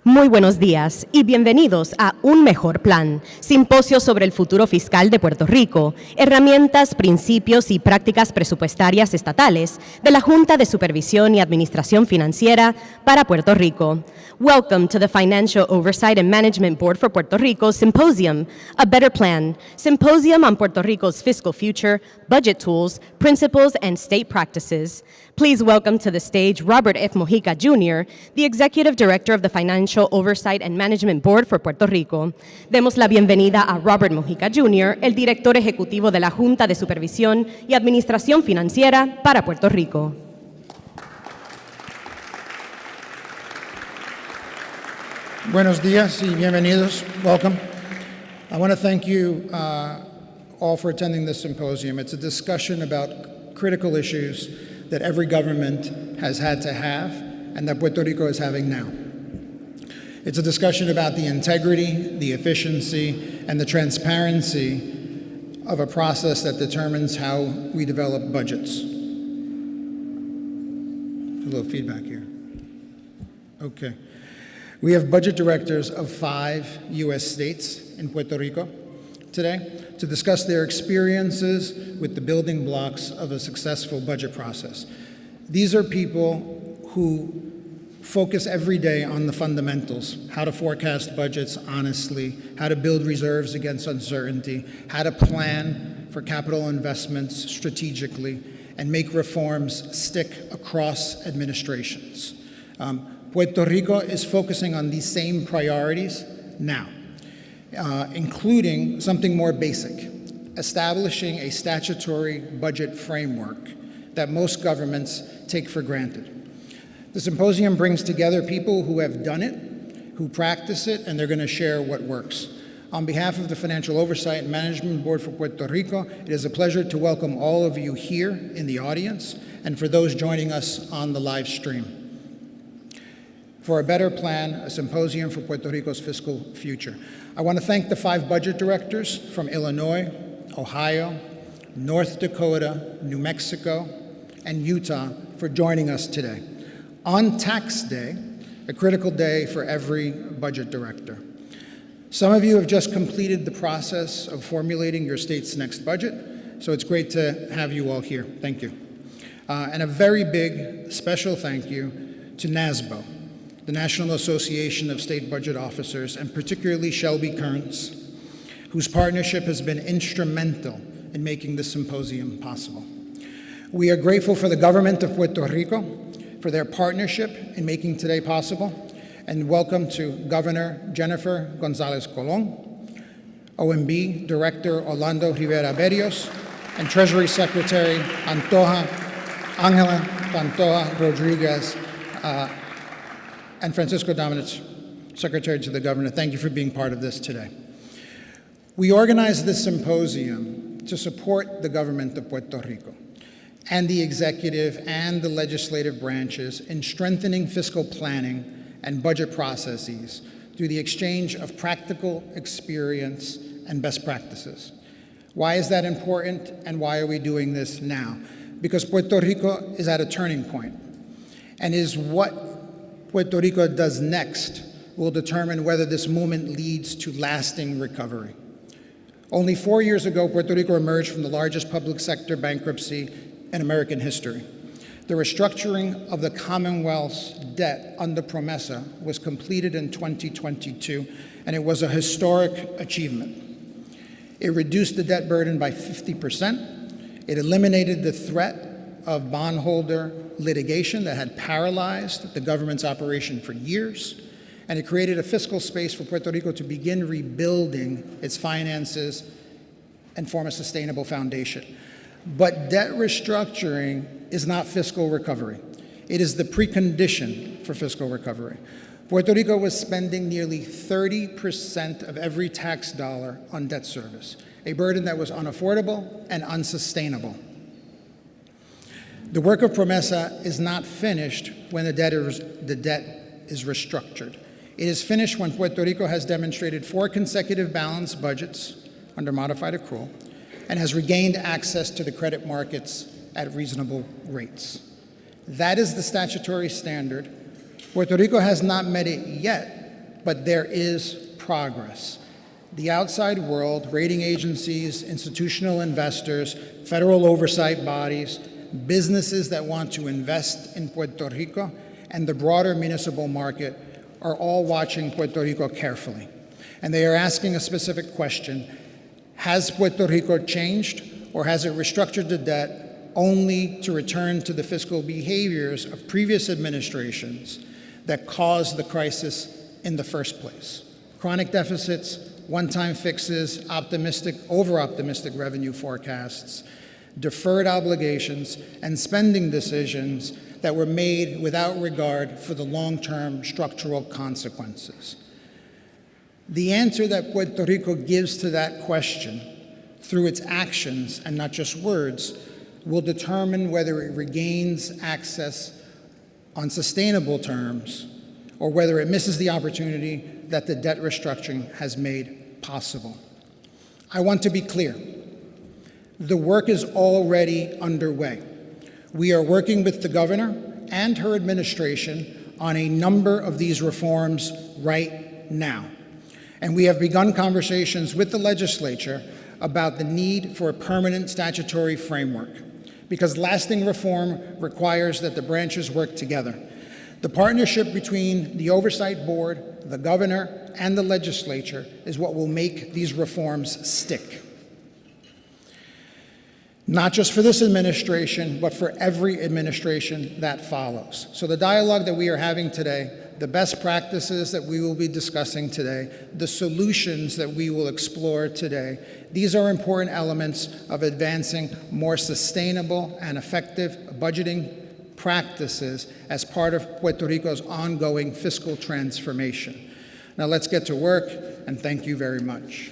Muy buenos días y bienvenidos a Un Mejor Plan, Simposio sobre el futuro fiscal de Puerto Rico, herramientas, principios y prácticas presupuestarias estatales de la Junta de Supervisión y Administración Financiera para Puerto Rico. Welcome to the Financial Oversight and Management Board for Puerto Rico Symposium, A Better Plan, Symposium on Puerto Rico's Fiscal Future, Budget Tools, Principles, and State Practices. Please welcome to the stage Robert F. Mojica, Jr., the Executive Director of the Financial Oversight and Management Board for Puerto Rico. Demos la bienvenida a Robert Mojica, Jr., el Director Ejecutivo de la Junta de Supervisión y Administración Financiera para Puerto Rico. Buenos días y bienvenidos. Welcome. I want to thank you all for attending this symposium. It's a discussion about critical issues that every government has had to have and that Puerto Rico is having now. It's a discussion about the integrity, the efficiency, and the transparency of a process that determines how we develop budgets. A little feedback here. Okay. We have budget directors of 5 U.S. states in Puerto Rico today to discuss their experiences with the building blocks of a successful budget process. These are people who focus every day on the fundamentals, how to forecast budgets honestly, how to build reserves against uncertainty, how to plan for capital investments strategically, and make reforms stick across administrations. Puerto Rico is focusing on these same priorities now, including something more basic, establishing a statutory budget framework that most governments take for granted. The symposium brings together people who have done it, who practice it, and they're going to share what works. On behalf of the Financial Oversight and Management Board for Puerto Rico, it is a pleasure to welcome all of you here in the audience and for those joining us on the live stream. For a Better Plan, a symposium for Puerto Rico's fiscal future. I want to thank the 5 budget directors from Illinois, Ohio, North Dakota, New Mexico, and Utah for joining us today. On Tax Day, a critical day for every budget director. Some of you have just completed the process of formulating your state's next budget, so it's great to have you all here. Thank you. And a very big special thank you to NASBO, the National Association of State Budget Officers, and particularly Shelby Kearns, whose partnership has been instrumental in making this symposium possible. We are grateful for the government of Puerto Rico for their partnership in making today possible, and welcome to Governor Jennifer Gonzalez Colon, OMB Director Orlando Rivera Berrios, and Treasury Secretary Angela Pantoja Rodriguez, and Francisco Dominic, Secretary to the Governor. Thank you for being part of this today. We organized this symposium to support the government of Puerto Rico and the executive and the legislative branches in strengthening fiscal planning and budget processes through the exchange of practical experience and best practices. Why is that important, and why are we doing this now? Because Puerto Rico is at a turning point, and is what Puerto Rico does next will determine whether this movement leads to lasting recovery. Only 4 years ago, Puerto Rico emerged from the largest public sector bankruptcy in American history. The restructuring of the Commonwealth's debt under PROMESA was completed in 2022, and it was a historic achievement. It reduced the debt burden by 50%. It eliminated the threat of bondholder litigation that had paralyzed the government's operation for years, and it created a fiscal space for Puerto Rico to begin rebuilding its finances and form a sustainable foundation. But debt restructuring is not fiscal recovery. It is the precondition for fiscal recovery. Puerto Rico was spending nearly 30% of every tax dollar on debt service, a burden that was unaffordable and unsustainable. The work of PROMESA is not finished when the debt is restructured. It is finished when Puerto Rico has demonstrated 4 consecutive balanced budgets under modified accrual and has regained access to the credit markets at reasonable rates. That is the statutory standard Puerto Rico has not met it yet, but there is progress. The outside world, rating agencies, institutional investors, federal oversight bodies, businesses that want to invest in Puerto Rico, and the broader municipal market are all watching Puerto Rico carefully. And they are asking a specific question: has Puerto Rico changed, or has it restructured the debt only to return to the fiscal behaviors of previous administrations that caused the crisis in the first place? Chronic deficits, one-time fixes, over-optimistic revenue forecasts, deferred obligations, and spending decisions that were made without regard for the long-term structural consequences. The answer that Puerto Rico gives to that question through its actions and not just words will determine whether it regains access on sustainable terms or whether it misses the opportunity that the debt restructuring has made possible. I want to be clear. The work is already underway. We are working with the governor and her administration on a number of these reforms right now. And we have begun conversations with the legislature about the need for a permanent statutory framework, because lasting reform requires that the branches work together. The partnership between the Oversight Board, the governor, and the legislature is what will make these reforms stick. Not just for this administration, but for every administration that follows. So the dialogue that we are having today, the best practices that we will be discussing today, the solutions that we will explore today, these are important elements of advancing more sustainable and effective budgeting practices as part of Puerto Rico's ongoing fiscal transformation. Now let's get to work, and thank you very much.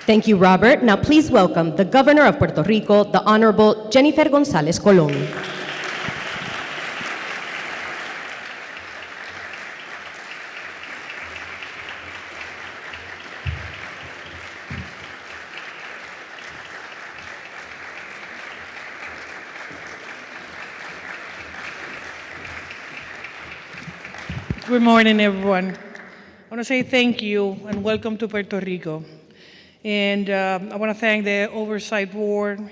Thank you, Robert. Now please welcome the Governor of Puerto Rico, the Honorable Jennifer González Colón. Good morning, everyone. I want to say thank you and welcome to Puerto Rico. And I want to thank the Oversight Board,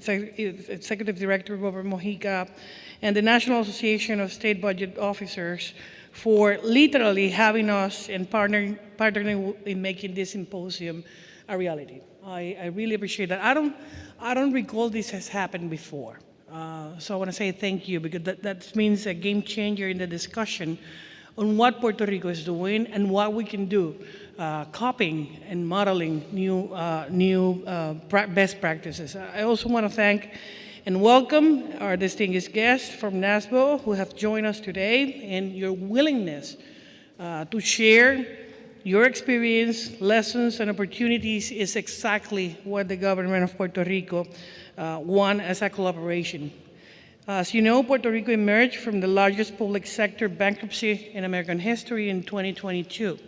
Executive Director Robert Mojica, and the National Association of State Budget Officers for literally having us and partnering in making this symposium a reality. I really appreciate that. I don't recall this has happened before. So I want to say thank you, because that means a game changer in the discussion on what Puerto Rico is doing and what we can do, copying and modeling new best practices. I also want to thank and welcome our distinguished guests from NASBO who have joined us today, and your willingness to share your experience, lessons, and opportunities is exactly what the government of Puerto Rico wants as a collaboration. As you know, Puerto Rico emerged from the largest public sector bankruptcy in American history in 2022.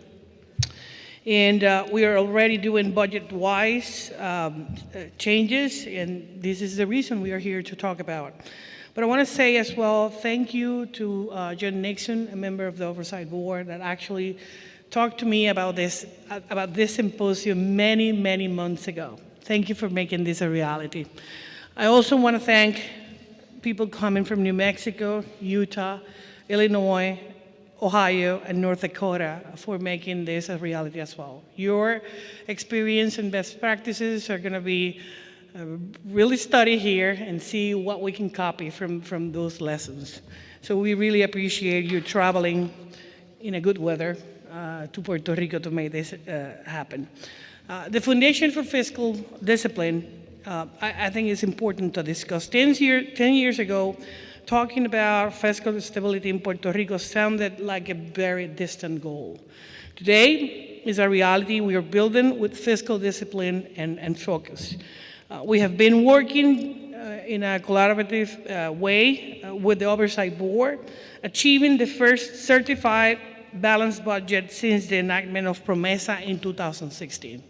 And we are already doing budget-wise changes, and this is the reason we are here to talk about. But I want to say as well, thank you to John Nixon, a member of the Oversight Board, that actually talked to me about this symposium many, many months ago. Thank you for making this a reality. I also want to thank people coming from New Mexico, Utah, Illinois, Ohio, and North Dakota for making this a reality as well. Your experience and best practices are going to be really studied here and see what we can copy from those lessons. So we really appreciate you traveling in a good weather to Puerto Rico to make this happen. The Foundation for Fiscal Discipline, I think it's important to discuss. 10 years ago, talking about fiscal stability in Puerto Rico sounded like a very distant goal. Today is a reality we are building with fiscal discipline and focus. We have been working in a collaborative way with the Oversight Board, achieving the first certified balanced budget since the enactment of PROMESA in 2016.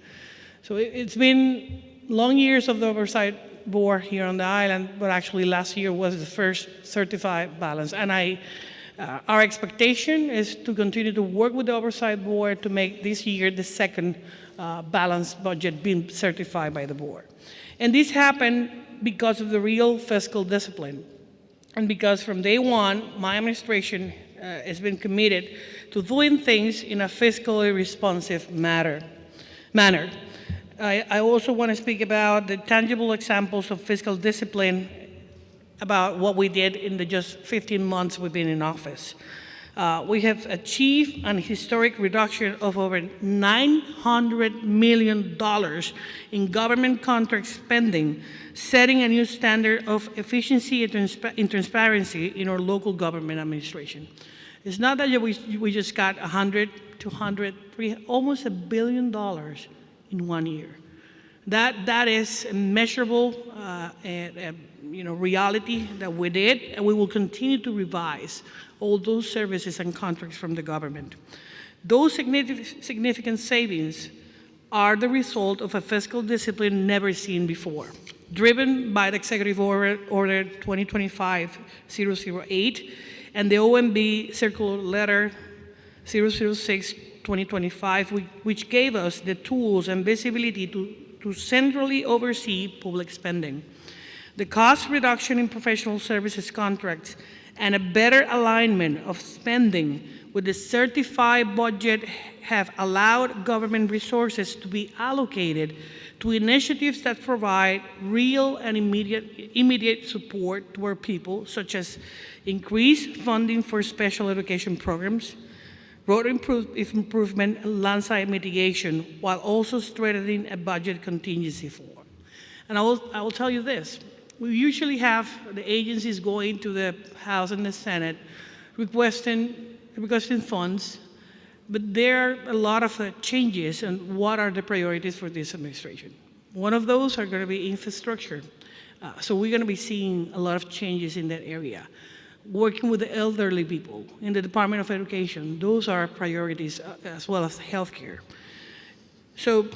So it's been long years of the Oversight Board here on the island, but actually last year was the first certified balance. And our expectation is to continue to work with the Oversight Board to make this year the second balanced budget being certified by the board. And this happened because of the real fiscal discipline. And because from day one, my administration has been committed to doing things in a fiscally responsive manner. I also want to speak about the tangible examples of fiscal discipline about what we did in the just 15 months we've been in office. We have achieved an historic reduction of over $900 million in government contract spending, setting a new standard of efficiency and transparency in our local government administration. It's not that we just got 100, 200, 300, almost $1 billion in 1 year. That is a measurable reality that we did, and we will continue to revise all those services and contracts from the government. Those significant savings are the result of a fiscal discipline never seen before, driven by the Executive Order 2025-008 and the OMB Circular Letter 006-2025, which gave us the tools and visibility to centrally oversee public spending. The cost reduction in professional services contracts and a better alignment of spending with the certified budget have allowed government resources to be allocated to initiatives that provide real and immediate support to our people, such as increased funding for special education programs, road improvement, and landslide mitigation, while also strengthening a budget contingency fund. And I will tell you this. We usually have the agencies going to the House and the Senate requesting funds, but there are a lot of changes and what are the priorities for this administration. One of those are going to be infrastructure. So we're going to be seeing a lot of changes in that area. Working with the elderly people in the Department of Education, those are priorities, as well as healthcare. So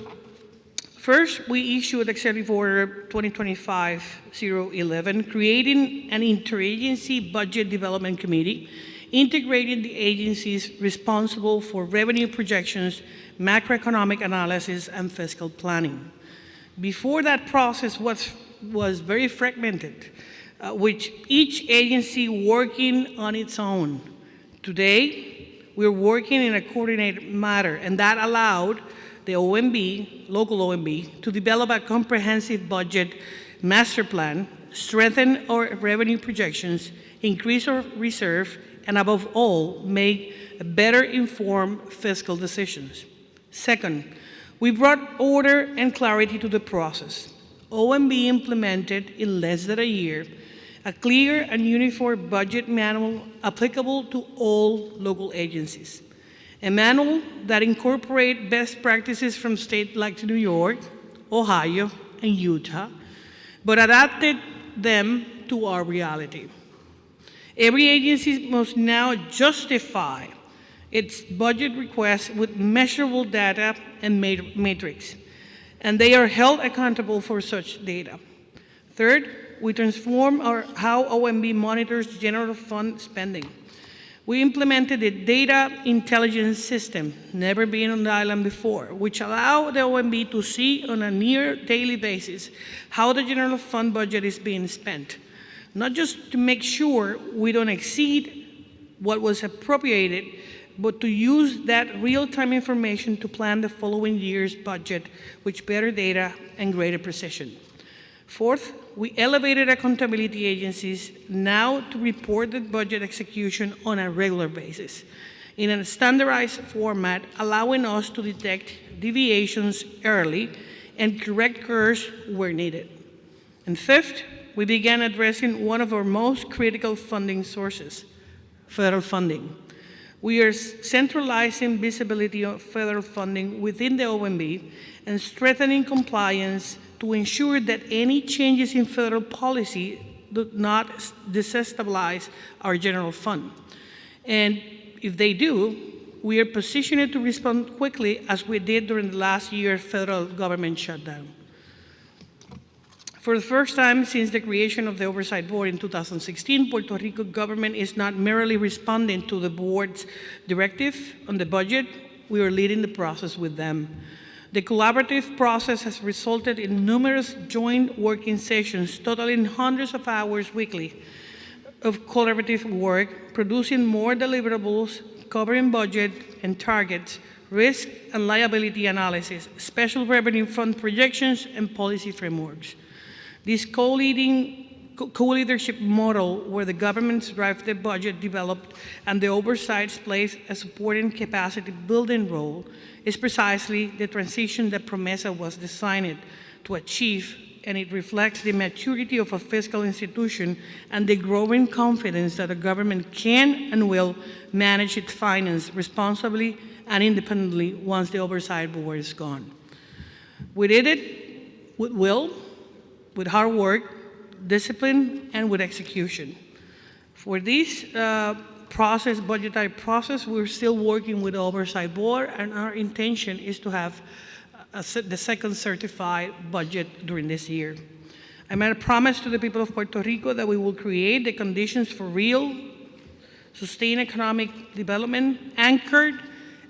first, we issued Executive Order 2025-011, creating an interagency budget development committee, integrating the agencies responsible for revenue projections, macroeconomic analysis, and fiscal planning. Before that process was very fragmented, with each agency working on its own. Today, we're working in a coordinated manner, and that allowed the OMB, local OMB, to develop a comprehensive budget master plan, strengthen our revenue projections, increase our reserve, and above all, make better informed fiscal decisions. Second, we brought order and clarity to the process. OMB implemented in less than a year a clear and uniform budget manual applicable to all local agencies. A manual that incorporates best practices from states like New York, Ohio, and Utah, but adapted them to our reality. Every agency must now justify its budget requests with measurable data and metrics, and they are held accountable for such data. Third, we transform how OMB monitors general fund spending. We implemented a data intelligence system, never been on the island before, which allowed the OMB to see on a near daily basis how the general fund budget is being spent, not just to make sure we don't exceed what was appropriated, but to use that real-time information to plan the following year's budget with better data and greater precision. Fourth, we elevated accountability agencies now to report the budget execution on a regular basis in a standardized format, allowing us to detect deviations early and correct curves where needed. And fifth, we began addressing one of our most critical funding sources, federal funding. We are centralizing visibility of federal funding within the OMB and strengthening compliance to ensure that any changes in federal policy do not destabilize our general fund. And if they do, we are positioned to respond quickly as we did during the last year's federal government shutdown. For the first time since the creation of the Oversight Board in 2016, Puerto Rico government is not merely responding to the board's directive on the budget, we are leading the process with them. The collaborative process has resulted in numerous joint working sessions totaling hundreds of hours weekly of collaborative work, producing more deliverables, covering budget and targets, risk and liability analysis, special revenue fund projections, and policy frameworks. This co-leadership model, where the governments drive the budget developed and the oversight plays a supporting capacity building role, is precisely the transition that PROMESA was designed to achieve, and it reflects the maturity of a fiscal institution and the growing confidence that the government can and will manage its finances responsibly and independently once the Oversight Board is gone. We did it with will, with hard work, discipline, and with execution. For this budgetary process, we're still working with the Oversight Board, and our intention is to have the second certified budget during this year. I made a promise to the people of Puerto Rico that we will create the conditions for real, sustained economic development anchored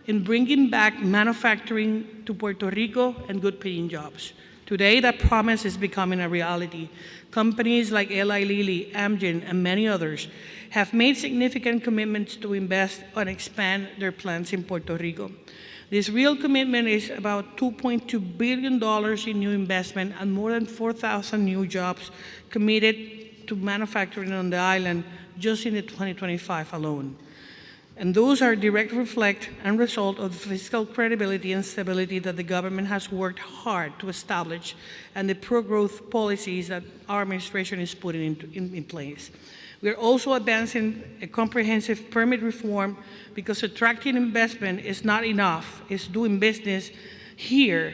in bringing back manufacturing to Puerto Rico and good-paying jobs. Today, that promise is becoming a reality. Companies like Eli Lilly, Amgen, and many others have made significant commitments to invest and expand their plants in Puerto Rico. This real commitment is about $2.2 billion in new investment and more than 4,000 new jobs committed to manufacturing on the island just in the 2025 alone. And those are a direct reflect and result of the fiscal credibility and stability that the government has worked hard to establish and the pro-growth policies that our administration is putting in place. We are also advancing a comprehensive permit reform because attracting investment is not enough. It's doing business here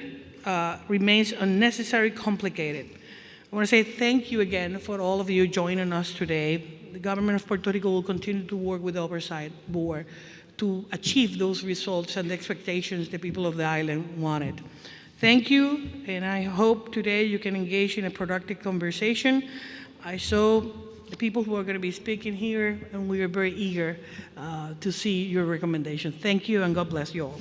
remains unnecessarily complicated. I want to say thank you again for all of you joining us today. The government of Puerto Rico will continue to work with the Oversight Board to achieve those results and the expectations the people of the island wanted. Thank you, and I hope today you can engage in a productive conversation. I saw the people who are going to be speaking here, and we are very eager to see your recommendations. Thank you, and God bless you all.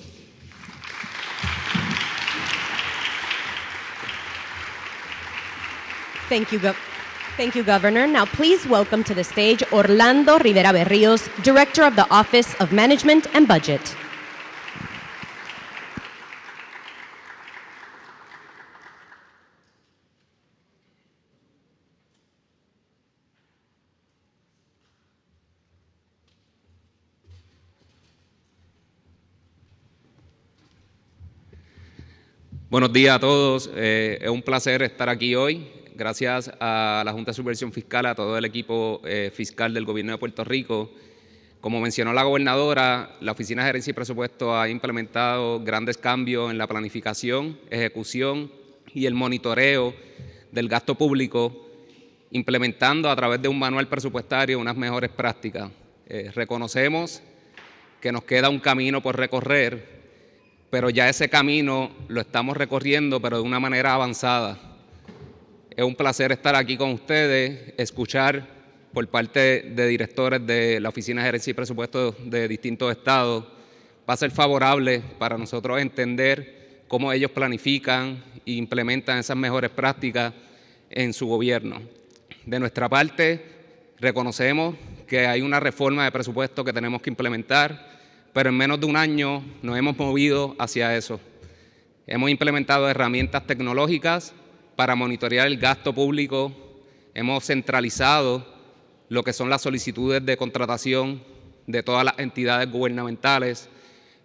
Thank you, Governor. Now, please welcome to the stage Orlando Rivera Berrios, Director of the Office of Management and Budget. Buenos días a todos. Es un placer estar aquí hoy. Gracias a la Junta de Supervisión Fiscal, a todo el equipo fiscal del Gobierno de Puerto Rico. Como mencionó la gobernadora, la Oficina de Gerencia y Presupuesto ha implementado grandes cambios en la planificación, ejecución y el monitoreo del gasto público, implementando a través de un manual presupuestario unas mejores prácticas. Reconocemos que nos queda un camino por recorrer, pero ya ese camino lo estamos recorriendo, pero de una manera avanzada. Es un placer estar aquí con ustedes, escuchar por parte de directores de la Oficina de Gerencia y Presupuesto de distintos estados. Va a ser favorable para nosotros entender cómo ellos planifican e implementan esas mejores prácticas en su gobierno. De nuestra parte, reconocemos que hay una reforma de presupuesto que tenemos que implementar, pero en menos de un año nos hemos movido hacia eso. Hemos implementado herramientas tecnológicas para monitorear el gasto público, hemos centralizado lo que son las solicitudes de contratación de todas las entidades gubernamentales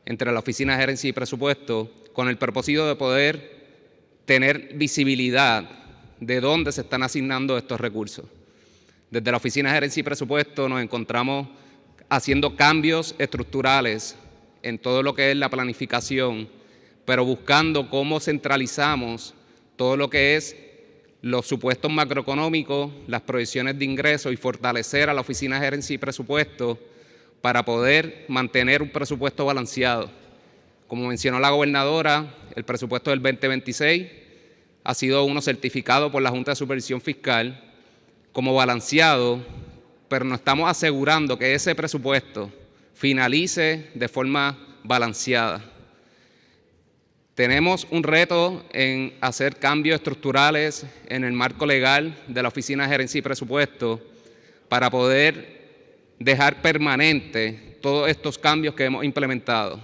entre la Oficina de Gerencia y Presupuesto, con el propósito de poder tener visibilidad de dónde se están asignando estos recursos. Desde la Oficina de Gerencia y Presupuesto nos encontramos haciendo cambios estructurales en todo lo que es la planificación, pero buscando cómo centralizamos todo lo que es los supuestos macroeconómicos, las proyecciones de ingresos y fortalecer a la Oficina de Gerencia y Presupuesto para poder mantener un presupuesto balanceado. Como mencionó la gobernadora, el presupuesto del 2026 ha sido uno certificado por la Junta de Supervisión Fiscal como balanceado, pero nos estamos asegurando que ese presupuesto finalice de forma balanceada. Tenemos un reto en hacer cambios estructurales en el marco legal de la Oficina de Gerencia y Presupuesto para poder dejar permanente todos estos cambios que hemos implementado.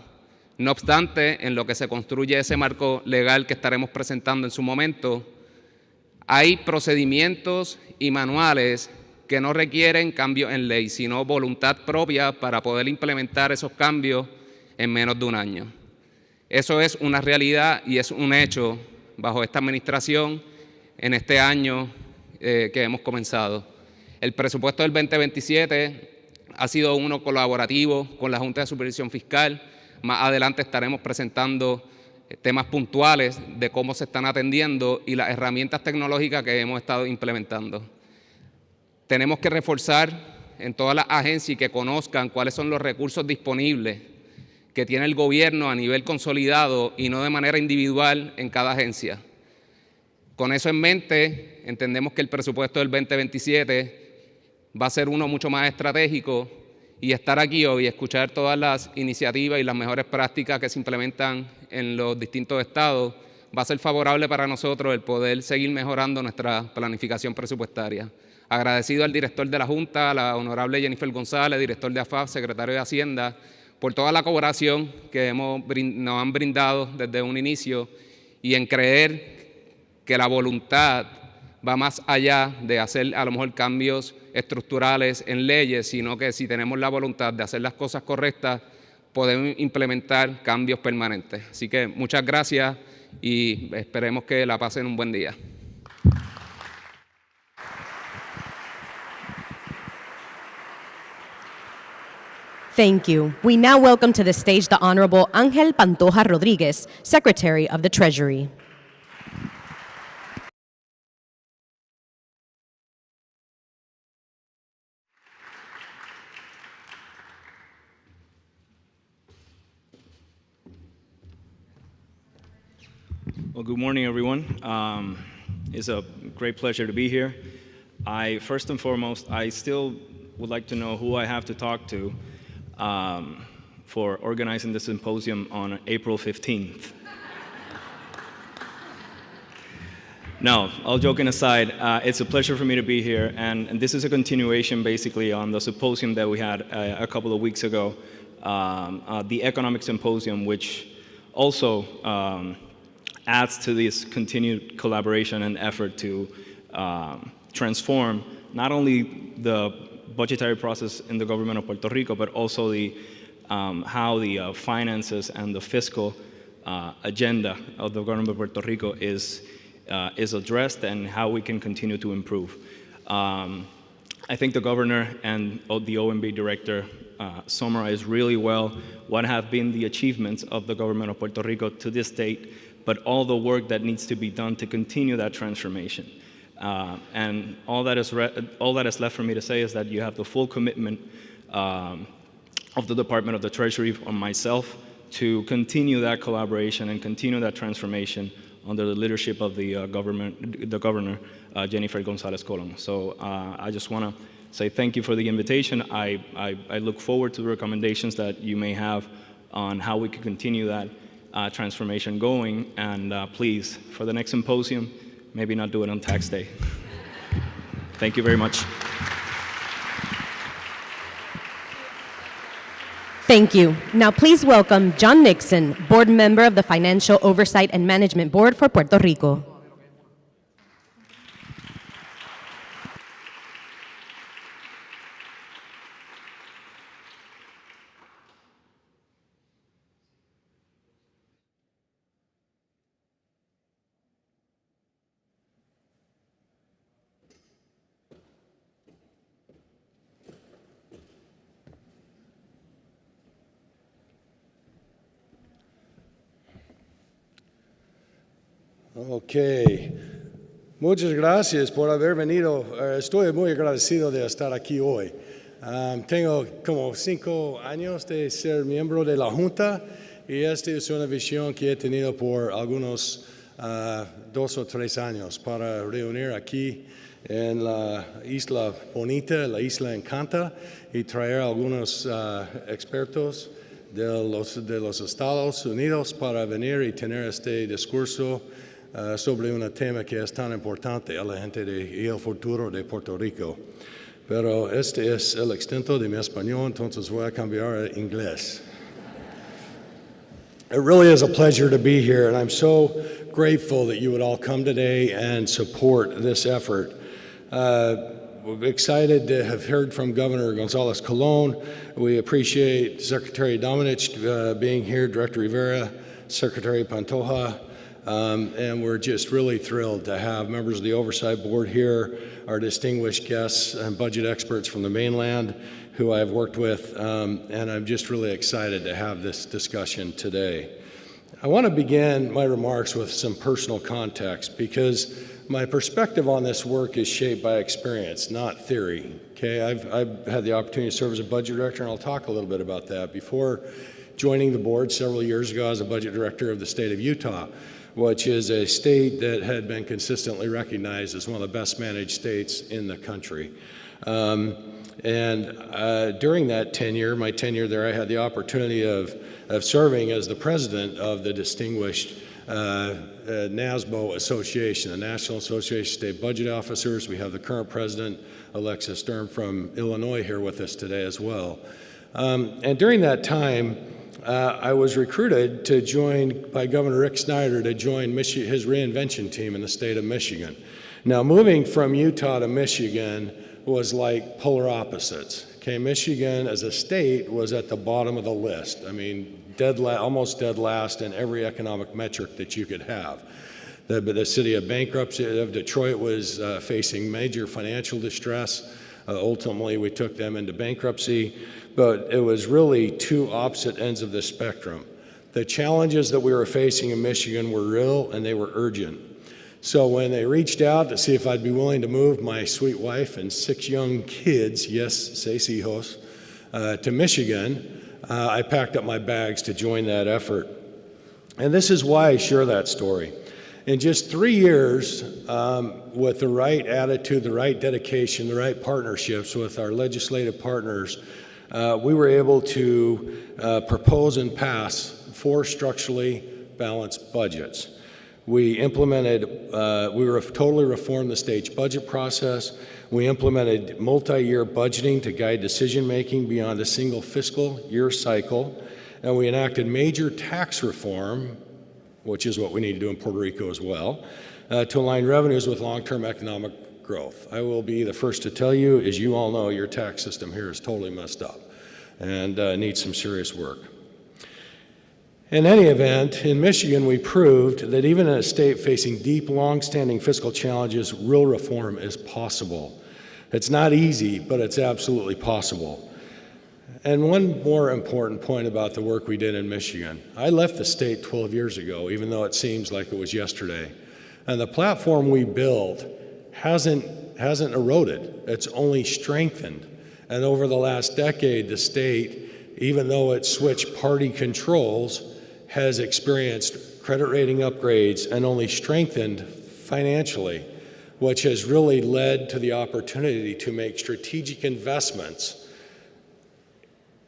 No obstante, en lo que se construye ese marco legal que estaremos presentando en su momento, hay procedimientos y manuales que no requieren cambios en ley, sino voluntad propia para poder implementar esos cambios en menos de un año. Eso es una realidad y es un hecho bajo esta administración en este año que hemos comenzado. El presupuesto del 2027 ha sido uno colaborativo con la Junta de Supervisión Fiscal. Más adelante estaremos presentando temas puntuales de cómo se están atendiendo y las herramientas tecnológicas que hemos estado implementando. Tenemos que reforzar en todas las agencias y que conozcan cuáles son los recursos disponibles que tiene el gobierno a nivel consolidado y no de manera individual en cada agencia. Con eso en mente, entendemos que el presupuesto del 2027 va a ser uno mucho más estratégico y estar aquí hoy y escuchar todas las iniciativas y las mejores prácticas que se implementan en los distintos estados va a ser favorable para nosotros el poder seguir mejorando nuestra planificación presupuestaria. Agradecido al director de la Junta, a la honorable Jennifer González, director de AFAP, secretario de Hacienda, por toda la colaboración que nos han brindado desde un inicio y en creer que la voluntad va más allá de hacer a lo mejor cambios estructurales en leyes, sino que si tenemos la voluntad de hacer las cosas correctas, podemos implementar cambios permanentes. Así que muchas gracias y esperemos que la pasen un buen día. Thank you. We now welcome to the stage the Honorable Ángel Pantoja Rodríguez, Secretary of the Treasury. Well, good morning, everyone. It's a great pleasure to be here. First and foremost, I still would like to know who I have to talk to for organizing the symposium on April 15th. No, all joking aside, it's a pleasure for me to be here, and this is a continuation basically on the symposium that we had a couple of weeks ago, the Economic Symposium, which also adds to this continued collaboration and effort to transform not only the budgetary process in the government of Puerto Rico, but also how the finances and the fiscal agenda of the government of Puerto Rico is addressed and how we can continue to improve. I think the governor and the OMB director summarized really well what have been the achievements of the government of Puerto Rico to this date, but all the work that needs to be done to continue that transformation. And all that is left for me to say is that you have the full commitment of the Department of the Treasury and myself to continue that collaboration and continue that transformation under the leadership of the governor, Jennifer González Colón. So I just want to say thank you for the invitation. I look forward to the recommendations that you may have on how we can continue that transformation going. And please, for the next symposium, maybe not do it on tax day. Thank you very much. Thank you. Now please welcome John Nixon, board member of the Financial Oversight and Management Board for Puerto Rico. Ok, muchas gracias por haber venido. Estoy muy agradecido de estar aquí hoy. Tengo como 5 años de ser miembro de la Junta y esta es una visión que he tenido por algunos 2 o 3 años para reunir aquí en la isla bonita, la isla Encanta, y traer algunos expertos de los Estados Unidos para venir y tener este discurso sobre un tema que es tan importante a la gente y el futuro de Puerto Rico. Pero este es el extento de mi español, entonces voy a cambiar a inglés. It really is a pleasure to be here, and I'm so grateful that you would all come today and support this effort. We're excited to have heard from Governor Gonzalez Colon. We appreciate Secretary Domenech being here, Director Rivera, Secretary Pantoja, and we're just really thrilled to have members of the Oversight Board here, our distinguished guests and budget experts from the mainland who I've worked with, and I'm just really excited to have this discussion today. I want to begin my remarks with some personal context because my perspective on this work is shaped by experience, not theory. Okay, I've had the opportunity to serve as a budget director, and I'll talk a little bit about that. Before joining the board several years ago, I was a budget director of the state of Utah, which is a state that had been consistently recognized as one of the best managed states in the country. During that tenure, my tenure there, I had the opportunity of serving as the president of the distinguished NASBO Association, the National Association of State Budget Officers. We have the current president, Alexis Sturm, from Illinois here with us today as well. And during that time, I was recruited to join by Governor Rick Snyder to join his reinvention team in the state of Michigan. Now, moving from Utah to Michigan was like polar opposites. Okay, Michigan as a state was at the bottom of the list. I mean, almost dead last in every economic metric that you could have. The city of bankruptcy of Detroit was facing major financial distress. Ultimately, we took them into bankruptcy, but it was really two opposite ends of the spectrum. The challenges that we were facing in Michigan were real and they were urgent. So when they reached out to see if I'd be willing to move my sweet wife and 6 young kids, yes, seis hijos, to Michigan, I packed up my bags to join that effort. And this is why I share that story. In just 3 years, with the right attitude, the right dedication, the right partnerships with our legislative partners, we were able to propose and pass 4 structurally balanced budgets. We totally reformed the state budget process. We implemented multi-year budgeting to guide decision-making beyond a single fiscal year cycle. And we enacted major tax reform, which is what we need to do in Puerto Rico as well, to align revenues with long-term economic growth. I will be the first to tell you, as you all know, your tax system here is totally messed up and needs some serious work. In any event, in Michigan, we proved that even in a state facing deep, long-standing fiscal challenges, real reform is possible. It's not easy, but it's absolutely possible. And one more important point about the work we did in Michigan. I left the state 12 years ago, even though it seems like it was yesterday. And the platform we built hasn't eroded. It's only strengthened. And over the last decade, the state, even though it switched party controls, has experienced credit rating upgrades and only strengthened financially, which has really led to the opportunity to make strategic investments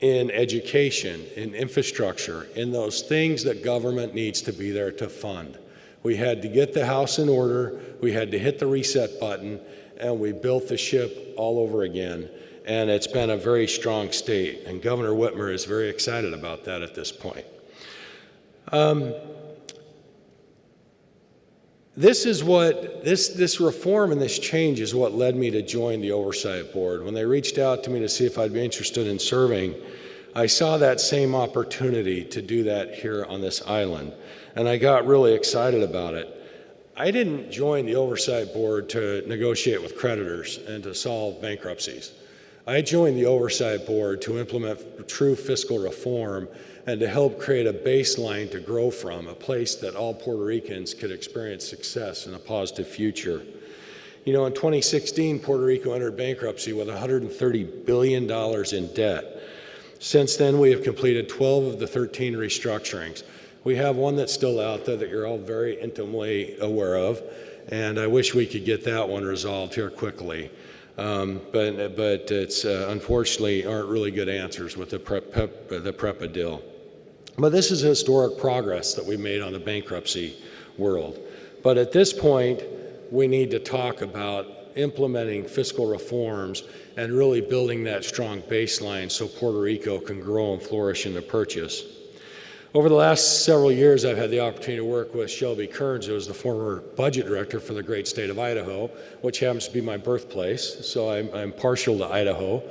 in education, in infrastructure, in those things that government needs to be there to fund. We had to get the house in order, we had to hit the reset button, and we built the ship all over again. And it's been a very strong state, and Governor Whitmer is very excited about that at this point. This reform and this change is what led me to join the Oversight Board. When they reached out to me to see if I'd be interested in serving, I saw that same opportunity to do that here on this island, and I got really excited about it. I didn't join the Oversight Board to negotiate with creditors and to solve bankruptcies. I joined the Oversight Board to implement true fiscal reform and to help create a baseline to grow from, a place that all Puerto Ricans could experience success and a positive future. You know, in 2016, Puerto Rico entered bankruptcy with $130 billion in debt. Since then, we have completed 12 of the 13 restructurings. We have one that's still out there that you're all very intimately aware of, and I wish we could get that one resolved here quickly. But it's unfortunately aren't really good answers with the PREPA deal. But this is historic progress that we made on the bankruptcy world. But at this point, we need to talk about implementing fiscal reforms and really building that strong baseline so Puerto Rico can grow and flourish in the purchase. Over the last several years, I've had the opportunity to work with Shelby Kearns, who was the former budget director for the great state of Idaho, which happens to be my birthplace, so I'm partial to Idaho,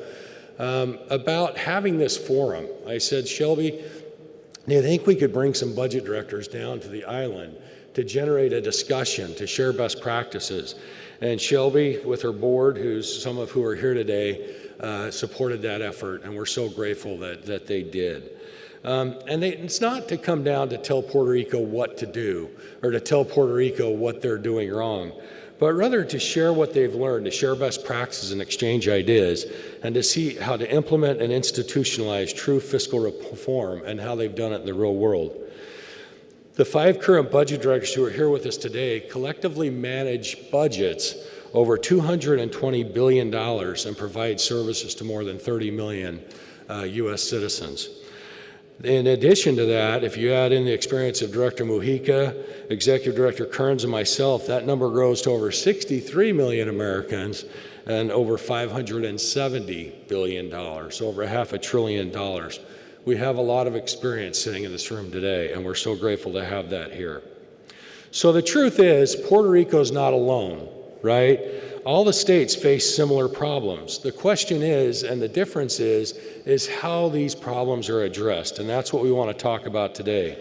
about having this forum. I said, Shelby, do you think we could bring some budget directors down to the island to generate a discussion, to share best practices? And Shelby, with her board, some of who are here today, supported that effort, and we're so grateful that they did. It's not to come down to tell Puerto Rico what to do or to tell Puerto Rico what they're doing wrong, but rather to share what they've learned, to share best practices and exchange ideas, and to see how to implement and institutionalize true fiscal reform and how they've done it in the real world. The 5 current budget directors who are here with us today collectively manage budgets over $220 billion and provide services to more than 30 million U.S. citizens. In addition to that, if you add in the experience of Director Mujica, Executive Director Kearns, and myself, that number grows to over 63 million Americans and over $570 billion, so over $500 billion. We have a lot of experience sitting in this room today, and we're so grateful to have that here. So the truth is, Puerto Rico's not alone, right? All the states face similar problems. The question is, and the difference is how these problems are addressed, and that's what we want to talk about today.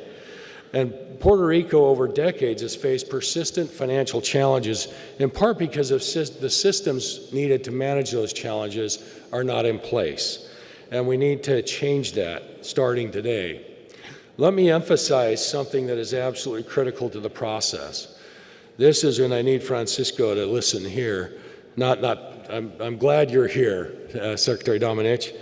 And Puerto Rico over decades has faced persistent financial challenges, in part because of the systems needed to manage those challenges are not in place. And we need to change that starting today. Let me emphasize something that is absolutely critical to the process. This is, and I need Francisco to listen here. I'm glad you're here, Secretary Domenech.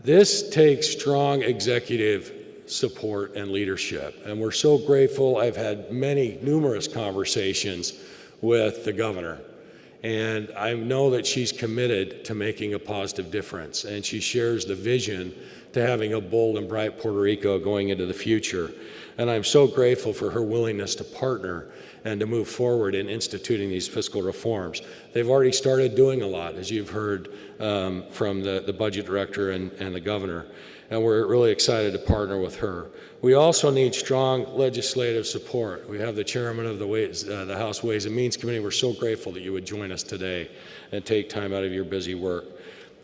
This takes strong executive support and leadership, and we're so grateful. I've had numerous conversations with the governor, and I know that she's committed to making a positive difference, and she shares the vision to having a bold and bright Puerto Rico going into the future. And I'm so grateful for her willingness to partner and to move forward in instituting these fiscal reforms. They've already started doing a lot, as you've heard from the budget director and the governor, and we're really excited to partner with her. We also need strong legislative support. We have the chairman of the House Ways and Means Committee. We're so grateful that you would join us today and take time out of your busy work.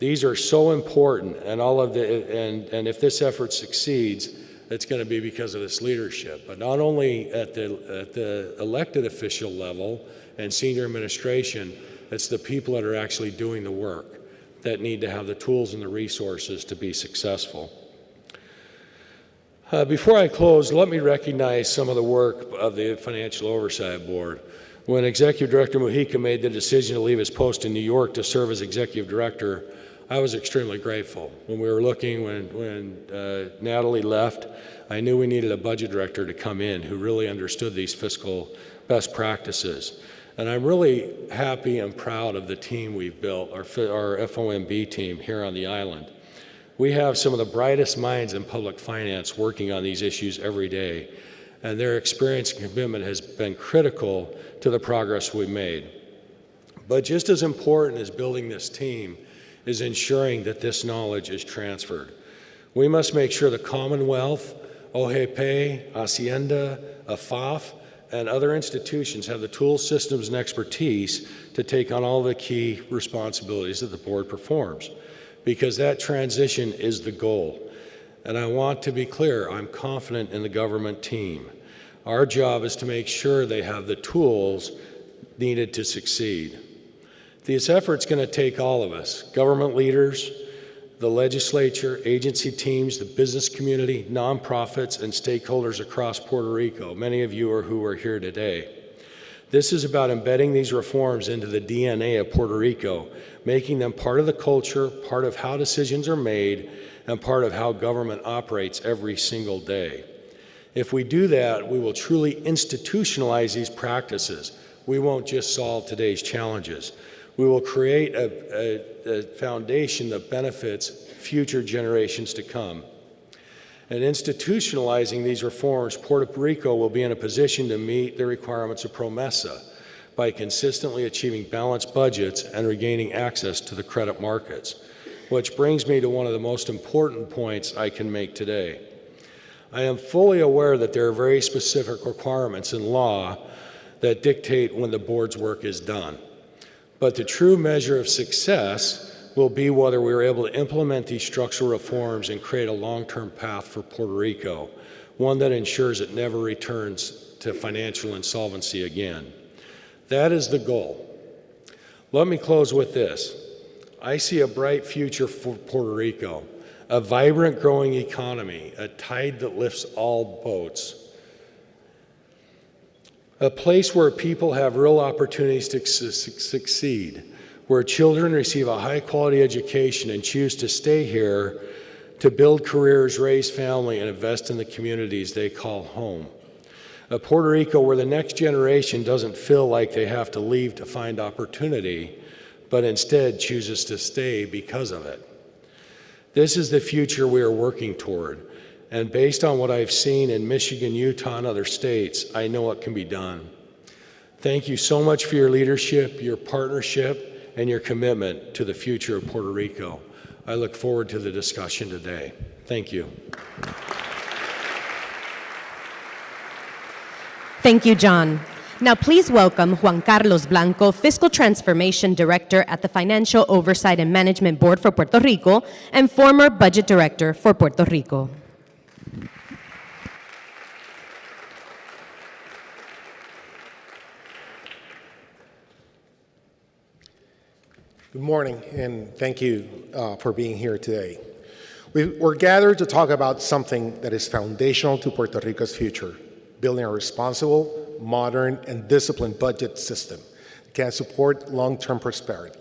These are so important, and and if this effort succeeds, it's going to be because of this leadership, but not only at the elected official level and senior administration, it's the people that are actually doing the work that need to have the tools and the resources to be successful. Before I close, let me recognize some of the work of the Financial Oversight Board. When Executive Director Mujica made the decision to leave his post in New York to serve as Executive Director, I was extremely grateful. When we were looking, when Natalie left, I knew we needed a budget director to come in who really understood these fiscal best practices. And I'm really happy and proud of the team we've built, our FOMB team here on the island. We have some of the brightest minds in public finance working on these issues every day, and their experience and commitment has been critical to the progress we've made. But just as important as building this team is ensuring that this knowledge is transferred. We must make sure the Commonwealth, OJP, Hacienda, AFAF, and other institutions have the tools, systems, and expertise to take on all the key responsibilities that the board performs, because that transition is the goal. And I want to be clear, I'm confident in the government team. Our job is to make sure they have the tools needed to succeed. This effort's going to take all of us, government leaders, the legislature, agency teams, the business community, nonprofits, and stakeholders across Puerto Rico, many of you who are here today. This is about embedding these reforms into the DNA of Puerto Rico, making them part of the culture, part of how decisions are made, and part of how government operates every single day. If we do that, we will truly institutionalize these practices. We won't just solve today's challenges. We will create a foundation that benefits future generations to come. And institutionalizing these reforms, Puerto Rico will be in a position to meet the requirements of PROMESA by consistently achieving balanced budgets and regaining access to the credit markets. Which brings me to one of the most important points I can make today. I am fully aware that there are very specific requirements in law that dictate when the board's work is done. But the true measure of success will be whether we are able to implement these structural reforms and create a long-term path for Puerto Rico, one that ensures it never returns to financial insolvency again. That is the goal. Let me close with this. I see a bright future for Puerto Rico, a vibrant, growing economy, a tide that lifts all boats, a place where people have real opportunities to succeed, where children receive a high-quality education and choose to stay here to build careers, raise family, and invest in the communities they call home. A Puerto Rico where the next generation doesn't feel like they have to leave to find opportunity, but instead chooses to stay because of it. This is the future we are working toward, and based on what I've seen in Michigan, Utah, and other states, I know it can be done. Thank you so much for your leadership, your partnership, and your commitment to the future of Puerto Rico. I look forward to the discussion today. Thank you. Thank you, John. Now please welcome Juan Carlos Blanco, Fiscal Transformation Director at the Financial Oversight and Management Board for Puerto Rico and former Budget Director for Puerto Rico. Good morning, and thank you for being here today. We're gathered to talk about something that is foundational to Puerto Rico's future, building a responsible, modern, and disciplined budget system that can support long-term prosperity.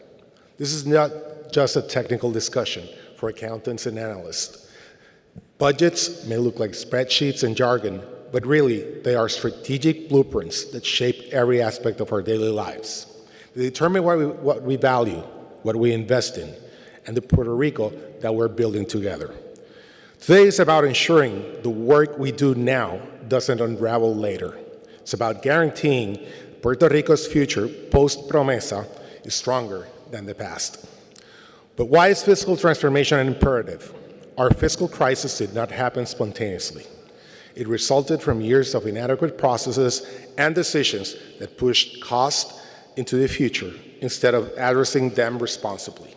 This is not just a technical discussion for accountants and analysts. Budgets may look like spreadsheets and jargon, but really, they are strategic blueprints that shape every aspect of our daily lives. They determine what we value, what we invest in, and the Puerto Rico that we're building together. Today is about ensuring the work we do now doesn't unravel later. It's about guaranteeing Puerto Rico's future post-PROMESA is stronger than the past. But why is fiscal transformation an imperative? Our fiscal crisis did not happen spontaneously. It resulted from years of inadequate processes and decisions that pushed costs into the future instead of addressing them responsibly.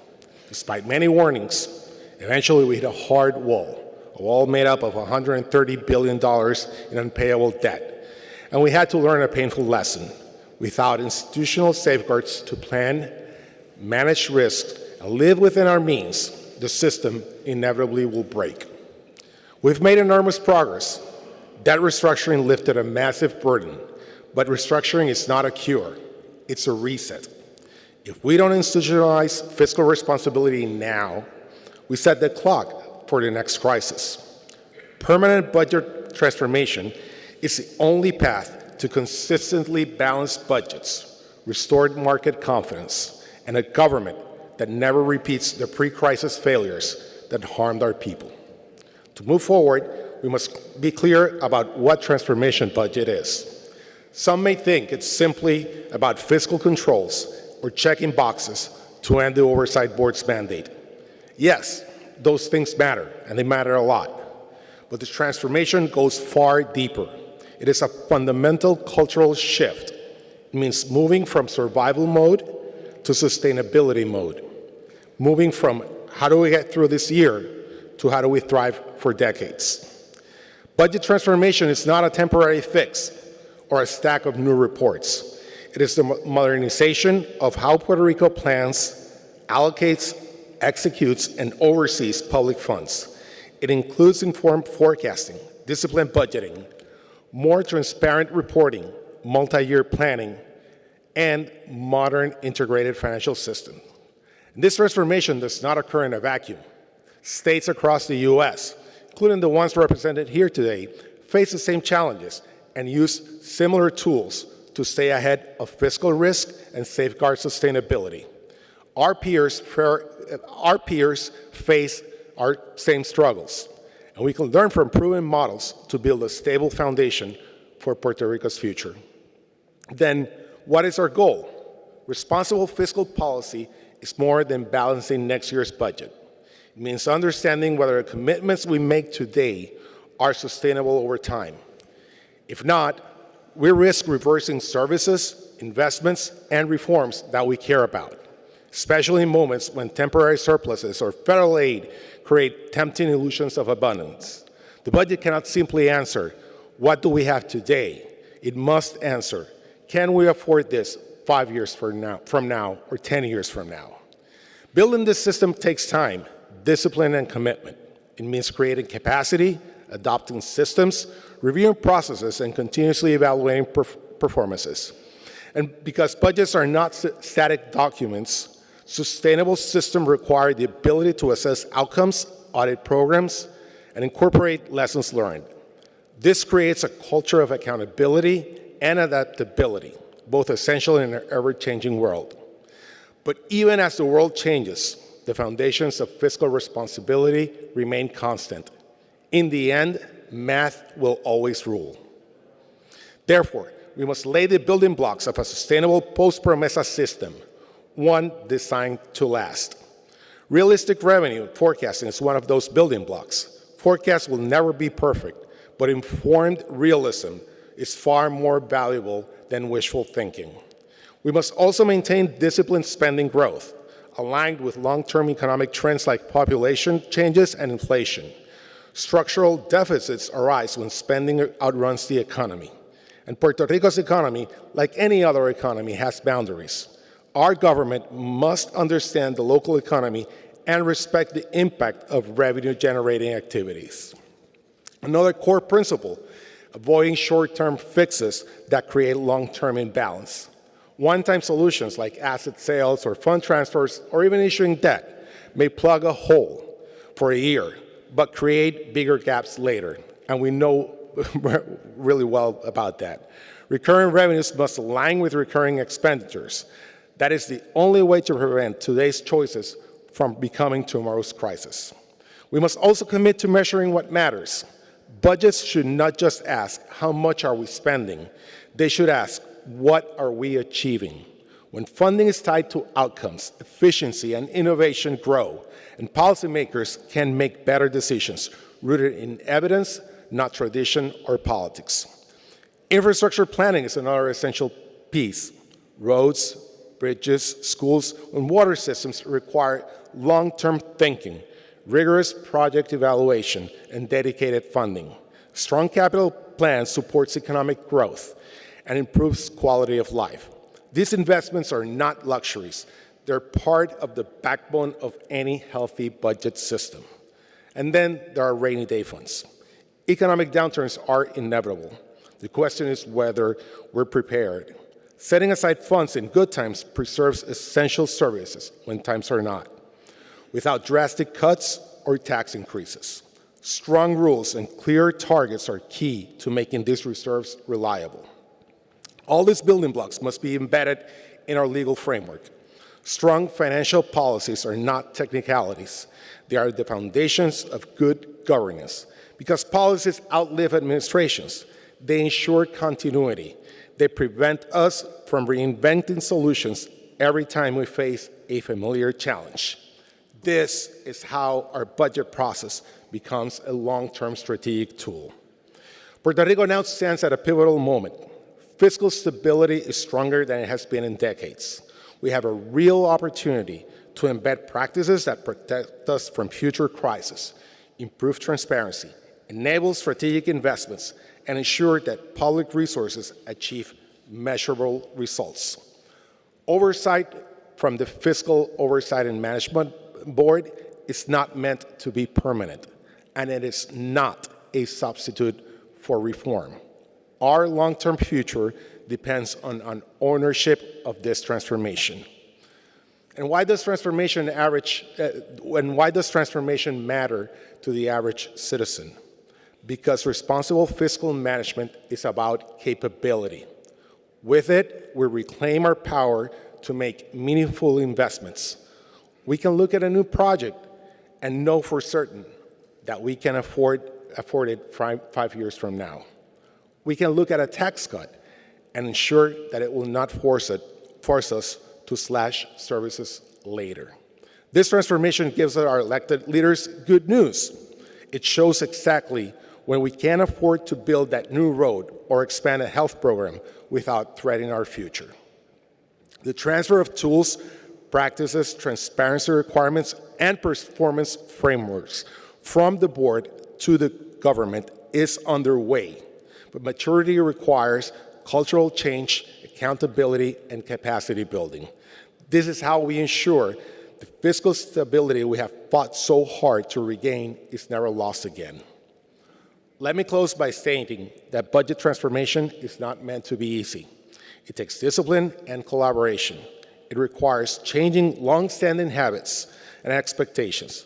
Despite many warnings, eventually we hit a hard wall, a wall made up of $130 billion in unpayable debt. And we had to learn a painful lesson. Without institutional safeguards to plan, manage risks, and live within our means, the system inevitably will break. We've made enormous progress. Debt restructuring lifted a massive burden, but restructuring is not a cure. It's a reset. If we don't institutionalize fiscal responsibility now, we set the clock for the next crisis. Permanent budget transformation is the only path to consistently balanced budgets, restored market confidence, and a government that never repeats the pre-crisis failures that harmed our people. To move forward, we must be clear about what transformation budget is. Some may think it's simply about fiscal controls or checking boxes to end the Oversight Board's mandate. Yes, those things matter, and they matter a lot. But the transformation goes far deeper. It is a fundamental cultural shift. It means moving from survival mode to sustainability mode. Moving from how do we get through this year to how do we thrive for decades. Budget transformation is not a temporary fix or a stack of new reports. It is the modernization of how Puerto Rico plans, allocates, executes, and oversees public funds. It includes informed forecasting, disciplined budgeting, more transparent reporting, multi-year planning, and modern integrated financial system. This transformation does not occur in a vacuum. States across the U.S., including the ones represented here today, face the same challenges and use similar tools to stay ahead of fiscal risk and safeguard sustainability. Our peers face our same struggles, and we can learn from proven models to build a stable foundation for Puerto Rico's future. Then, what is our goal? Responsible fiscal policy is more than balancing next year's budget. It means understanding whether the commitments we make today are sustainable over time. If not, we risk reversing services, investments, and reforms that we care about, especially in moments when temporary surpluses or federal aid create tempting illusions of abundance. The budget cannot simply answer, what do we have today? It must answer, can we afford this 5 years from now, or 10 years from now? Building this system takes time, discipline, and commitment. It means creating capacity, adopting systems, reviewing processes, and continuously evaluating performances. And because budgets are not static documents, sustainable systems require the ability to assess outcomes, audit programs, and incorporate lessons learned. This creates a culture of accountability and adaptability, both essential in an ever-changing world. But even as the world changes, the foundations of fiscal responsibility remain constant. In the end, math will always rule. Therefore, we must lay the building blocks of a sustainable post-promesa system, one designed to last. Realistic revenue forecasting is one of those building blocks. Forecasts will never be perfect, but informed realism is far more valuable than wishful thinking. We must also maintain disciplined spending growth, aligned with long-term economic trends like population changes and inflation. Structural deficits arise when spending outruns the economy. And Puerto Rico's economy, like any other economy, has boundaries. Our government must understand the local economy and respect the impact of revenue-generating activities. Another core principle, avoiding short-term fixes that create long-term imbalance. One-time solutions like asset sales or fund transfers or even issuing debt may plug a hole for a year, but create bigger gaps later, and we know really well about that. Recurring revenues must align with recurring expenditures. That is the only way to prevent today's choices from becoming tomorrow's crisis. We must also commit to measuring what matters. Budgets should not just ask, how much are we spending? They should ask, what are we achieving? When funding is tied to outcomes, efficiency and innovation grow, and policymakers can make better decisions rooted in evidence, not tradition or politics. Infrastructure planning is another essential piece. Roads, bridges, schools, and water systems require long-term thinking, rigorous project evaluation, and dedicated funding. Strong capital plan supports economic growth and improves quality of life. These investments are not luxuries. They're part of the backbone of any healthy budget system. And then there are rainy day funds. Economic downturns are inevitable. The question is whether we're prepared. Setting aside funds in good times preserves essential services when times are not, without drastic cuts or tax increases. Strong rules and clear targets are key to making these reserves reliable. All these building blocks must be embedded in our legal framework. Strong financial policies are not technicalities. They are the foundations of good governance. Because policies outlive administrations, they ensure continuity. They prevent us from reinventing solutions every time we face a familiar challenge. This is how our budget process becomes a long-term strategic tool. Puerto Rico now stands at a pivotal moment. Fiscal stability is stronger than it has been in decades. We have a real opportunity to embed practices that protect us from future crises, improve transparency, enable strategic investments, and ensure that public resources achieve measurable results. Oversight from the Fiscal Oversight and Management Board is not meant to be permanent, and it is not a substitute for reform. Our long-term future depends on ownership of this transformation. And why does transformation matter to the average citizen? because responsible fiscal management is about capability. With it, we reclaim our power to make meaningful investments. We can look at a new project and know for certain that we can afford it 5 years from now. We can look at a tax cut and ensure that it will not force us to slash services later. This transformation gives our elected leaders good news. It shows exactly when we can afford to build that new road or expand a health program without threatening our future. The transfer of tools, practices, transparency requirements, and performance frameworks from the board to the government is underway, but maturity requires cultural change, accountability, and capacity building. This is how we ensure the fiscal stability we have fought so hard to regain is never lost again. Let me close by stating that budget transformation is not meant to be easy. It takes discipline and collaboration. It requires changing long-standing habits and expectations.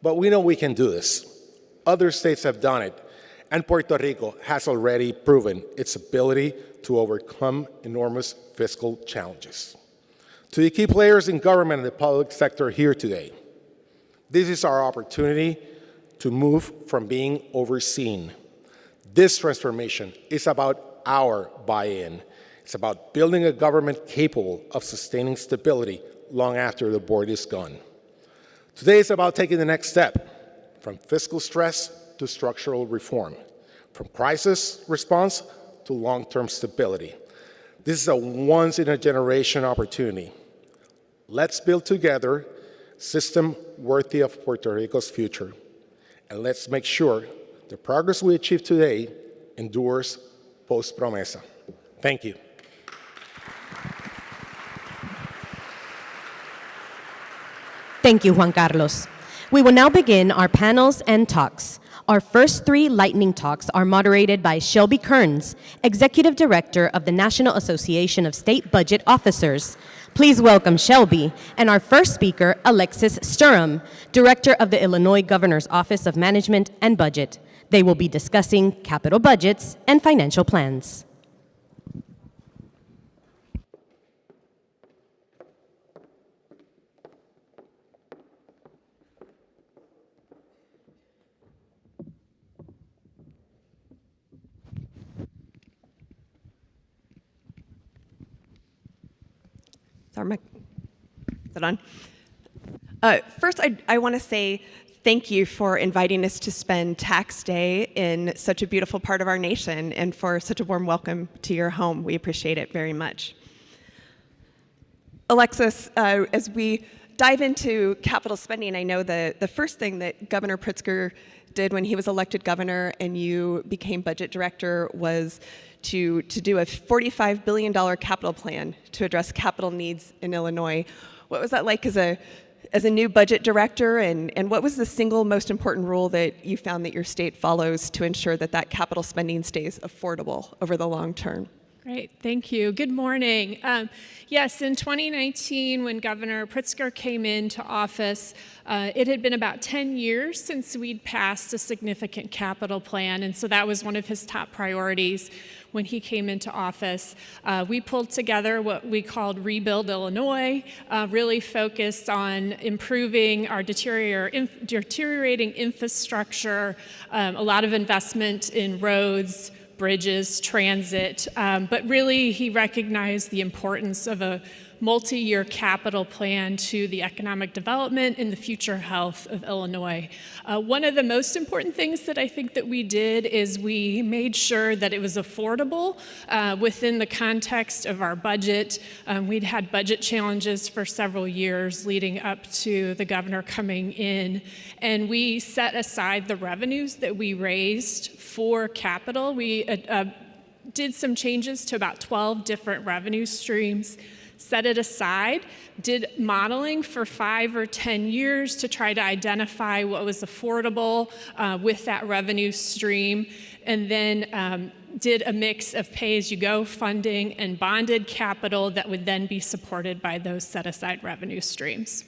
But we know we can do this. Other states have done it, and Puerto Rico has already proven its ability to overcome enormous fiscal challenges. To the key players in government and the public sector here today, this is our opportunity to move from being overseen. This transformation is about our buy-in. It's about building a government capable of sustaining stability long after the board is gone. Today is about taking the next step, from fiscal stress to structural reform, from crisis response to long-term stability. This is a once-in-a-generation opportunity. Let's build together a system worthy of Puerto Rico's future. And let's make sure the progress we achieve today endures post-promesa. Thank you. Thank you, Juan Carlos. We will now begin our panels and talks. Our first 3 lightning talks are moderated by Shelby Kearns, Executive Director of the National Association of State Budget Officers. Please welcome Shelby, and our first speaker, Alexis Sturham, Director of the Illinois Governor's Office of Management and Budget. They will be discussing capital budgets and financial plans. Is it on? First, I want to say thank you for inviting us to spend Tax Day in such a beautiful part of our nation and for such a warm welcome to your home. We appreciate it very much. Alexis, as we dive into capital spending, I know the first thing that Governor Pritzker did when he was elected governor and you became budget director was to do a $45 billion capital plan to address capital needs in Illinois. What was that like as a new budget director, and what was the single most important rule that you found that your state follows to ensure that that capital spending stays affordable over the long term? Great, thank you. Good morning. Yes, in 2019, when Governor Pritzker came into office, it had been about 10 years since we'd passed a significant capital plan, and so that was one of his top priorities when he came into office. We pulled together what we called Rebuild Illinois, really focused on improving our deteriorating infrastructure, a lot of investment in roads, bridges, transit, but really he recognized the importance of a multi-year capital plan to the economic development and the future health of Illinois. One of the most important things that I think that we did is we made sure that it was affordable within the context of our budget. We'd had budget challenges for several years leading up to the governor coming in, and we set aside the revenues that we raised for capital. We did some changes to about 12 different revenue streams, set it aside, did modeling for 5 or 10 years to try to identify what was affordable with that revenue stream, and then did a mix of pay-as-you-go funding and bonded capital that would then be supported by those set-aside revenue streams.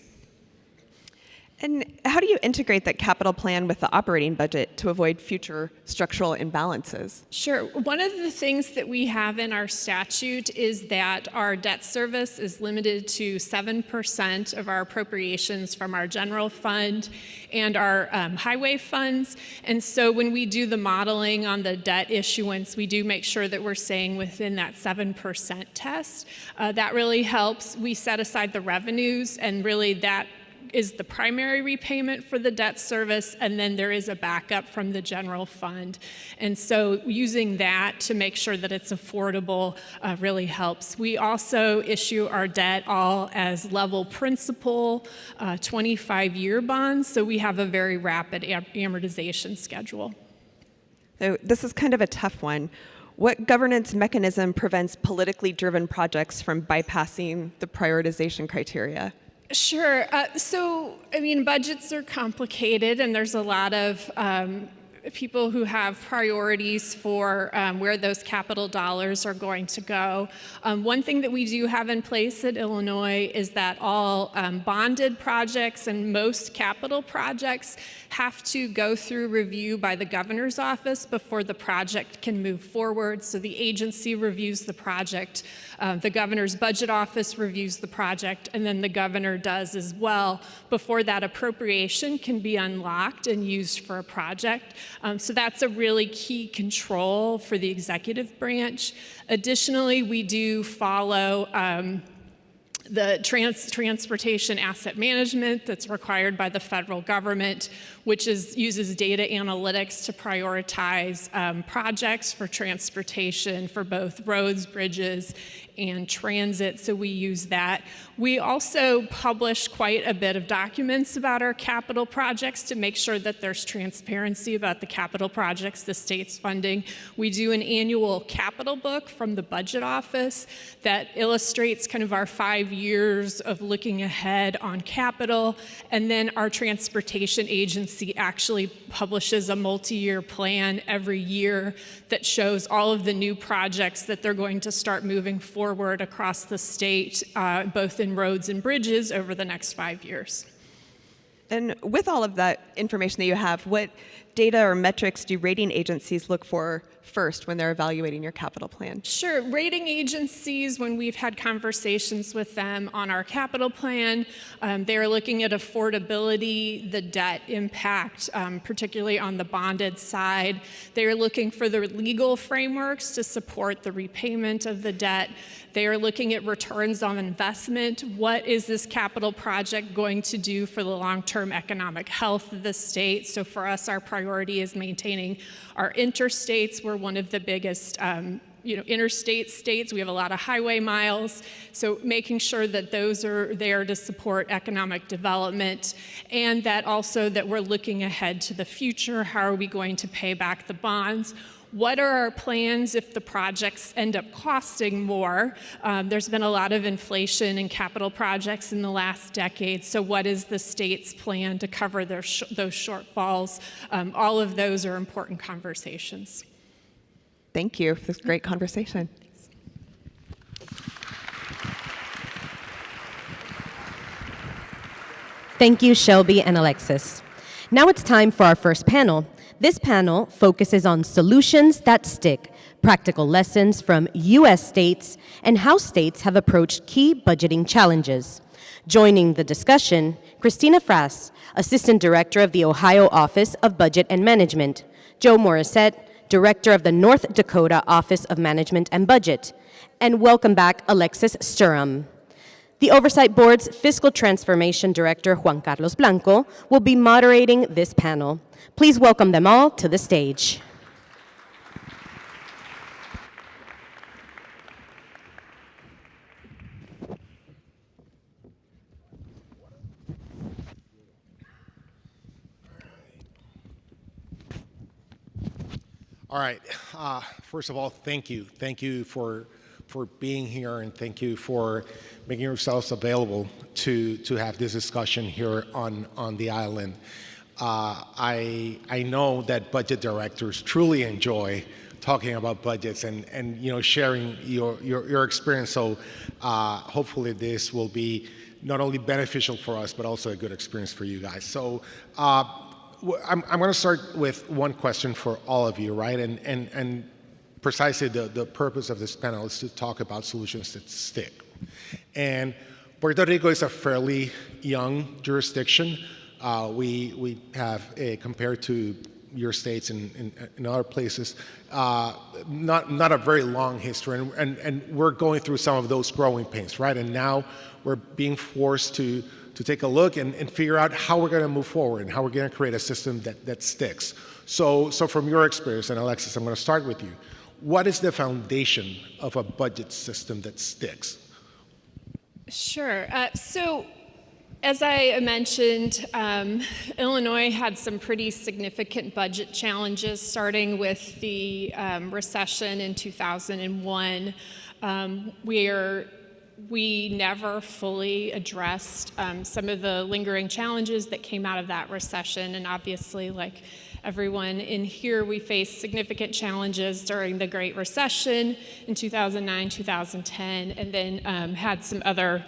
And how do you integrate that capital plan with the operating budget to avoid future structural imbalances? Sure. One of the things that we have in our statute is that our debt service is limited to 7% of our appropriations from our general fund and our highway funds. And so when we do the modeling on the debt issuance, we do make sure that we're staying within that 7% test. That really helps. We set aside the revenues, and really that is the primary repayment for the debt service, and then there is a backup from the general fund. And so using that to make sure that it's affordable really helps. We also issue our debt all as level principal 25-year bonds, so we have a very rapid amortization schedule. So this is kind of a tough one. What governance mechanism prevents politically driven projects from bypassing the prioritization criteria? Sure. Budgets are complicated, and there's a lot of people who have priorities for where those capital dollars are going to go. One thing that we do have in place at Illinois is that all bonded projects and most capital projects have to go through review by the governor's office before the project can move forward. So the agency reviews the project, the governor's budget office reviews the project, and then the governor does as well before that appropriation can be unlocked and used for a project. So that's a really key control for the executive branch. Additionally, we do follow the transportation asset management that's required by the federal government, which uses data analytics to prioritize projects for transportation for both roads, bridges, and transit, so we use that. We also publish quite a bit of documents about our capital projects to make sure that there's transparency about the capital projects the state's funding. We do an annual capital book from the budget office that illustrates kind of our 5 years of looking ahead on capital, and then our transportation agency actually publishes a multi-year plan every year that shows all of the new projects that they're going to start moving forward across the state, both in roads and bridges over the next 5 years. And with all of that information that you have, what data or metrics do rating agencies look for first when they're evaluating your capital plan? Sure. Rating agencies, when we've had conversations with them on our capital plan, they're looking at affordability, the debt impact, particularly on the bonded side. They're looking for the legal frameworks to support the repayment of the debt. They are looking at returns on investment. What is this capital project going to do for the long-term economic health of the state? So for us, our priority is maintaining our interstates. We're one of the biggest interstate states. We have a lot of highway miles, so making sure that those are there to support economic development, and that also that we're looking ahead to the future. How are we going to pay back the bonds? What are our plans if the projects end up costing more? There's been a lot of inflation in capital projects in the last decade, so what is the state's plan to cover those shortfalls? All of those are important conversations. Thank you for this great conversation. Thank you, Shelby and Alexis. Now it's time for our first panel. This panel focuses on solutions that stick, practical lessons from U.S. states, and how states have approached key budgeting challenges. Joining the discussion, Christina Frass, Assistant Director of the Ohio Office of Budget and Management, Joe Morissette, Director of the North Dakota Office of Management and Budget, and welcome back Alexis Sturham. The Oversight Board's Fiscal Transformation Director, Juan Carlos Blanco, will be moderating this panel. Please welcome them all to the stage. All right. First of all, thank you. Thank you for being here, and thank you for making yourselves available to have this discussion here on the island. I know that budget directors truly enjoy talking about budgets and sharing your experience. So hopefully this will be not only beneficial for us, but also a good experience for you guys. So I'm going to start with one question for all of you, right? And precisely the purpose of this panel is to talk about solutions that stick. And Puerto Rico is a fairly young jurisdiction. We have, compared to your states and other places, not a very long history, and we're going through some of those growing pains, right? And now we're being forced to take a look and figure out how we're going to move forward and how we're going to create a system that sticks. So from your experience, and Alexis, I'm going to start with you. What is the foundation of a budget system that sticks? Sure. So as I mentioned, Illinois had some pretty significant budget challenges, starting with the recession in 2001, where we never fully addressed some of the lingering challenges that came out of that recession. And obviously, like everyone in here, we faced significant challenges during the Great Recession in 2009, 2010, and then had some other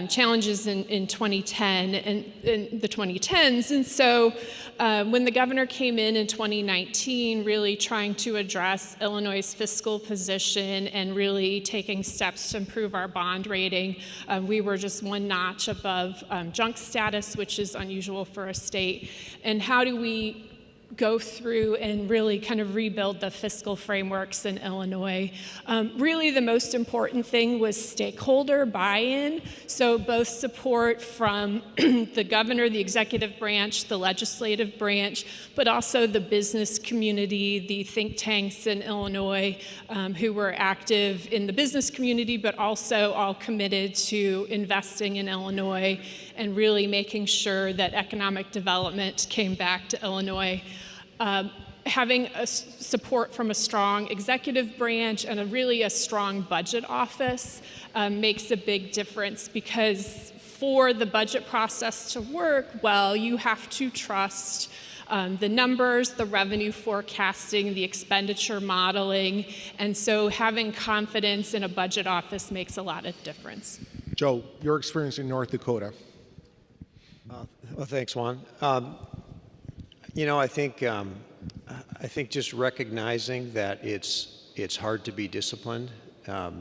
challenges in 2010 and in the 2010s. And so when the governor came in 2019, really trying to address Illinois' fiscal position and really taking steps to improve our bond rating, we were just one notch above junk status, which is unusual for a state. And how do we go through and really kind of rebuild the fiscal frameworks in Illinois? Really the most important thing was stakeholder buy-in, so both support from the governor, the executive branch, the legislative branch, but also the business community, the think tanks in Illinois who were active in the business community, but also all committed to investing in Illinois and really making sure that economic development came back to Illinois. Having support from a strong executive branch and really a strong budget office makes a big difference, because for the budget process to work well, you have to trust the numbers, the revenue forecasting, the expenditure modeling, and so having confidence in a budget office makes a lot of difference. Joe, your experience in North Dakota. Well, thanks, Juan. I think just recognizing that it's hard to be disciplined. I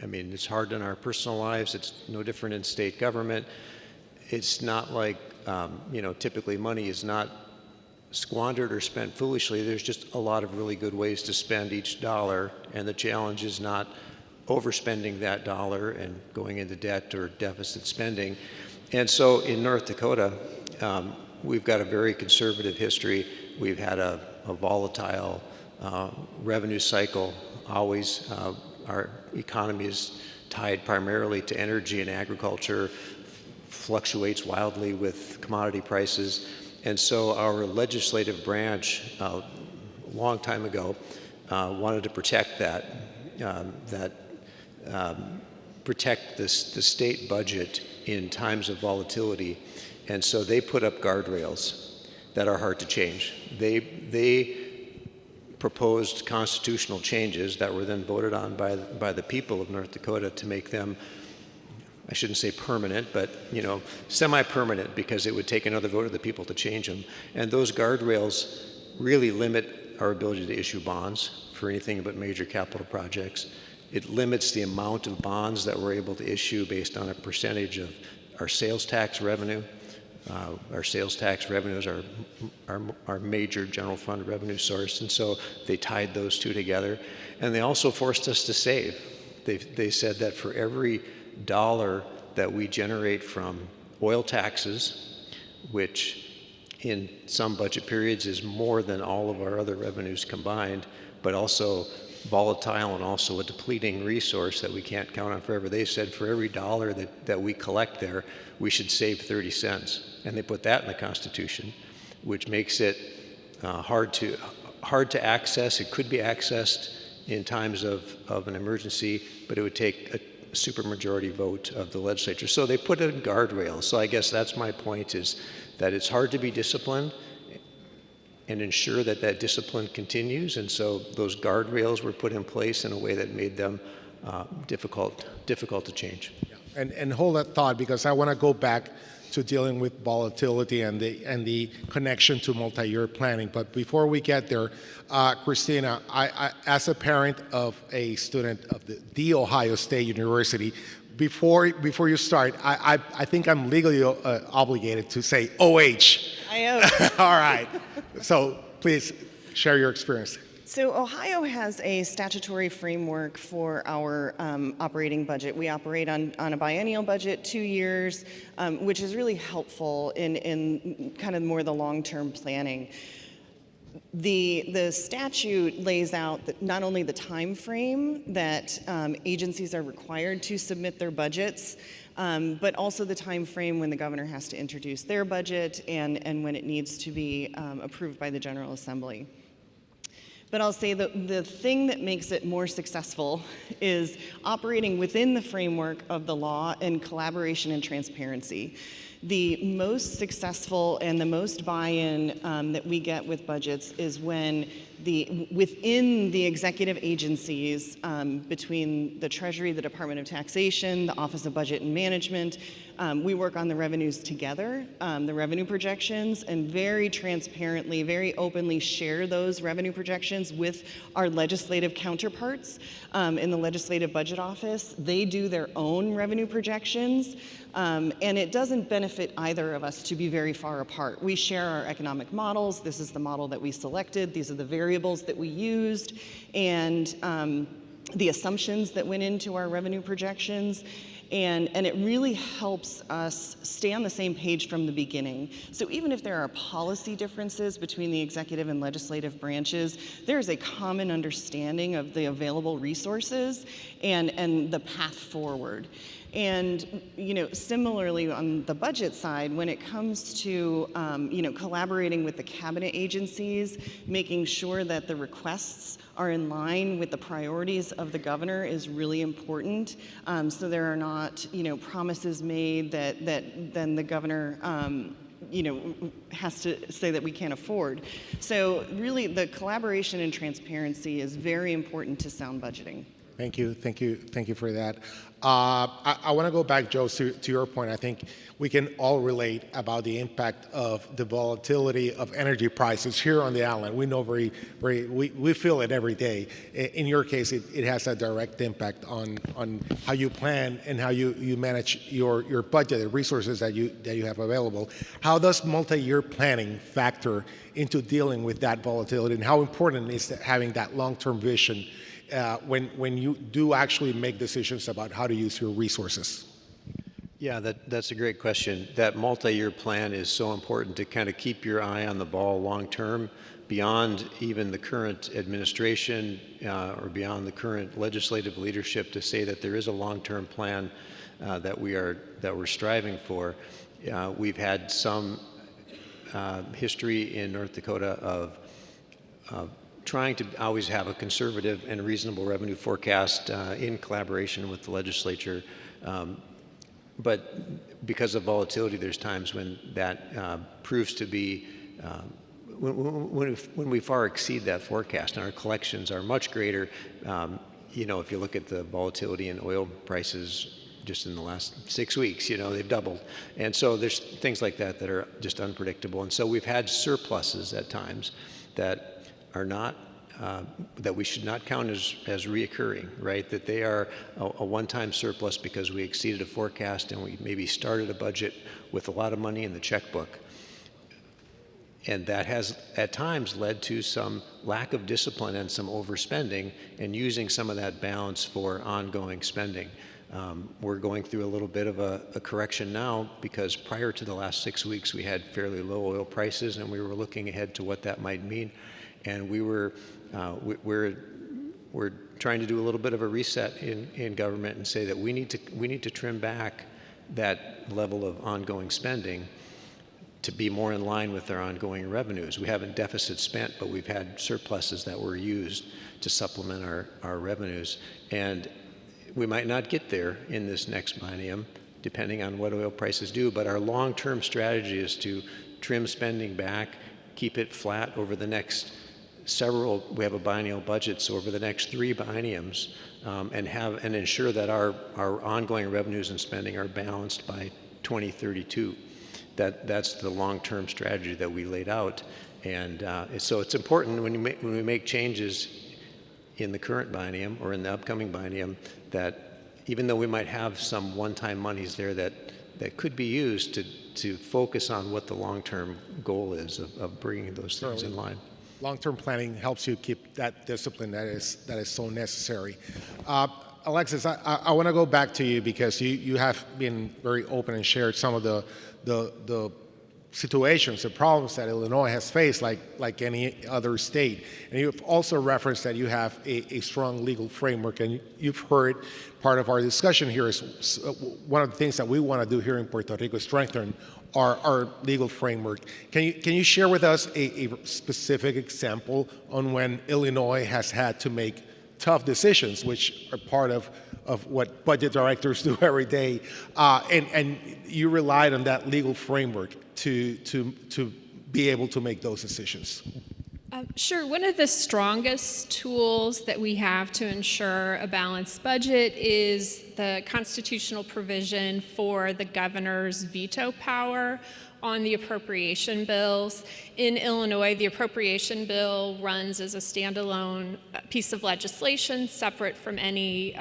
mean, it's hard in our personal lives. It's no different in state government. It's not like, typically money is not squandered or spent foolishly. There's just a lot of really good ways to spend each dollar, and the challenge is not overspending that dollar and going into debt or deficit spending. And so in North Dakota, we've got a very conservative history. We've had a volatile revenue cycle always. Our economy is tied primarily to energy and agriculture, fluctuates wildly with commodity prices. And so our legislative branch, a long time ago, wanted to protect that, protect the state budget in times of volatility. And so they put up guardrails that are hard to change. They proposed constitutional changes that were then voted on by the people of North Dakota to make them, I shouldn't say permanent, but semi-permanent, because it would take another vote of the people to change them. And those guardrails really limit our ability to issue bonds for anything but major capital projects. It limits the amount of bonds that we're able to issue based on a percentage of our sales tax revenue. Our sales tax revenues are our major general fund revenue source, and so they tied those two together. And they also forced us to save. They said that for every dollar that we generate from oil taxes, which in some budget periods is more than all of our other revenues combined, but also volatile and also a depleting resource that we can't count on forever. They said for every dollar that we collect there, we should save 30 cents. And they put that in the Constitution, which makes it hard to access. It could be accessed in times of an emergency, but it would take a supermajority vote of the legislature. So they put in guardrails. So I guess that's my point, is that it's hard to be disciplined, ensure that that discipline continues. And so those guardrails were put in place in a way that made them difficult to change. And hold that thought, because I want to go back to dealing with volatility and the connection to multi-year planning. But before we get there, Christina, I as a parent of a student of the Ohio State University, before you start, I think I'm legally obligated to say OH. I know. All right. So please share your experience. So Ohio has a statutory framework for our operating budget. We operate on a biennial budget, 2 years, which is really helpful in kind of more the long-term planning. The statute lays out not only the time frame that agencies are required to submit their budgets, but also the time frame when the governor has to introduce their budget and when it needs to be approved by the General Assembly. But I'll say that the thing that makes it more successful is operating within the framework of the law and collaboration and transparency. The most successful and the most buy-in that we get with budgets is when within the executive agencies, between the Treasury, the Department of Taxation, the Office of Budget and Management, we work on the revenues together, the revenue projections, and very transparently, very openly share those revenue projections with our legislative counterparts in the Legislative Budget Office. They do their own revenue projections, and it doesn't benefit either of us to be very far apart. We share our economic models. This is the model that we selected. These are the variables that we used, and the assumptions that went into our revenue projections. And it really helps us stay on the same page from the beginning. So even if there are policy differences between the executive and legislative branches, there's a common understanding of the available resources and the path forward. And similarly on the budget side, when it comes to collaborating with the cabinet agencies, making sure that the requests are in line with the priorities of the governor is really important. So there are not promises made that then the governor has to say that we can't afford. So really the collaboration and transparency is very important to sound budgeting. Thank you for that. I want to go back, Joe, to your point. I think we can all relate about the impact of the volatility of energy prices here on the island. We know we feel it every day. In your case, it has a direct impact on how you plan and how you manage your budget, the resources that you have available. How does multi-year planning factor into dealing with that volatility, and how important is having that long-term vision when you do actually make decisions about how to use your resources? Yeah, that's a great question. That multi-year plan is so important to kind of keep your eye on the ball long-term, beyond even the current administration or beyond the current legislative leadership, to say that there is a long-term plan that we're striving for. We've had some history in North Dakota of trying to always have a conservative and reasonable revenue forecast in collaboration with the legislature. But because of volatility, there's times when that proves to be, when we far exceed that forecast, and our collections are much greater. If you look at the volatility in oil prices just in the last 6 weeks, they've doubled. And so there's things like that that are just unpredictable. And so we've had surpluses at times that are not, that we should not count as reoccurring, right? That they are a one-time surplus because we exceeded a forecast and we maybe started a budget with a lot of money in the checkbook. And that has at times led to some lack of discipline and some overspending, and using some of that balance for ongoing spending. We're going through a little bit of a correction now, because prior to the last 6 weeks we had fairly low oil prices, and we were looking ahead to what that might mean. And we're trying to do a little bit of a reset in government and say that we need to trim back that level of ongoing spending to be more in line with our ongoing revenues. We haven't deficit spent, but we've had surpluses that were used to supplement our revenues. And we might not get there in this next biennium, depending on what oil prices do, but our long-term strategy is to trim spending back, keep it flat over the next several, we have a biennial budget, so over the next 3 bienniums, and ensure that our ongoing revenues and spending are balanced by 2032. That's the long-term strategy that we laid out. And so it's important when we make changes in the current biennium or in the upcoming biennium that even though we might have some one-time monies there that could be used to focus on what the long-term goal is of bringing those things in line. Long-term planning helps you keep that discipline that is so necessary. Alexis, I want to go back to you because you have been very open and shared some of the situations, the problems that Illinois has faced, like any other state. And you've also referenced that you have a strong legal framework, and you've heard part of our discussion here is one of the things that we want to do here in Puerto Rico is strengthen our legal framework. Can you share with us a specific example on when Illinois has had to make tough decisions, which are part of what budget directors do every day, and you relied on that legal framework to be able to make those decisions? Sure. One of the strongest tools that we have to ensure a balanced budget is the constitutional provision for the governor's veto power on the appropriation bills. In Illinois, the appropriation bill runs as a standalone piece of legislation separate from any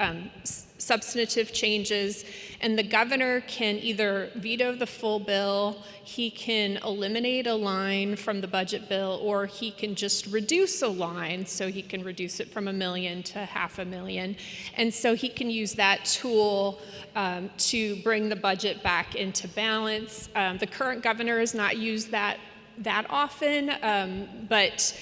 substantive changes, and the governor can either veto the full bill, he can eliminate a line from the budget bill, or he can just reduce a line, so he can reduce it from $1 million to $500,000. And so he can use that tool to bring the budget back into balance. The current governor has not used that often, but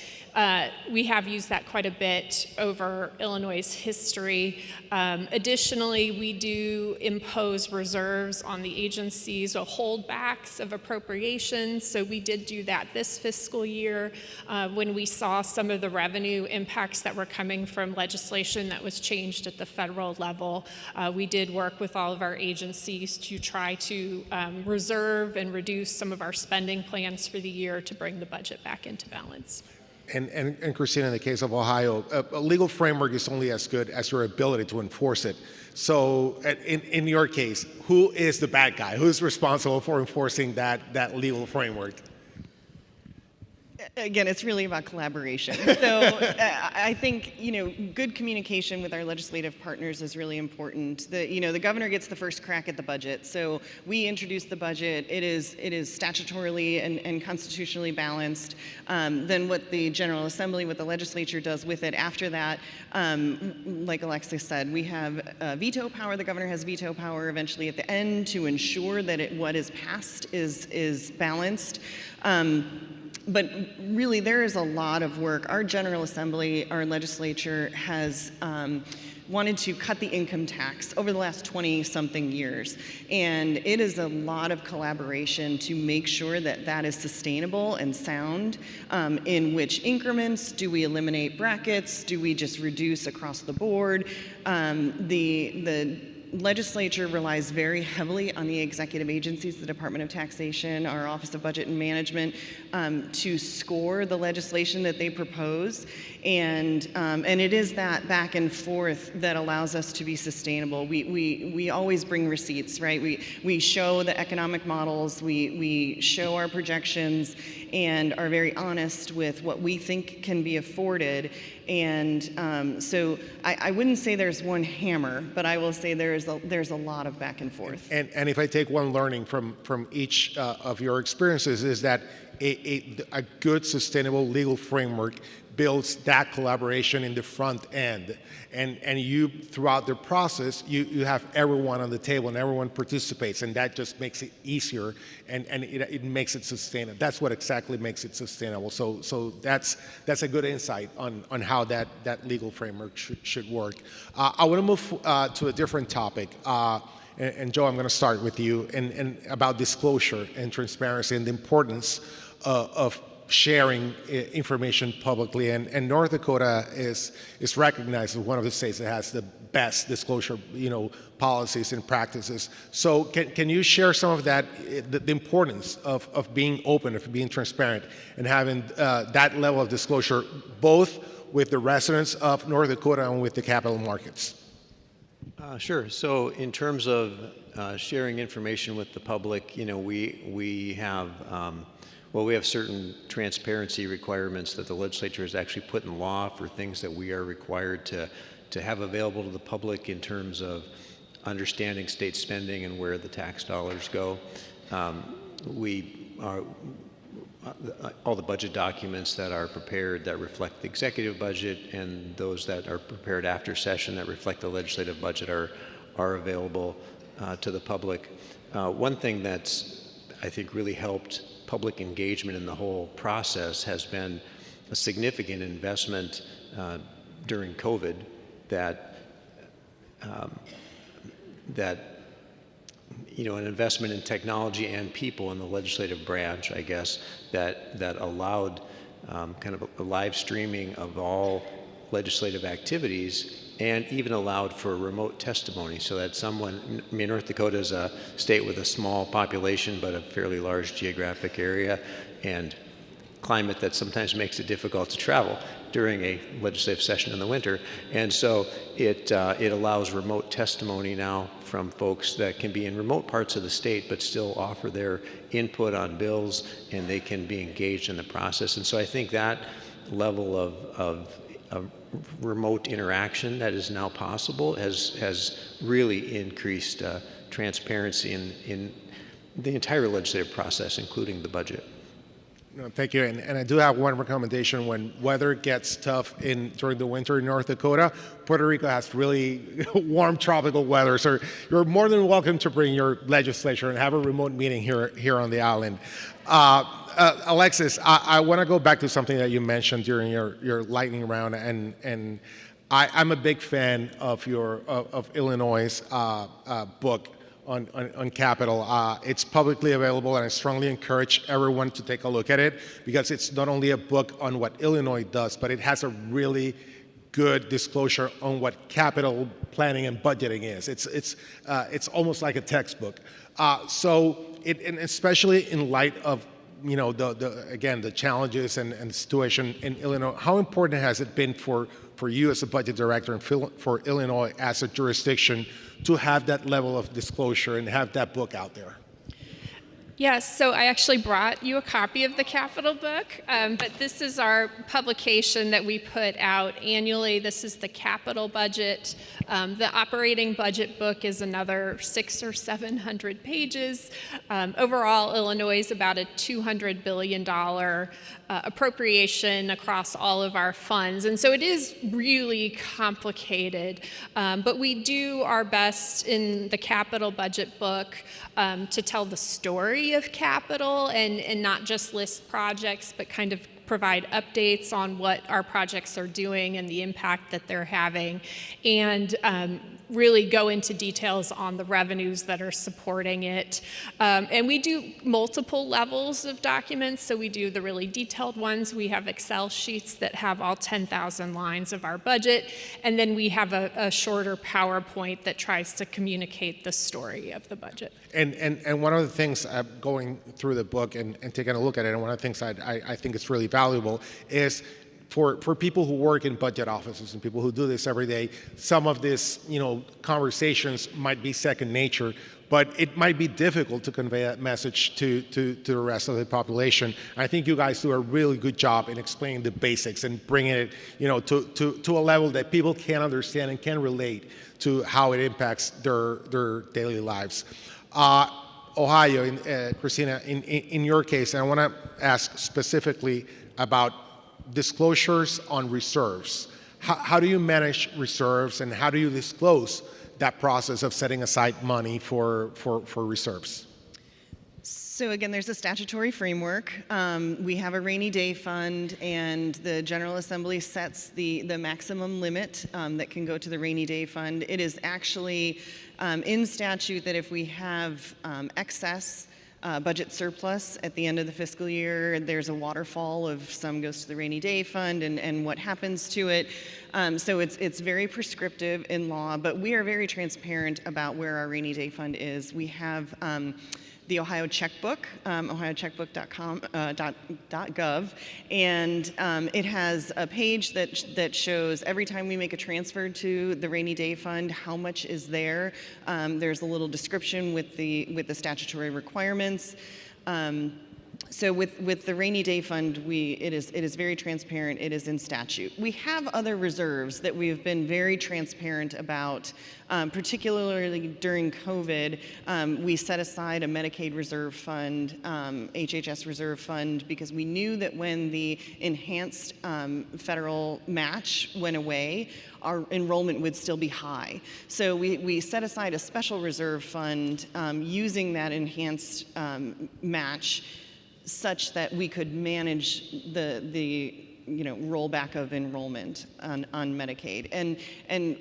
we have used that quite a bit over Illinois' history. Additionally, we do impose reserves on the agencies or holdbacks of appropriations. So we did do that this fiscal year when we saw some of the revenue impacts that were coming from legislation that was changed at the federal level. We did work with all of our agencies to try to reserve and reduce some of our spending plans for the year to bring the budget back into balance. And Christina, in the case of Ohio, a legal framework is only as good as your ability to enforce it. So in your case, who is the bad guy? Who's responsible for enforcing that legal framework? Again, it's really about collaboration. So I think, good communication with our legislative partners is really important. The governor gets the first crack at the budget. So we introduce the budget. It is statutorily and constitutionally balanced. Then what the General Assembly, what the legislature does with it after that, like Alexis said, we have veto power. The governor has veto power eventually at the end to ensure that what is passed is balanced. But really, there is a lot of work. Our General Assembly, our legislature has wanted to cut the income tax over the last 20-something years. And it is a lot of collaboration to make sure that that is sustainable and sound. In which increments? Do we eliminate brackets? Do we just reduce across the board? The legislature relies very heavily on the executive agencies, the Department of Taxation, our Office of Budget and Management, to score the legislation that they propose. And it is that back and forth that allows us to be sustainable. We always bring receipts, right? We show the economic models, we show our projections, and are very honest with what we think can be afforded. And so I wouldn't say there's one hammer, but I will say there's a lot of back and forth. And if I take one learning from each of your experiences is that a good sustainable legal framework builds that collaboration in the front end. And you, throughout the process, you have everyone on the table and everyone participates, and that just makes it easier and it makes it sustainable. That's what exactly makes it sustainable. So that's a good insight on how that legal framework should work. I want to move to a different topic. And Joe, I'm going to start with you and about disclosure and transparency and the importance of sharing information publicly, and North Dakota is recognized as one of the states that has the best disclosure, policies and practices. So can you share some of that, the importance of being open, of being transparent, and having that level of disclosure, both with the residents of North Dakota and with the capital markets? Sure. So in terms of sharing information with the public, we have we have certain transparency requirements that the legislature has actually put in law for things that we are required to have available to the public in terms of understanding state spending and where the tax dollars go. All the budget documents that are prepared that reflect the executive budget and those that are prepared after session that reflect the legislative budget are available to the public. One thing that's, I think, really helped public engagement in the whole process has been a significant investment during COVID that an investment in technology and people in the legislative branch, I guess, that allowed kind of a live streaming of all legislative activities and even allowed for remote testimony so that North Dakota is a state with a small population but a fairly large geographic area and climate that sometimes makes it difficult to travel during a legislative session in the winter. And so it allows remote testimony now from folks that can be in remote parts of the state but still offer their input on bills, and they can be engaged in the process. And so I think that level of remote interaction that is now possible has really increased transparency in the entire legislative process, including the budget. No, thank you. And I do have one recommendation. When weather gets tough during the winter in North Dakota, Puerto Rico has really warm tropical weather. So you're more than welcome to bring your legislature and have a remote meeting here on the island. Alexis, I want to go back to something that you mentioned during your lightning round, and I'm a big fan of of Illinois' book on capital. It's publicly available, and I strongly encourage everyone to take a look at it because it's not only a book on what Illinois does, but it has a really good disclosure on what capital planning and budgeting is. It's almost like a textbook. And especially in light of the challenges and the situation in Illinois, how important has it been for you as a budget director and for Illinois as a jurisdiction to have that level of disclosure and have that book out there? Yes, so I actually brought you a copy of the Capital book, but this is our publication that we put out annually. This is the Capital budget. The operating budget book is another 600 or 700 pages. Overall, Illinois is about a $200 billion appropriation across all of our funds. And so it is really complicated, but we do our best in the Capital budget book to tell the story of capital and not just list projects, but kind of provide updates on what our projects are doing and the impact that they're having, and really go into details on the revenues that are supporting it. And we do multiple levels of documents. So we do the really detailed ones. We have Excel sheets that have all 10,000 lines of our budget. And then we have a shorter PowerPoint that tries to communicate the story of the budget. And one of the things going through the book and taking a look at it, and one of the things I think is really valuable is for people who work in budget offices and people who do this every day, some of these conversations might be second nature, but it might be difficult to convey that message to the rest of the population. I think you guys do a really good job in explaining the basics and bringing it to a level that people can understand and can relate to how it impacts their daily lives. Ohio, Christina, in your case, and I want to ask specifically about disclosures on reserves. How do you manage reserves, and how do you disclose that process of setting aside money for reserves? So again, there's a statutory framework. We have a rainy day fund, and the General Assembly sets the maximum limit that can go to the rainy day fund. It is actually in statute that if we have excess budget surplus at the end of the fiscal year. There's a waterfall of some goes to the rainy day fund and what happens to it. So it's very prescriptive in law, but we are very transparent about where our rainy day fund is. We have the Ohio Checkbook, ohiocheckbook.gov, and it has a page that shows every time we make a transfer to the rainy day fund, how much is there. There's a little description with the statutory requirements. So with the rainy day fund, it is very transparent. It is in statute. We have other reserves that we've been very transparent about, particularly during COVID. We set aside a Medicaid reserve fund, HHS reserve fund, because we knew that when the enhanced federal match went away, our enrollment would still be high. So we set aside a special reserve fund using that enhanced match, such that we could manage the rollback of enrollment on Medicaid. And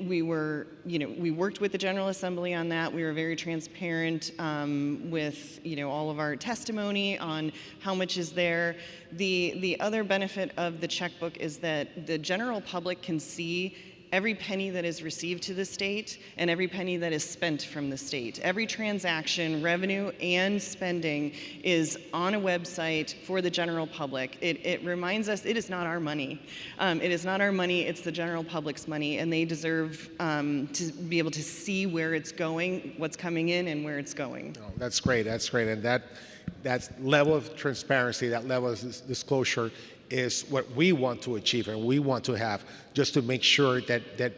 we worked with the General Assembly on that. We were very transparent with all of our testimony on how much is there. The other benefit of the checkbook is that the general public can see every penny that is received to the state and every penny that is spent from the state. Every transaction, revenue and spending, is on a website for the general public. It reminds us it is not our money. It is not our money, it's the general public's money, and they deserve to be able to see where it's going, what's coming in, and where it's going. Oh, that's great, and that level of transparency, that level of disclosure is what we want to achieve and we want to have, just to make sure that the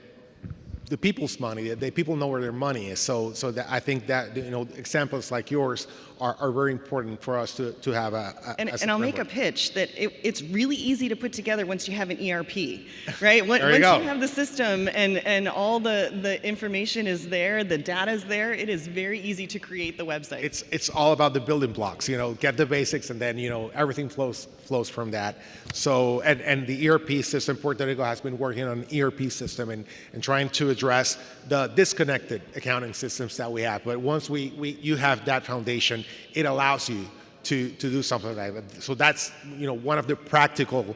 people's money, that people know where their money is. So that I think that examples like yours are very important for us to have and I'll make a pitch that it's really easy to put together once you have an ERP, right? Once you have the system and all the information is there, the data is there, it is very easy to create the website. It's all about the building blocks, get the basics, and then everything flows from that. So and the ERP system, Puerto Rico has been working on an ERP system and trying to address the disconnected accounting systems that we have. But once you have that foundation, it allows you to do something like that. So that's one of the practical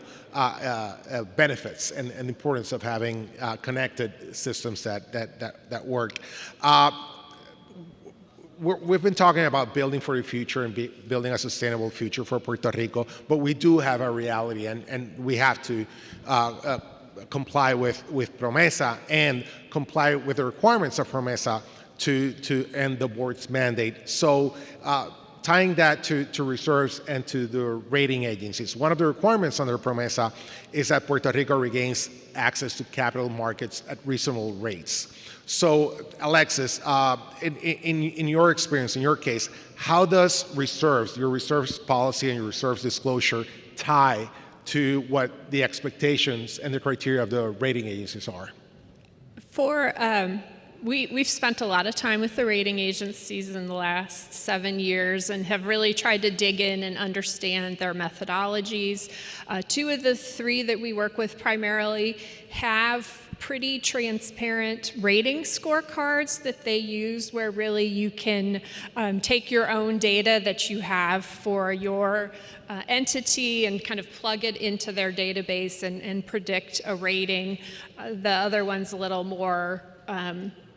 benefits and importance of having connected systems that work. We've been talking about building for the future and building a sustainable future for Puerto Rico, but we do have a reality, and we have to comply with PROMESA and comply with the requirements of PROMESA to end the board's mandate. So tying that to reserves and to the rating agencies, one of the requirements under PROMESA is that Puerto Rico regains access to capital markets at reasonable rates. So, Alexis, in your experience, in your case, how does your reserves policy and your reserves disclosure tie to what the expectations and the criteria of the rating agencies are? We've spent a lot of time with the rating agencies in the last 7 years and have really tried to dig in and understand their methodologies. 2 of the 3 that we work with primarily have pretty transparent rating scorecards that they use, where really you can take your own data that you have for your entity and kind of plug it into their database and predict a rating. The other one's a little more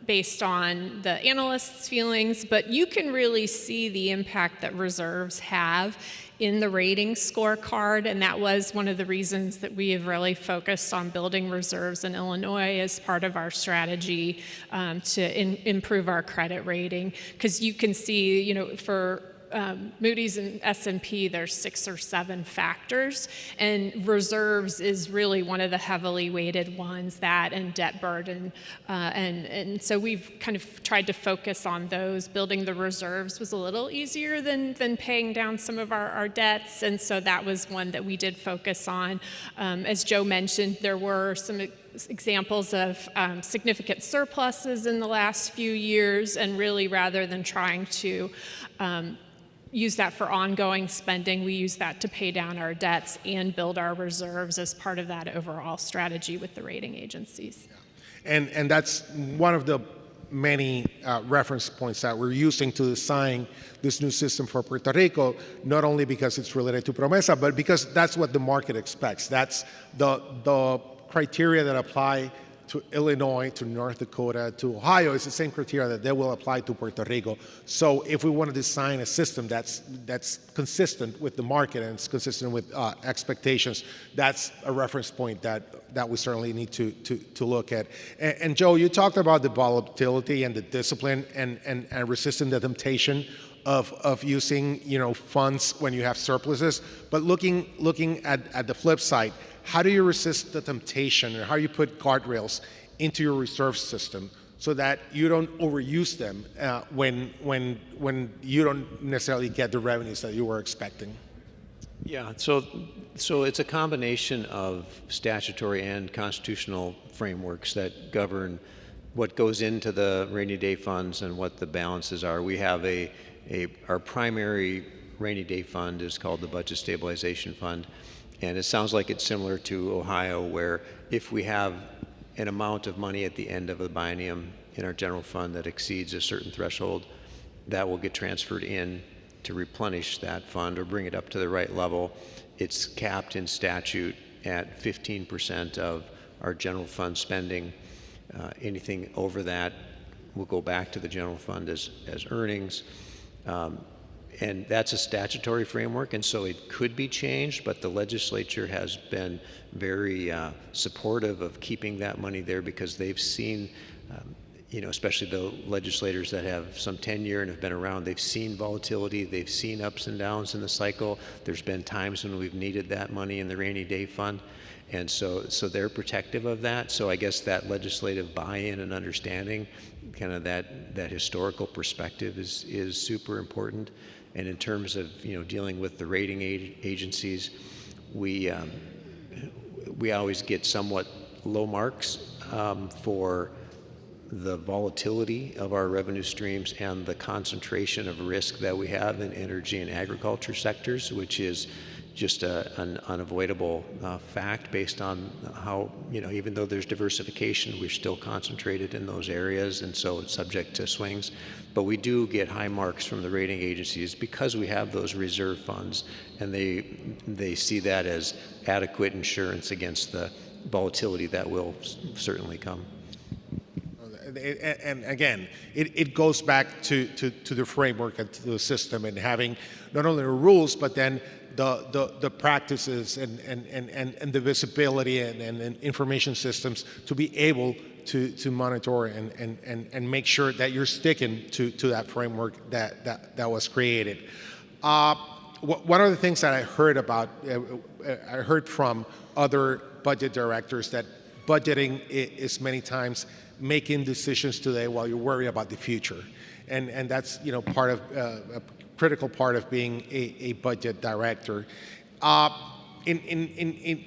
based on the analyst's feelings, but you can really see the impact that reserves have in the rating scorecard, and that was one of the reasons that we have really focused on building reserves in Illinois as part of our strategy to improve our credit rating, because you can see, for Moody's and S&P, there's 6 or 7 factors, and reserves is really one of the heavily weighted ones, that and debt burden, and so we've kind of tried to focus on those. Building the reserves was a little easier than paying down some of our debts, and so that was one that we did focus on. As Joe mentioned, there were some examples of significant surpluses in the last few years, and really, rather than trying to use that for ongoing spending, we use that to pay down our debts and build our reserves as part of that overall strategy with the rating agencies. And that's one of the many reference points that we're using to design this new system for Puerto Rico, not only because it's related to PROMESA, but because that's what the market expects. That's the criteria that apply to Illinois, to North Dakota, to Ohio. It's the same criteria that they will apply to Puerto Rico. So if we want to design a system that's consistent with the market and it's consistent with expectations, that's a reference point that we certainly need to look at. And Joe, you talked about the volatility and the discipline and resisting the temptation of using funds when you have surpluses. But looking at the flip side, how do you resist the temptation, or how you put guardrails into your reserve system so that you don't overuse them when you don't necessarily get the revenues that you were expecting? Yeah, so it's a combination of statutory and constitutional frameworks that govern what goes into the rainy day funds and what the balances are. We have our primary rainy day fund is called the Budget Stabilization Fund. And it sounds like it's similar to Ohio, where if we have an amount of money at the end of the biennium in our general fund that exceeds a certain threshold, that will get transferred in to replenish that fund or bring it up to the right level. It's capped in statute at 15% of our general fund spending. Anything over that will go back to the general fund as earnings. And that's a statutory framework, and so it could be changed, but the legislature has been very supportive of keeping that money there because they've seen, especially the legislators that have some tenure and have been around, they've seen volatility, they've seen ups and downs in the cycle. There's been times when we've needed that money in the rainy day fund, and so they're protective of that. So I guess that legislative buy-in and understanding, kind of that historical perspective is super important. And in terms of dealing with the rating agencies, we always get somewhat low marks for the volatility of our revenue streams and the concentration of risk that we have in energy and agriculture sectors, which is just an unavoidable fact based on how, even though there's diversification, we're still concentrated in those areas, and so it's subject to swings. But we do get high marks from the rating agencies because we have those reserve funds, and they see that as adequate insurance against the volatility that will certainly come. And again, it goes back to the framework and to the system, and having not only the rules, but then the practices and the visibility and information systems to be able to monitor and make sure that you're sticking to that framework that was created. One of the things that I heard from other budget directors, that budgeting is many times making decisions today while you worry about the future, and that's part of a critical part of being a budget director. In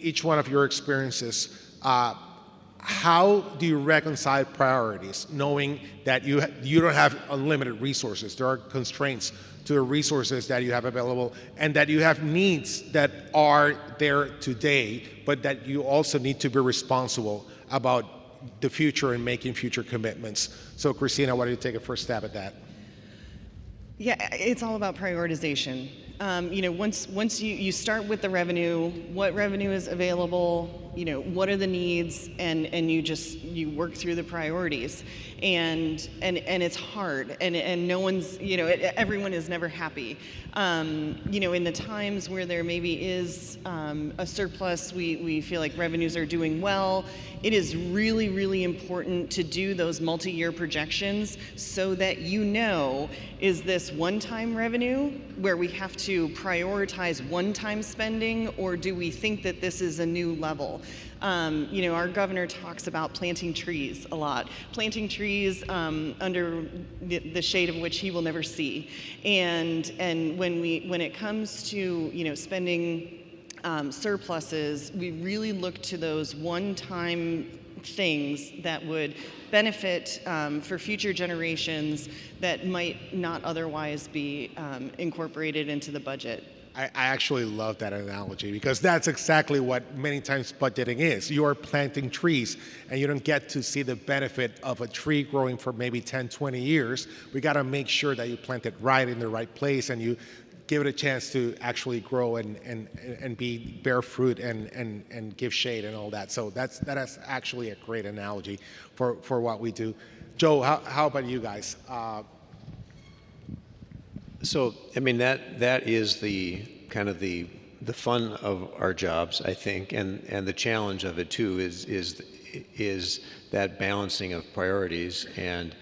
each one of your experiences, how do you reconcile priorities, knowing that you don't have unlimited resources? There are constraints to the resources that you have available, and that you have needs that are there today, but that you also need to be responsible about the future and making future commitments. So Christina, why don't you take a first stab at that? Yeah, it's all about prioritization. Once you start with the revenue, what revenue is available, what are the needs, and you work through the priorities, and it's hard, and no one's, everyone is never happy. In the times where there maybe is a surplus, we feel like revenues are doing well. It is really, really important to do those multi-year projections so that is this one-time revenue where we have to prioritize one-time spending, or do we think that this is a new level? Our governor talks about planting trees a lot, planting trees under the shade of which he will never see. And when it comes to spending surpluses, we really look to those one-time things that would benefit for future generations that might not otherwise be incorporated into the budget. I actually love that analogy because that's exactly what many times budgeting is. You are planting trees and you don't get to see the benefit of a tree growing for maybe 10, 20 years. We got to make sure that you plant it right in the right place and you give it a chance to actually grow and bear fruit and give shade and all that. So that is actually a great analogy for what we do. Joe, how about you guys? So, I mean, that is the kind of the fun of our jobs, I think, and the challenge of it too is that balancing of priorities and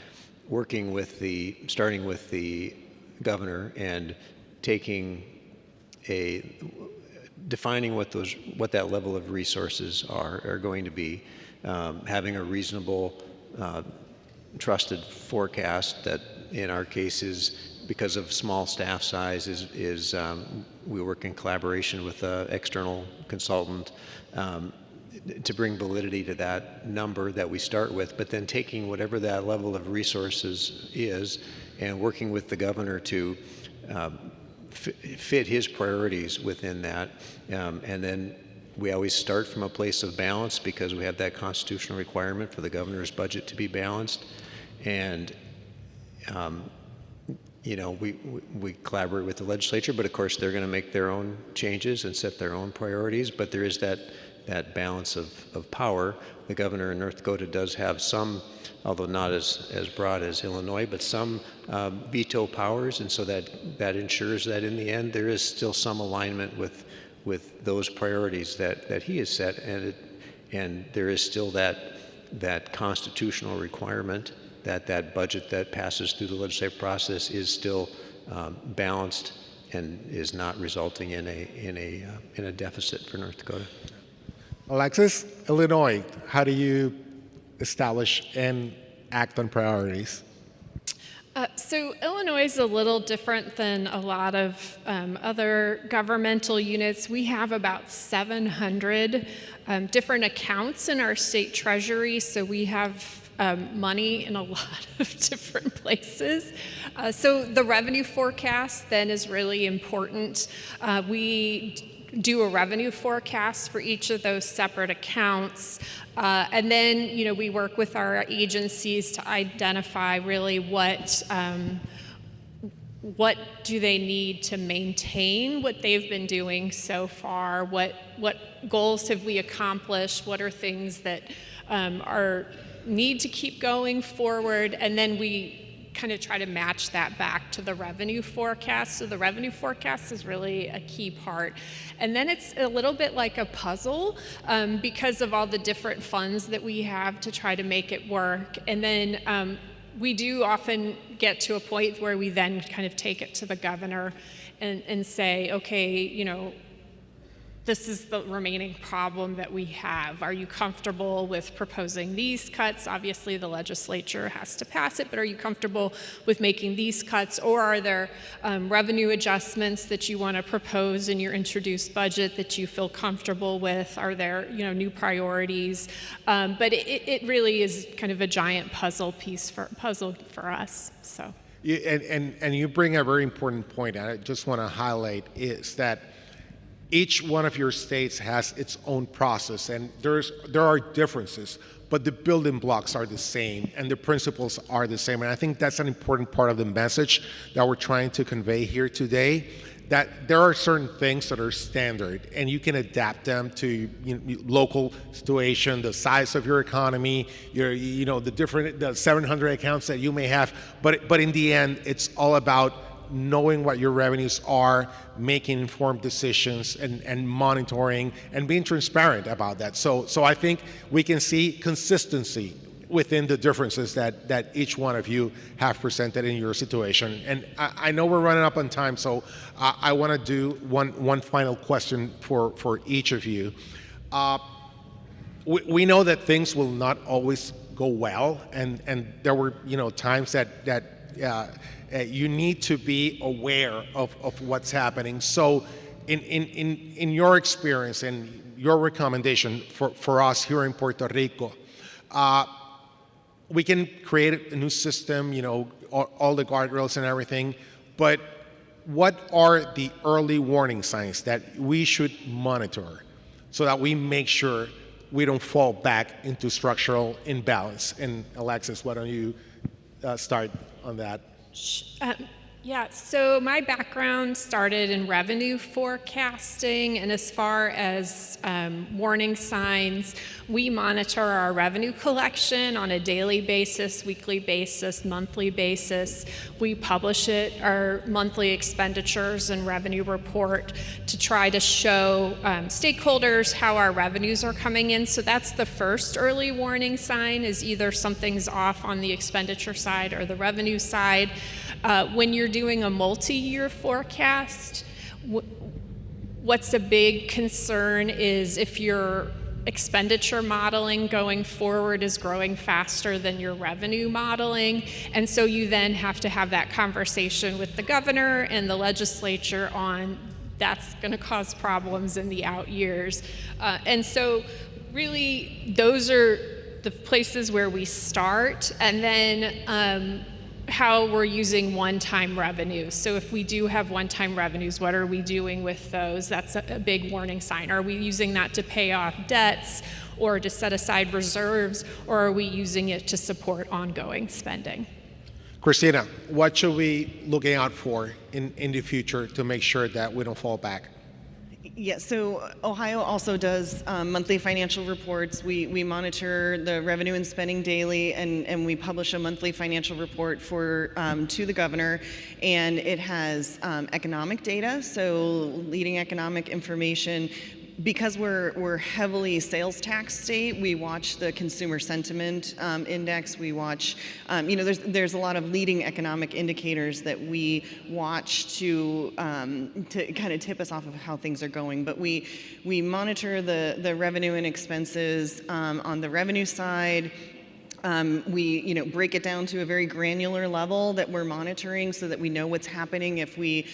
working with starting with the governor and defining what that level of resources are going to be, having a reasonable, trusted forecast that in our case is, because of small staff size, we work in collaboration with an external consultant to bring validity to that number that we start with, but then taking whatever that level of resources is and working with the governor to fit his priorities within that. And then we always start from a place of balance because we have that constitutional requirement for the governor's budget to be balanced. And you know, we collaborate with the legislature, but of course they're going to make their own changes and set their own priorities, but there is that balance of power. The governor in North Dakota does have some, although not as broad as Illinois, but some veto powers, and so that ensures that in the end there is still some alignment with those priorities that he has set, and there is still that constitutional requirement that budget that passes through the legislative process is still balanced and is not resulting in a deficit for North Dakota. Alexis, Illinois, how do you establish and act on priorities? So Illinois is a little different than a lot of other governmental units. We have about 700 different accounts in our state treasury, so we have money in a lot of different places. So the revenue forecast then is really important. We do a revenue forecast for each of those separate accounts. And then, you know, we work with our agencies to identify really what do they need to maintain what they've been doing so far, what goals have we accomplished, what are things that need to keep going forward, and then we kind of try to match that back to the revenue forecast. So the revenue forecast is really a key part. And then it's a little bit like a puzzle because of all the different funds that we have to try to make it work. And then we do often get to a point where we then kind of take it to the governor and say, okay, you know, this is the remaining problem that we have. Are you comfortable with proposing these cuts? Obviously, the legislature has to pass it, but are you comfortable with making these cuts? Or are there revenue adjustments that you want to propose in your introduced budget that you feel comfortable with? Are there, you know, new priorities? But it really is kind of a giant puzzle for us. So. And you bring a very important point, and I just want to highlight is that each one of your states has its own process, and there are differences, but the building blocks are the same, and the principles are the same. And I think that's an important part of the message that we're trying to convey here today, that there are certain things that are standard, and you can adapt them to local situation, the size of your economy, the 700 accounts that you may have. But in the end, it's all about knowing what your revenues are, making informed decisions, and monitoring and being transparent about that. So I think we can see consistency within the differences that each one of you have presented in your situation. And I know we're running up on time, so I want to do one final question for each of you. We know that things will not always go well, and there were times that you need to be aware of what's happening. So in your experience and your recommendation for us here in Puerto Rico, we can create a new system, all the guardrails and everything, but what are the early warning signs that we should monitor so that we make sure we don't fall back into structural imbalance? And Alexis, why don't you start on that? Yeah, so my background started in revenue forecasting, and as far as warning signs, we monitor our revenue collection on a daily basis, weekly basis, monthly basis. We publish our monthly expenditures and revenue report to try to show stakeholders how our revenues are coming in. So that's the first early warning sign, is either something's off on the expenditure side or the revenue side. When you're doing a multi-year forecast, what's a big concern is if your expenditure modeling going forward is growing faster than your revenue modeling. And so you then have to have that conversation with the governor and the legislature on that's going to cause problems in the out years. And so really those are the places where we start. And then how we're using one-time revenues. So if we do have one-time revenues, what are we doing with those? That's a big warning sign. Are we using that to pay off debts or to set aside reserves, or are we using it to support ongoing spending? Christina, what should we looking out for in the future to make sure that we don't fall back? Yeah, so Ohio also does monthly financial reports. We monitor the revenue and spending daily, and we publish a monthly financial report to the governor, and it has economic data, so leading economic information. Because we're heavily sales tax state, we watch the consumer sentiment index. We watch, there's a lot of leading economic indicators that we watch to kind of tip us off of how things are going. But we monitor the revenue and expenses on the revenue side. We break it down to a very granular level that we're monitoring so that we know what's happening. If we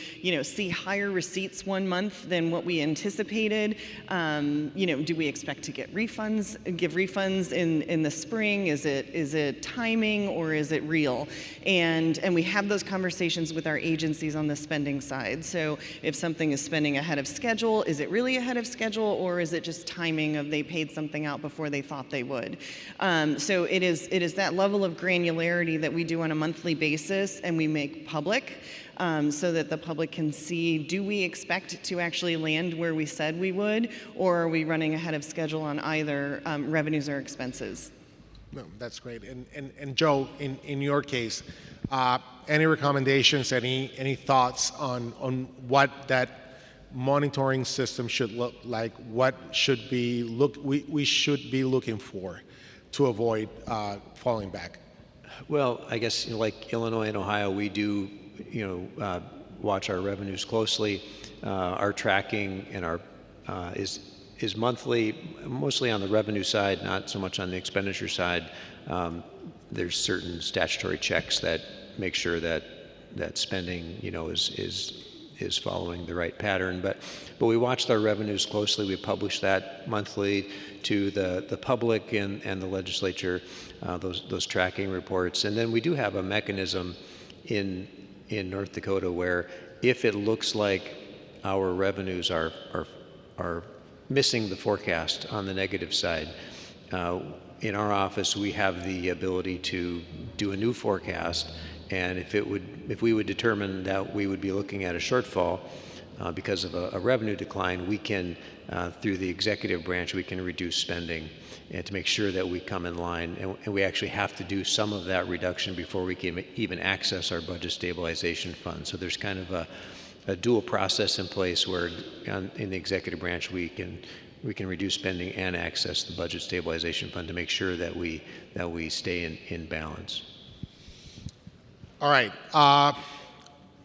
see higher receipts one month than what we anticipated, do we expect to give refunds in the spring? Is it timing, or is it real? And we have those conversations with our agencies on the spending side. So if something is spending ahead of schedule, is it really ahead of schedule, or is it just timing of they paid something out before they thought they would? So it is that level of granularity that we do on a monthly basis, and we make public so that the public can see, do we expect to actually land where we said we would, or are we running ahead of schedule on either revenues or expenses? No, that's great. And Joe, in your case, any recommendations, any thoughts on what that monitoring system should look like? What should we should be looking for to avoid falling back? Well, I guess like Illinois and Ohio, we do watch our revenues closely. Our tracking and our is monthly, mostly on the revenue side, not so much on the expenditure side. There's certain statutory checks that make sure that spending is following the right pattern, but we watched our revenues closely. We publish that monthly to the public and the legislature, those tracking reports. And then we do have a mechanism in North Dakota where if it looks like our revenues are missing the forecast on the negative side, in our office we have the ability to do a new forecast, and if we would determine that we would be looking at a shortfall because of a revenue decline, we can, through the executive branch, we can reduce spending and to make sure that we come in line. And we actually have to do some of that reduction before we can even access our budget stabilization fund. So there's kind of a dual process in place where in the executive branch we can reduce spending and access the budget stabilization fund to make sure that we stay in balance. All right.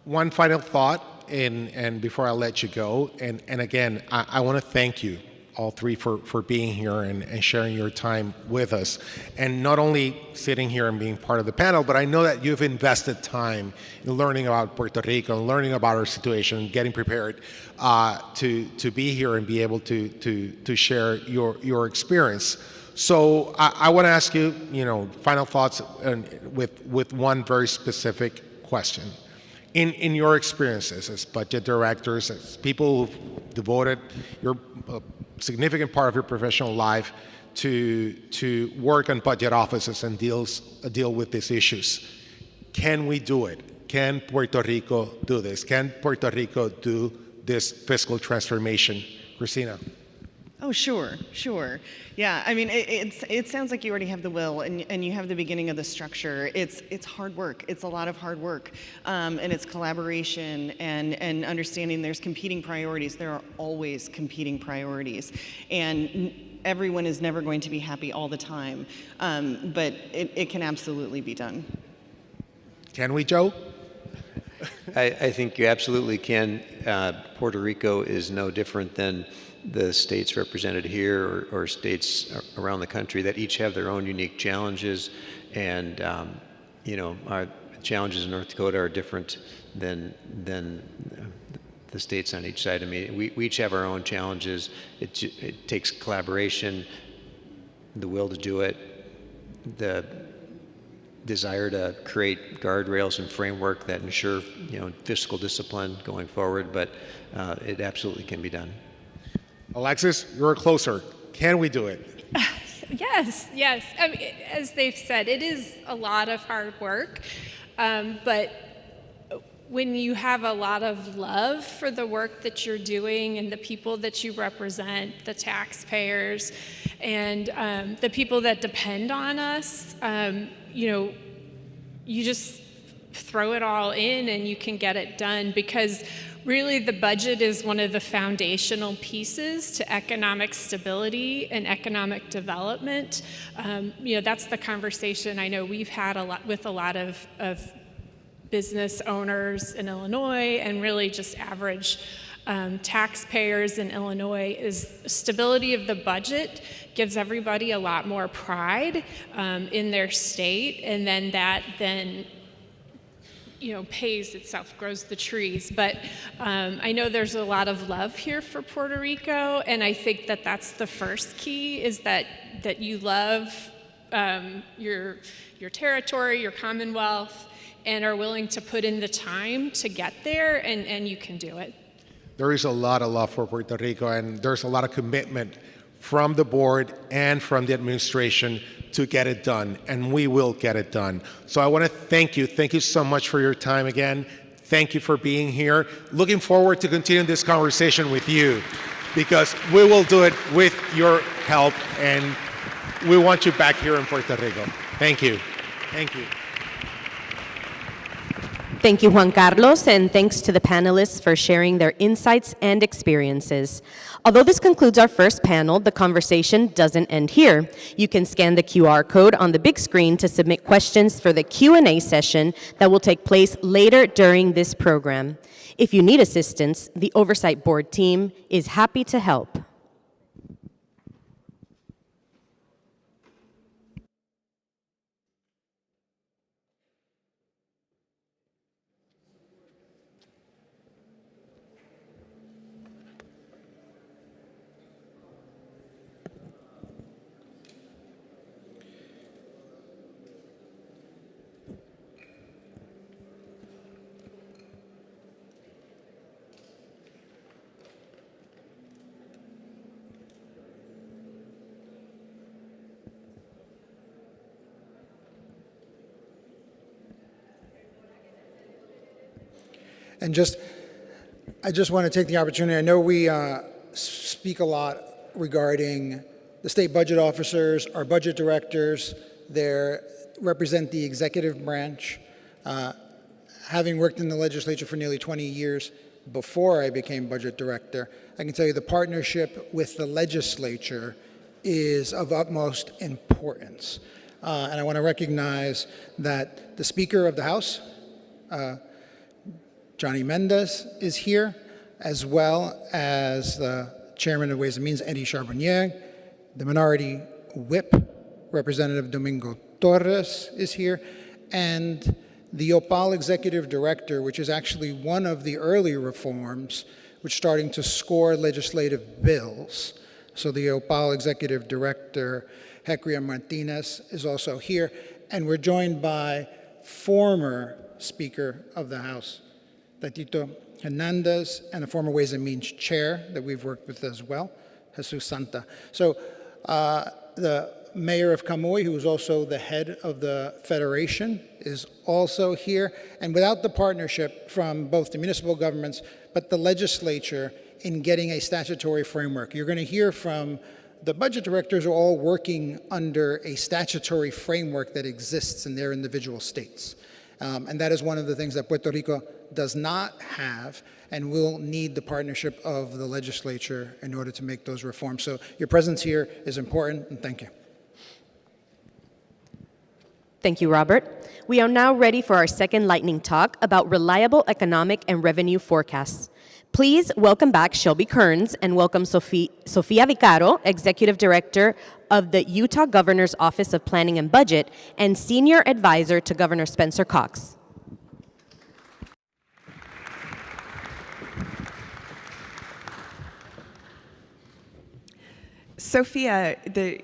One final thought, and before I let you go, and again, I want to thank you all three for being here and sharing your time with us, and not only sitting here and being part of the panel, but I know that you've invested time in learning about Puerto Rico and learning about our situation, getting prepared to be here and be able to share your experience. So I want to ask you, final thoughts with one very specific question. In your experiences as budget directors, as people who've devoted a significant part of your professional life to work on budget offices and deal with these issues, can we do it? Can Puerto Rico do this? Can Puerto Rico do this fiscal transformation? Christina. Oh, sure. Yeah, I mean, it sounds like you already have the will and you have the beginning of the structure. It's hard work. It's a lot of hard work. And it's collaboration and understanding there's competing priorities. There are always competing priorities. And everyone is never going to be happy all the time. But it can absolutely be done. Can we, Joe? I think you absolutely can. Puerto Rico is no different than the states represented here or states around the country that each have their own unique challenges, and our challenges in North Dakota are different than the states on each side. I mean, we each have our own challenges. It takes collaboration, the will to do it, the desire to create guardrails and framework that ensure fiscal discipline going forward, but it absolutely can be done. Alexis, you're closer. Can we do it? Yes. I mean, as they've said, it is a lot of hard work, but when you have a lot of love for the work that you're doing and the people that you represent, the taxpayers, and the people that depend on us, you just throw it all in and you can get it done, because really the budget is one of the foundational pieces to economic stability and economic development. That's the conversation I know we've had with a lot of business owners in Illinois, and really just average taxpayers in Illinois, is stability of the budget gives everybody a lot more pride in their state, and then that pays itself, grows the trees. But I know there's a lot of love here for Puerto Rico, and I think that that's the first key, is that you love your territory, your Commonwealth, and are willing to put in the time to get there, and you can do it. There is a lot of love for Puerto Rico, and there's a lot of commitment from the board and from the administration to get it done, and we will get it done. So I want to thank you. Thank you so much for your time again. Thank you for being here. Looking forward to continuing this conversation with you, because we will do it with your help, and we want you back here in Puerto Rico. Thank you. Thank you. Thank you, Juan Carlos, and thanks to the panelists for sharing their insights and experiences. Although this concludes our first panel, the conversation doesn't end here. You can scan the QR code on the big screen to submit questions for the Q&A session that will take place later during this program. If you need assistance, the Oversight Board team is happy to help. And I just want to take the opportunity. I know we speak a lot regarding the state budget officers, our budget directors. They represent the executive branch. Having worked in the legislature for nearly 20 years before I became budget director, I can tell you the partnership with the legislature is of utmost importance. And I want to recognize that the Speaker of the House, Johnny Mendez, is here, as well as the Chairman of Ways and Means, Eddie Charbonnier. The Minority Whip, Representative Domingo Torres, is here, and the OPAL Executive Director, which is actually one of the early reforms, which is starting to score legislative bills. So the OPAL Executive Director, Hecria Martinez, is also here, and we're joined by former Speaker of the House, Tatito Hernandez, and a former Ways and Means chair that we've worked with as well, Jesus Santa. So the mayor of Camoy, who is also the head of the federation, is also here. And without the partnership from both the municipal governments, but the legislature in getting a statutory framework, you're going to hear from the budget directors are all working under a statutory framework that exists in their individual states. And that is one of the things that Puerto Rico does not have, and will need the partnership of the legislature in order to make those reforms. So your presence here is important, and thank you. Thank you, Robert. We are now ready for our second lightning talk about reliable economic and revenue forecasts. Please welcome back Shelby Kearns and welcome Sofia Vicaro, Executive Director of the Utah Governor's Office of Planning and Budget and Senior Advisor to Governor Spencer Cox. Sophia,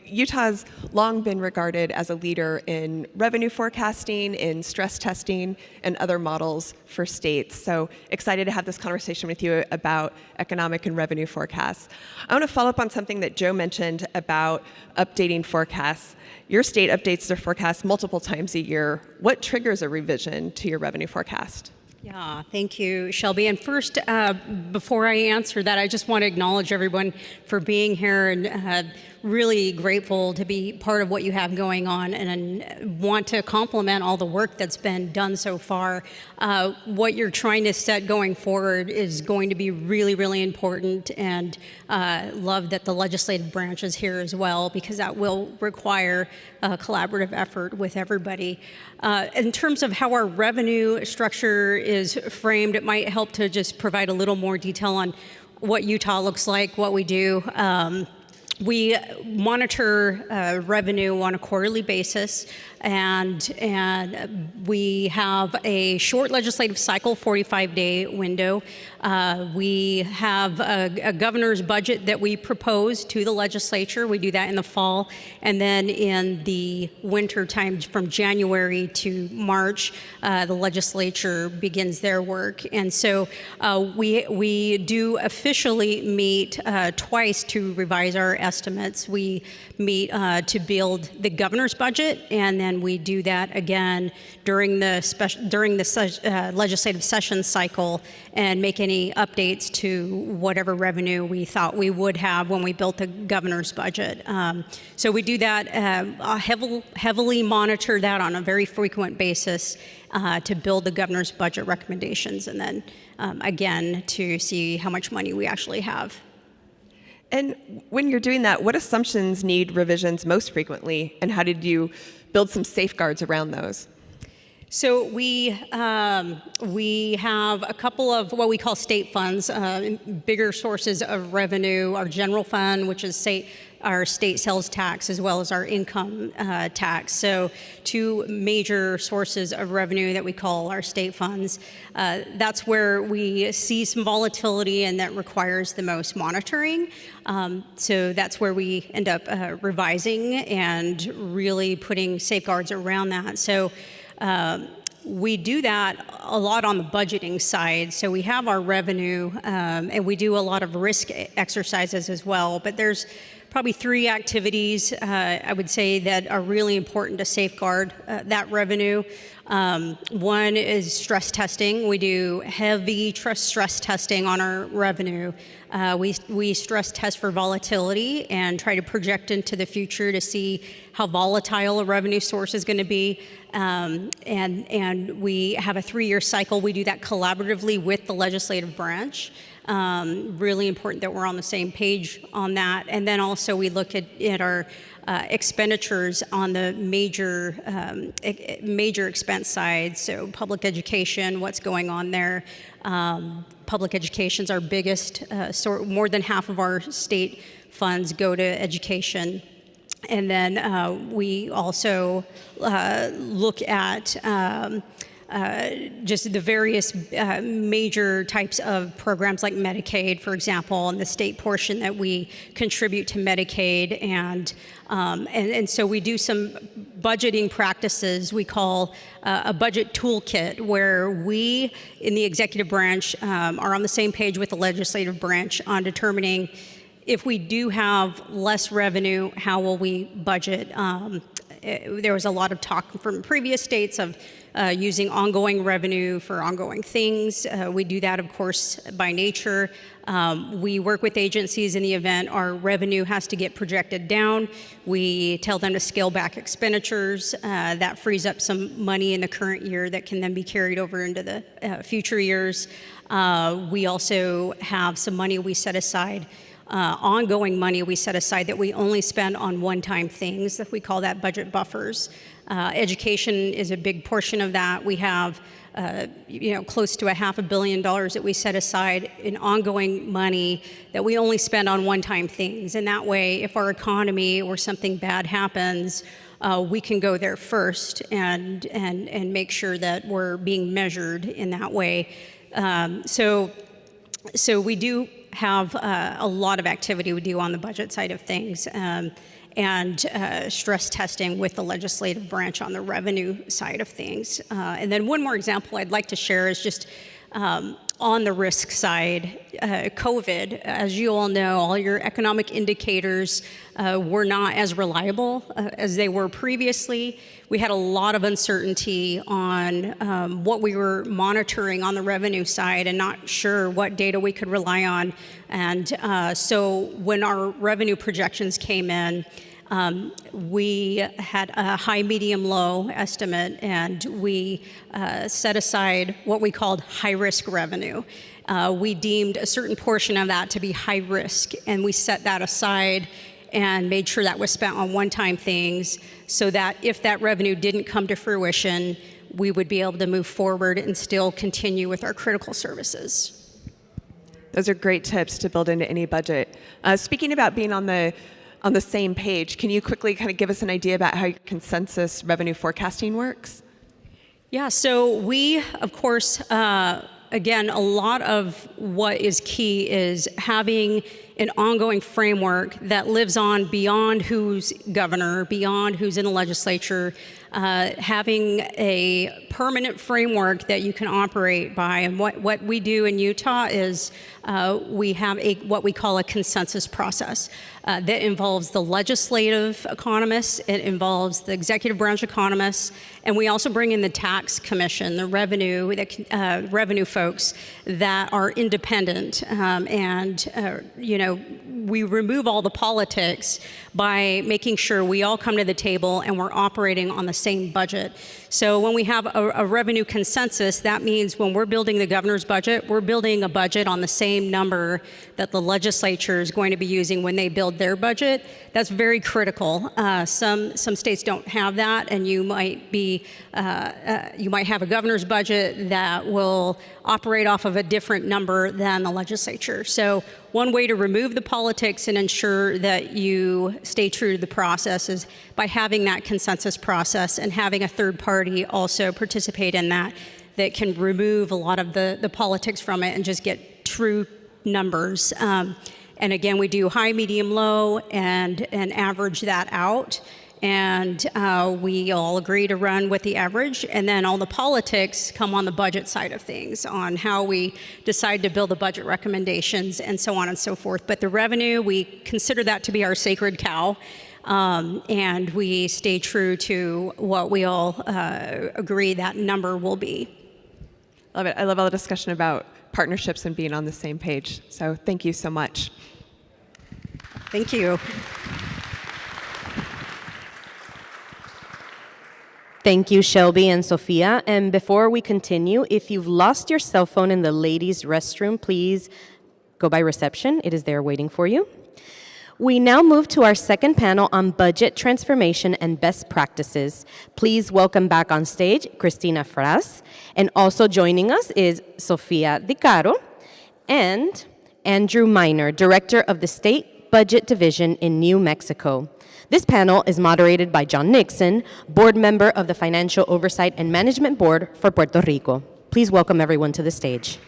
Utah's long been regarded as a leader in revenue forecasting, in stress testing, and other models for states. So excited to have this conversation with you about economic and revenue forecasts. I want to follow up on something that Joe mentioned about updating forecasts. Your state updates their forecasts multiple times a year. What triggers a revision to your revenue forecast? Yeah, thank you, Shelby. And first, before I answer that, I just want to acknowledge everyone for being here and really grateful to be part of what you have going on, and want to compliment all the work that's been done so far. What you're trying to set going forward is going to be really, really important, and love that the legislative branch is here as well, because that will require a collaborative effort with everybody. In terms of how our revenue structure is framed, it might help to just provide a little more detail on what Utah looks like, what we do. We monitor revenue on a quarterly basis, and we have a short legislative cycle, 45-day window. We have a governor's budget that we propose to the legislature. We do that in the fall, and then in the winter time from January to March, the legislature begins their work. And so we do officially meet twice to revise our estimates. We meet to build the governor's budget, and then we do that again during the legislative session cycle and make any updates to whatever revenue we thought we would have when we built the governor's budget. So we do that, heavily monitor that on a very frequent basis to build the governor's budget recommendations, and then again to see how much money we actually have. And when you're doing that, what assumptions need revisions most frequently, and how did you build some safeguards around those? So we have a couple of what we call state funds, bigger sources of revenue, our general fund, which is our state sales tax, as well as our income tax. So two major sources of revenue that we call our state funds. That's where we see some volatility, and that requires the most monitoring. So that's where we end up revising and really putting safeguards around that. So we do that a lot on the budgeting side. So we have our revenue, and we do a lot of risk exercises as well. But there's probably three activities I would say that are really important to safeguard that revenue. One is stress testing. We do heavy stress testing on our revenue. We stress test for volatility and try to project into the future to see how volatile a revenue source is going to be. And we have a 3-year cycle. We do that collaboratively with the legislative branch. Really important that we're on the same page on that. And then also we look at our expenditures on the major expense side. So public education, what's going on there. Public education's our biggest, more than half of our state funds go to education. And then we also look at just the various major types of programs like Medicaid, for example, and the state portion that we contribute to Medicaid. And so we do some budgeting practices we call a budget toolkit, where we in the executive branch are on the same page with the legislative branch on determining if we do have less revenue, how will we budget? There was a lot of talk from previous states of using ongoing revenue for ongoing things. We do that, of course, by nature. We work with agencies in the event our revenue has to get projected down. We tell them to scale back expenditures. That frees up some money in the current year that can then be carried over into the future years. We also have some money we set aside, ongoing money we set aside that we only spend on one-time things. We call that budget buffers. Education is a big portion of that. We have close to $500 million that we set aside in ongoing money that we only spend on one-time things. And that way, if our economy or something bad happens, we can go there first and make sure that we're being measured in that way. So we do have a lot of activity we do on the budget side of things, and stress testing with the legislative branch on the revenue side of things. And then one more example I'd like to share is just on the risk side. COVID, as you all know, all your economic indicators were not as reliable as they were previously. We had a lot of uncertainty on what we were monitoring on the revenue side and not sure what data we could rely on. And so when our revenue projections came in, we had a high, medium, low estimate, and we set aside what we called high-risk revenue. We deemed a certain portion of that to be high risk, and we set that aside and made sure that was spent on one-time things so that if that revenue didn't come to fruition, we would be able to move forward and still continue with our critical services. Those are great tips to build into any budget. Speaking about being on the same page, can you quickly kind of give us an idea about how your consensus revenue forecasting works? Yeah, so we, of course, again, a lot of what is key is having an ongoing framework that lives on beyond who's governor, beyond who's in the legislature, having a permanent framework that you can operate by. And what we do in Utah is we have what we call a consensus process that involves the legislative economists, it involves the executive branch economists, and we also bring in the tax commission, the revenue folks that are independent, we remove all the politics by making sure we all come to the table and we're operating on the same budget. So when we have a revenue consensus, that means when we're building the governor's budget, we're building a budget on the same number that the legislature is going to be using when they build their budget. That's very critical. Some states don't have that, and you might have a governor's budget that will operate off of a different number than the legislature. So one way to remove the politics and ensure that you stay true to the process is by having that consensus process and having a third party also participate in that can remove a lot of the politics from it and just get true numbers. And again, we do high, medium, low, and average that out. And we all agree to run with the average, and then all the politics come on the budget side of things, on how we decide to build the budget recommendations and so on and so forth. But the revenue, we consider that to be our sacred cow, and we stay true to what we all agree that number will be. Love it. I love all the discussion about partnerships and being on the same page. So thank you so much. Thank you. Thank you, Shelby and Sophia. And before we continue, if you've lost your cell phone in the ladies' restroom, please go by reception. It is there waiting for you. We now move to our second panel on budget transformation and best practices. Please welcome back on stage Cristina Fras. And also joining us is Sofia Di Caro and Andrew Miner, Director of the State Budget Division in New Mexico. This panel is moderated by John Nixon, board member of the Financial Oversight and Management Board for Puerto Rico. Please welcome everyone to the stage.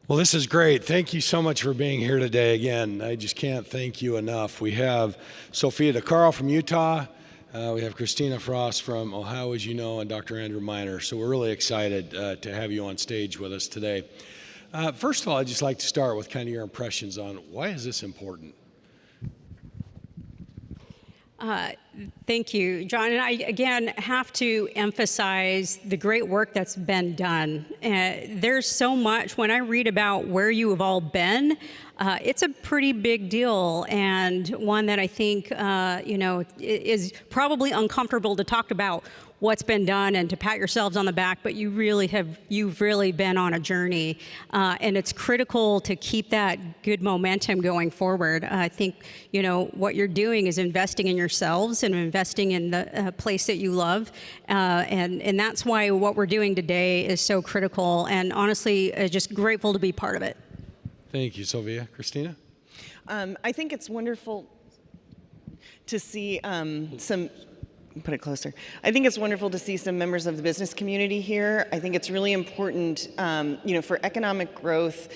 Well, this is great. Thank you so much for being here today again. I just can't thank you enough. We have Sophia DeCaro from Utah. We have Christina Frost from Ohio, as you know, and Dr. Andrew Miner. So we're really excited to have you on stage with us today. First of all, I'd just like to start with kind of your impressions on why is this important? Thank you, John. And I, again, have to emphasize the great work that's been done. There's so much. When I read about where you have all been, it's a pretty big deal, and one that I think, is probably uncomfortable to talk about what's been done and to pat yourselves on the back, but you've really been on a journey, and it's critical to keep that good momentum going forward. I think, what you're doing is investing in yourselves and investing in the place that you love, and that's why what we're doing today is so critical, and honestly, just grateful to be part of it. Thank you, Sylvia. Christina? I think it's wonderful to see put it closer. I think it's wonderful to see some members of the business community here. I think it's really important, for economic growth,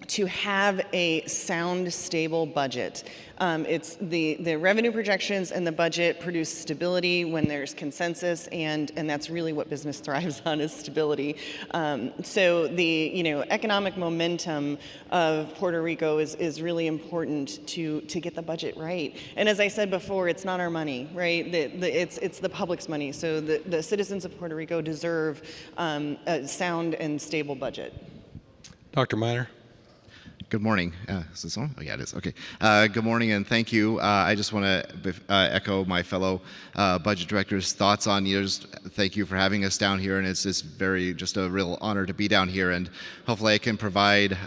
to have a sound, stable budget. It's the revenue projections and the budget produce stability when there's consensus, and that's really what business thrives on, is stability. So the economic momentum of Puerto Rico is really important to get the budget right. And as I said before, it's not our money, right? It's the public's money. So the citizens of Puerto Rico deserve a sound and stable budget. Dr. Miner? Good morning. Is this on? Oh, yeah, it is. Okay. Good morning, and thank you. I just want to echo my fellow budget directors' thoughts on just thank you for having us down here, and it's just a real honor to be down here, and hopefully I can provide,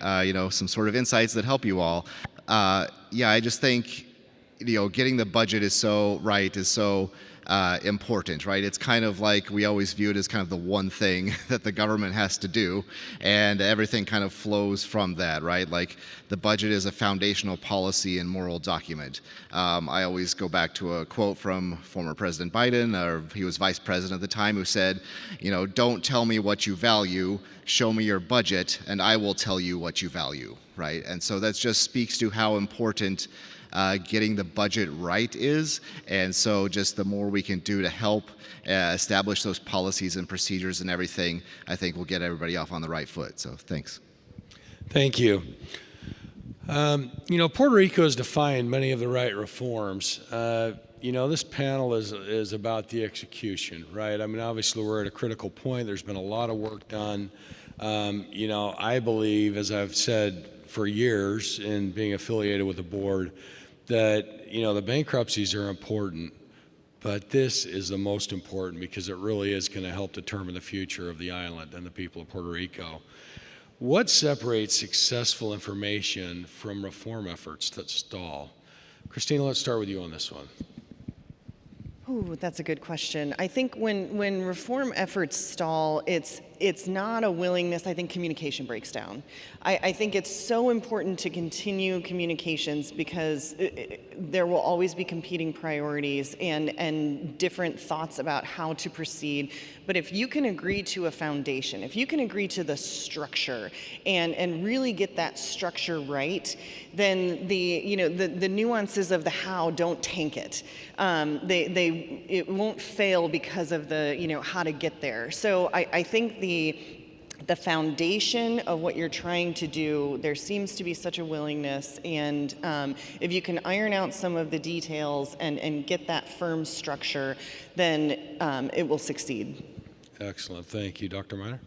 some sort of insights that help you all. I just think, getting the budget is so important, right? It's kind of like we always view it as kind of the one thing that the government has to do, and everything kind of flows from that, right? Like the budget is a foundational policy and moral document. I always go back to a quote from former President Biden, or he was vice president at the time, who said, don't tell me what you value, show me your budget, and I will tell you what you value, right? And so that just speaks to how important getting the budget right is, and so just the more we can do to help establish those policies and procedures and everything, I think we'll get everybody off on the right foot. So thanks. Thank you. Puerto Rico has defined many of the right reforms. This panel is about the execution, right? I mean, obviously we're at a critical point. There's been a lot of work done. I believe, as I've said for years in being affiliated with the board, that the bankruptcies are important, but this is the most important because it really is going to help determine the future of the island and the people of Puerto Rico. What separates successful information from reform efforts that stall? Christina, let's start with you on this one. Ooh, that's a good question. I think when reform efforts stall, it's not a willingness. I think communication breaks down. I think it's so important to continue communications because there will always be competing priorities and different thoughts about how to proceed. But if you can agree to a foundation, if you can agree to the structure and really get that structure right, then the nuances of the how don't tank it. It won't fail because of the how to get there. So I think the foundation of what you're trying to do, there seems to be such a willingness, and if you can iron out some of the details and get that firm structure, then it will succeed. Excellent. Thank you. Dr. Miner?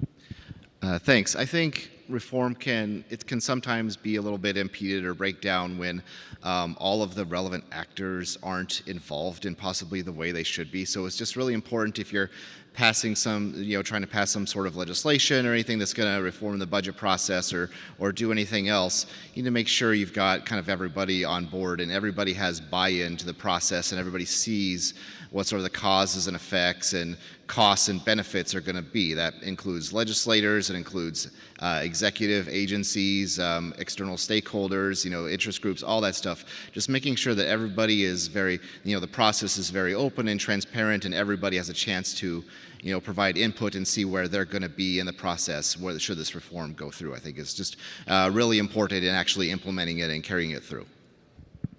Thanks. I think reform can sometimes be a little bit impeded or break down when all of the relevant actors aren't involved in possibly the way they should be. So it's just really important, if you're passing some, trying to pass some sort of legislation or anything that's going to reform the budget process or do anything else, you need to make sure you've got kind of everybody on board and everybody has buy-in to the process and everybody sees what sort of the causes and effects and costs and benefits are going to be. That includes legislators, it includes executive agencies, external stakeholders, interest groups, all that stuff. Just making sure that everybody is very, the process is very open and transparent and everybody has a chance to, provide input and see where they're going to be in the process, where should this reform go through, I think is just really important in actually implementing it and carrying it through.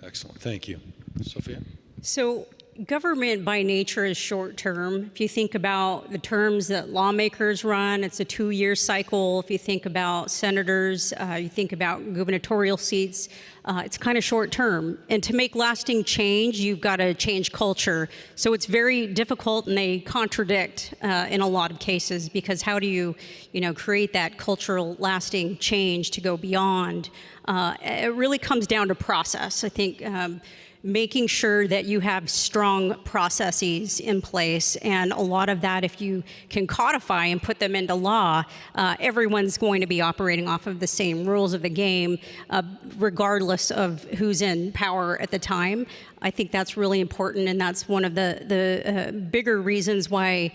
Excellent, thank you. Sophia? So government by nature is short term. If you think about the terms that lawmakers run, it's a 2-year cycle. If you think about senators, you think about gubernatorial seats, it's kind of short term. And to make lasting change, you've got to change culture. So it's very difficult and they contradict in a lot of cases because how do you, create that cultural lasting change to go beyond? It really comes down to process. I think making sure that you have strong processes in place. And a lot of that, if you can codify and put them into law, everyone's going to be operating off of the same rules of the game, regardless of who's in power at the time. I think that's really important, and that's one of the bigger reasons why,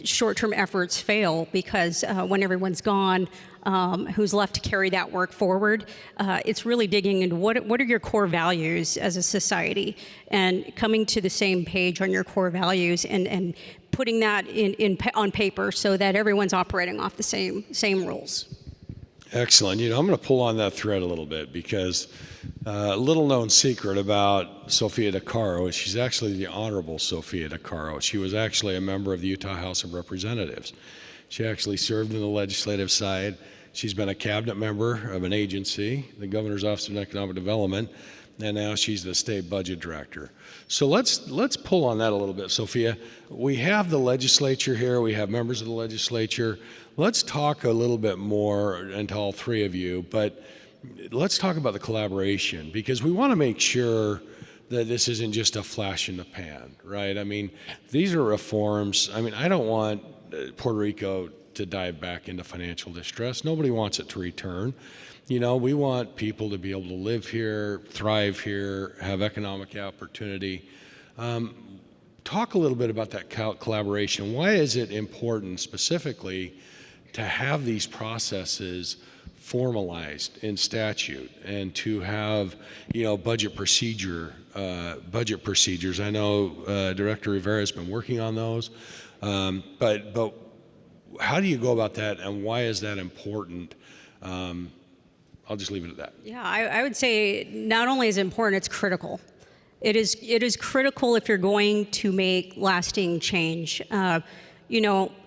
short-term efforts fail, because when everyone's gone, who's left to carry that work forward? It's really digging into what are your core values as a society and coming to the same page on your core values and putting that on paper so that everyone's operating off the same rules. Excellent. I'm going to pull on that thread a little bit because a little known secret about Sofia DeCaro is she's actually the Honorable Sofia DeCaro. She was actually a member of the Utah House of Representatives. She actually served in the legislative side. She's been a cabinet member of an agency, the Governor's Office of Economic Development, and now she's the state budget director. So let's pull on that a little bit, Sophia. We have the legislature here. We have members of the legislature. Let's talk a little bit more, and to all three of you, but let's talk about the collaboration because we want to make sure that this isn't just a flash in the pan, right? I mean, these are reforms. I mean, I don't want Puerto Rico to dive back into financial distress. Nobody wants it to return. We want people to be able to live here, thrive here, have economic opportunity. Talk a little bit about that collaboration. Why is it important specifically to have these processes formalized in statute and to have, budget procedures? I know Director Rivera has been working on those. But how do you go about that, and why is that important? I'll just leave it at that. Yeah, I would say not only is it important, it's critical. It is critical if you're going to make lasting change.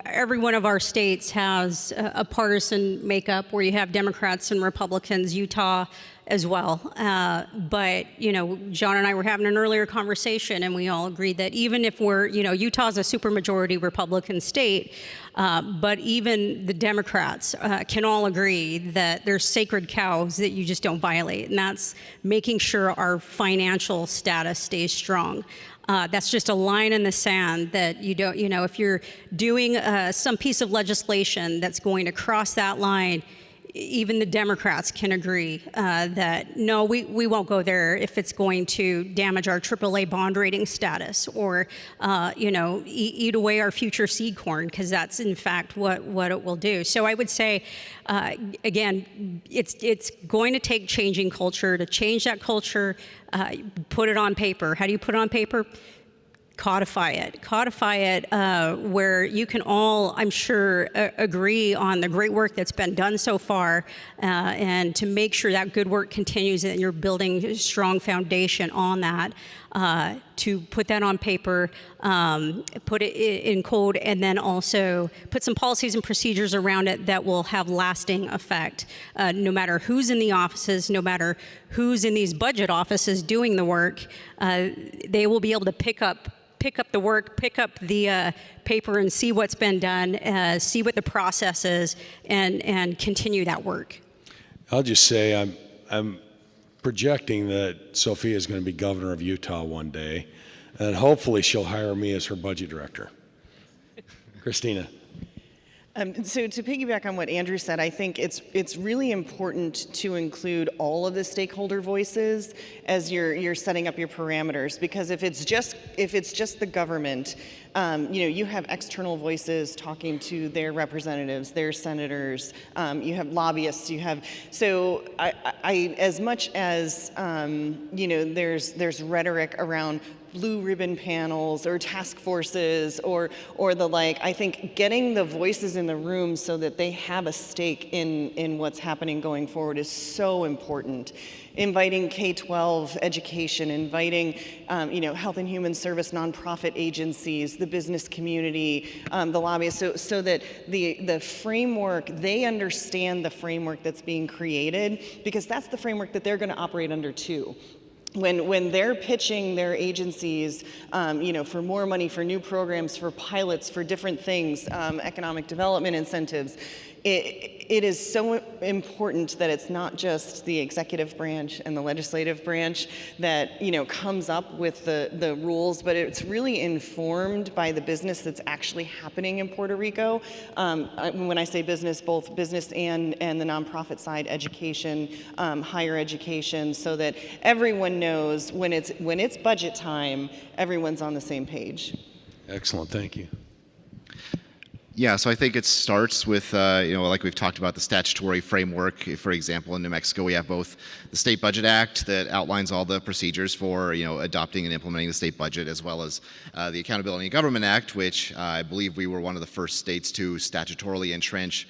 Every one of our states has a partisan makeup where you have Democrats and Republicans, Utah as well. But, John and I were having an earlier conversation and we all agreed that even if Utah's a supermajority Republican state, but even the Democrats can all agree that there's sacred cows that you just don't violate, and that's making sure our financial status stays strong. That's just a line in the sand that you don't, if you're doing some piece of legislation that's going to cross that line, even the Democrats can agree that, no, we won't go there if it's going to damage our AAA bond rating status or, eat away our future seed corn, because that's, in fact, what it will do. So I would say, again, it's going to take changing culture. To change that culture, put it on paper. How do you put it on paper? Codify it where you can all, I'm sure, agree on the great work that's been done so far, and to make sure that good work continues and you're building a strong foundation on that, to put that on paper, put it in code, and then also put some policies and procedures around it that will have lasting effect. No matter who's in the offices, no matter who's in these budget offices doing the work, they will be able to pick up the work, pick up the paper and see what's been done, see what the process is, and continue that work. I'll just say I'm projecting that Sophia is going to be governor of Utah one day, and hopefully she'll hire me as her budget director. Christina. So to piggyback on what Andrew said, I think it's really important to include all of the stakeholder voices as you're setting up your parameters, because if it's just the government, you have external voices talking to their representatives, their senators, you have lobbyists, so I as much as there's rhetoric around blue ribbon panels or task forces or the like, I think getting the voices in the room so that they have a stake in what's happening going forward is so important. Inviting K-12 education, inviting health and human service nonprofit agencies, the business community, the lobbyists, so that the framework, they understand the framework that's being created, because that's the framework that they're going to operate under too. When they're pitching their agencies, for more money, for new programs, for pilots, for different things, economic development incentives, it is so important that it's not just the executive branch and the legislative branch that comes up with the rules, but it's really informed by the business that's actually happening in Puerto Rico. When I say business, both business and the nonprofit side, education, higher education, so that everyone knows when it's budget time, everyone's on the same page. Excellent, thank you. Yeah, so I think it starts with, like we've talked about, the statutory framework. For example, in New Mexico, we have both the State Budget Act that outlines all the procedures for, adopting and implementing the state budget, as well as the Accountability and Government Act, which I believe we were one of the first states to statutorily entrench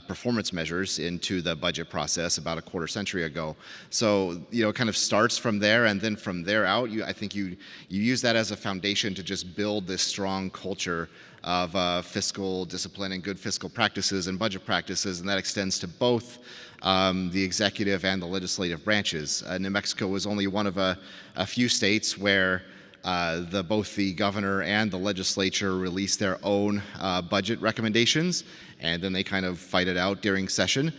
performance measures into the budget process about a quarter century ago. So, it kind of starts from there, and then from there out, I think you use that as a foundation to just build this strong culture of fiscal discipline and good fiscal practices and budget practices, and that extends to both the executive and the legislative branches. New Mexico was only one of a few states where both the governor and the legislature release their own budget recommendations, and then they kind of fight it out during session.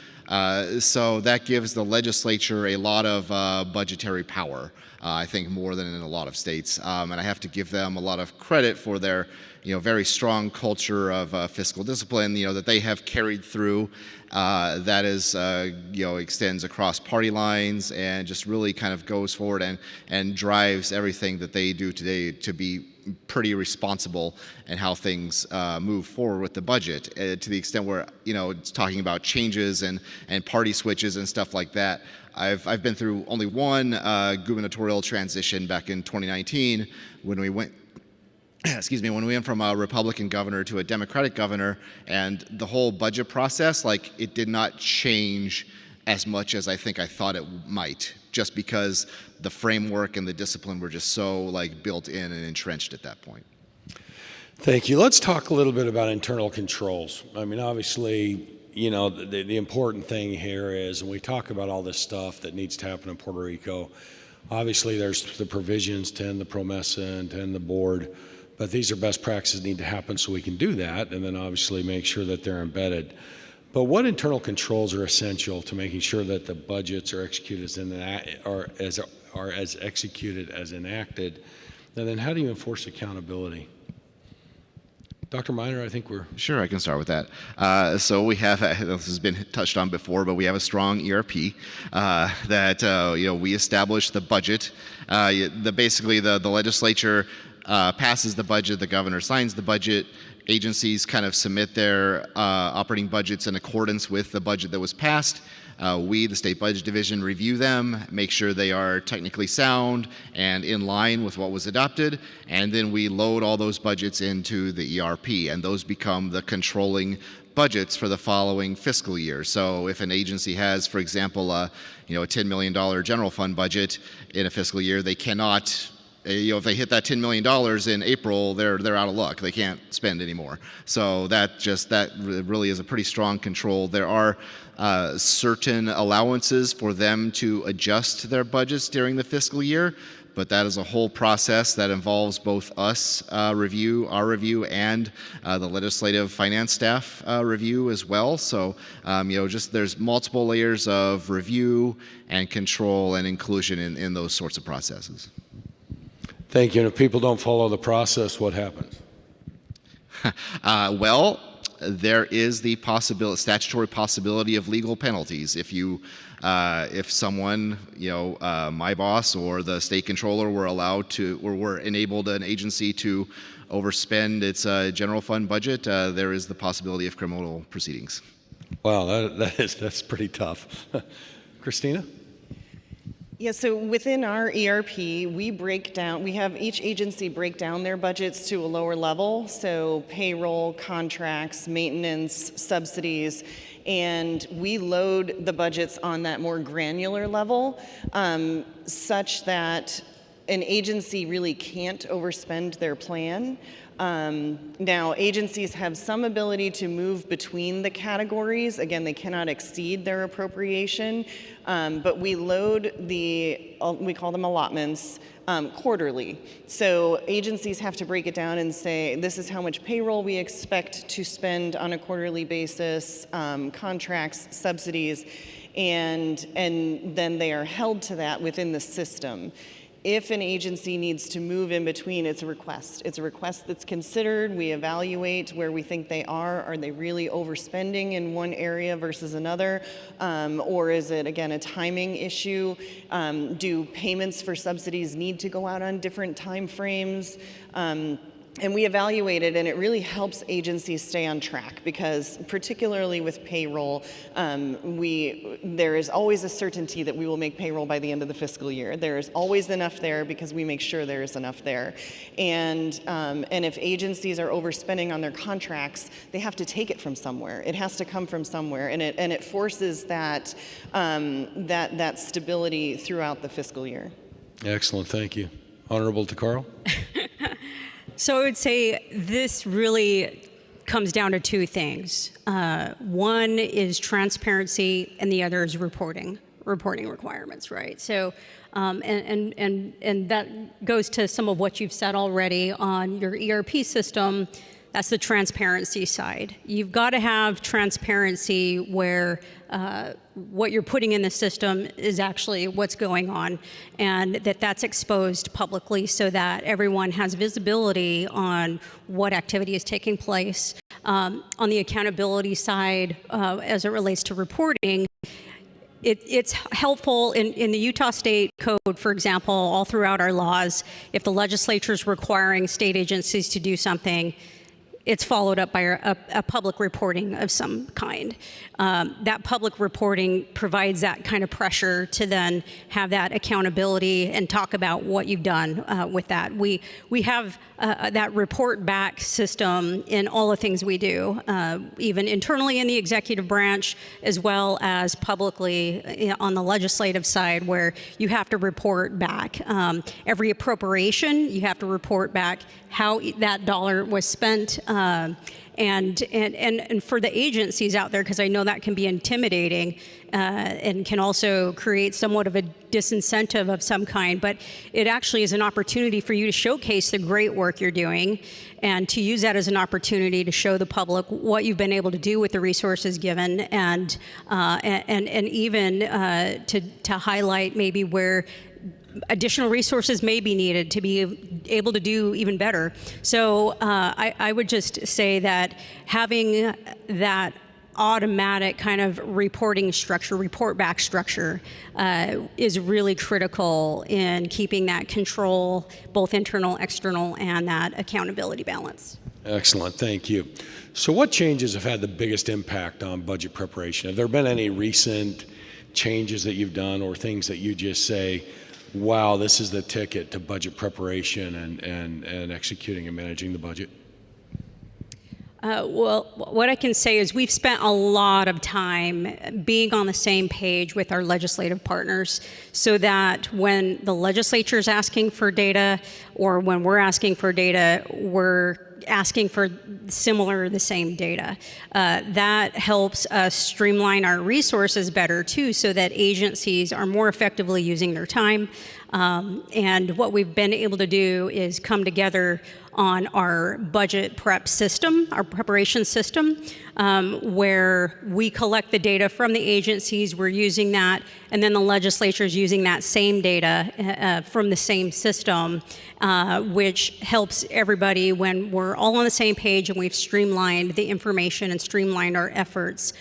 So that gives the legislature a lot of budgetary power, I think more than in a lot of states. And I have to give them a lot of credit for their very strong culture of fiscal discipline, that they have carried through. That is, extends across party lines and just really kind of goes forward and drives everything that they do today to be pretty responsible in how things move forward with the budget, to the extent where it's talking about changes and party switches and stuff like that. I've been through only one gubernatorial transition back in 2019 when we went when we went from a Republican governor to a Democratic governor, and the whole budget process, it did not change as much as I think I thought it might, just because the framework and the discipline were just so built in and entrenched at that point. Thank you. Let's talk a little bit about internal controls. I mean, obviously, the important thing here is, when we talk about all this stuff that needs to happen in Puerto Rico, obviously there's the provisions, 10, the PROMESA, and 10, the board, but these are best practices that need to happen so we can do that, and then obviously make sure that they're embedded. But what internal controls are essential to making sure that the budgets are executed as executed as enacted? And then how do you enforce accountability? Dr. Miner, I think we're... Sure, I can start with that. So we have, this has been touched on before, but we have a strong ERP that, we establish the budget. Basically, the legislature passes the budget, the governor signs the budget, agencies kind of submit their operating budgets in accordance with the budget that was passed. We, the State Budget Division, review them, make sure they are technically sound and in line with what was adopted, and then we load all those budgets into the ERP, and those become the controlling budgets for the following fiscal year. So if an agency has, for example, a $10 million general fund budget in a fiscal year, they cannot, if they hit that $10 million in April, they're out of luck. They can't spend anymore. So that really is a pretty strong control. There are certain allowances for them to adjust their budgets during the fiscal year, but that is a whole process that involves both us our review, and the legislative finance staff review as well. So, there's multiple layers of review and control and inclusion in those sorts of processes. Thank you. And if people don't follow the process, what happens? Well, there is the statutory possibility of legal penalties if someone, my boss or the state controller were enabled an agency to overspend its general fund budget, there is the possibility of criminal proceedings. Wow, that's pretty tough. Christina? Yeah, so within our ERP, we have each agency break down their budgets to a lower level, so payroll, contracts, maintenance, subsidies, and we load the budgets on that more granular level, such that an agency really can't overspend their plan. Now, agencies have some ability to move between the categories. Again, they cannot exceed their appropriation, but we load we call them allotments, quarterly. So agencies have to break it down and say, this is how much payroll we expect to spend on a quarterly basis, contracts, subsidies, and then they are held to that within the system. If an agency needs to move in between, it's a request. It's a request that's considered. We evaluate where we think they are. Are they really overspending in one area versus another? Or is it, again, a timing issue? Do payments for subsidies need to go out on different time frames? And we evaluate it, and it really helps agencies stay on track because, particularly with payroll, there is always a certainty that we will make payroll by the end of the fiscal year. There is always enough there because we make sure there is enough there. And if agencies are overspending on their contracts, they have to take it from somewhere. It has to come from somewhere, and it forces that stability throughout the fiscal year. Excellent, thank you. Honorable DeCarlo? So I would say this really comes down to two things. One is transparency, and the other is reporting requirements, right? So, and that goes to some of what you've said already on your ERP system. That's the transparency side. You've got to have transparency where what you're putting in the system is actually what's going on, and that's exposed publicly so that everyone has visibility on what activity is taking place. On the accountability side, as it relates to reporting, it's helpful in the Utah State Code, for example, all throughout our laws. If the legislature is requiring state agencies to do something, it's followed up by a public reporting of some kind. That public reporting provides that kind of pressure to then have that accountability and talk about what you've done with that. We have that report back system in all the things we do, even internally in the executive branch, as well as publicly on the legislative side, where you have to report back. Every appropriation, you have to report back how that dollar was spent, and for the agencies out there, because I know that can be intimidating and can also create somewhat of a disincentive of some kind, but it actually is an opportunity for you to showcase the great work you're doing and to use that as an opportunity to show the public what you've been able to do with the resources given, and even to highlight maybe where additional resources may be needed to be able to do even better. So I would just say that having that automatic kind of reporting structure, report back structure, is really critical in keeping that control, both internal, external, and that accountability balance. Excellent, thank you. So what changes have had the biggest impact on budget preparation? Have there been any recent changes that you've done or things that you just say, wow, this is the ticket to budget preparation and executing and managing the budget? Well, what I can say is we've spent a lot of time being on the same page with our legislative partners so that when the legislature is asking for data or when we're asking for data, we're asking for the same data. That helps us streamline our resources better too, so that agencies are more effectively using their time, And what we've been able to do is come together on our budget prep system, our preparation system, where we collect the data from the agencies, we're using that, and then the legislature is using that same data from the same system, which helps everybody when we're all on the same page and we've streamlined the information and streamlined our efforts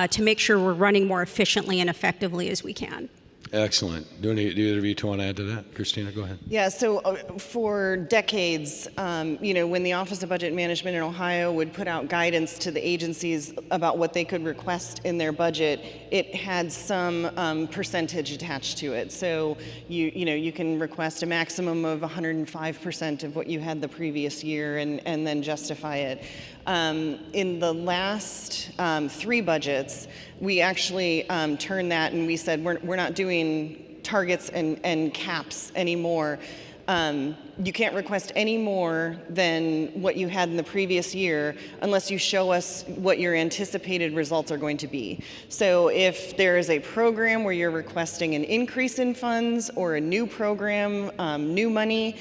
to make sure we're running more efficiently and effectively as we can. Excellent. Do either of you two want to add to that? Christina, go ahead. Yeah, so for decades, when the Office of Budget Management in Ohio would put out guidance to the agencies about what they could request in their budget, it had some percentage attached to it. So you can request a maximum of 105% of what you had the previous year and then justify it. In the last 3 budgets, we actually turned that and we said we're not doing targets and caps anymore. You can't request any more than what you had in the previous year unless you show us what your anticipated results are going to be. So if there is a program where you're requesting an increase in funds or a new program, new money,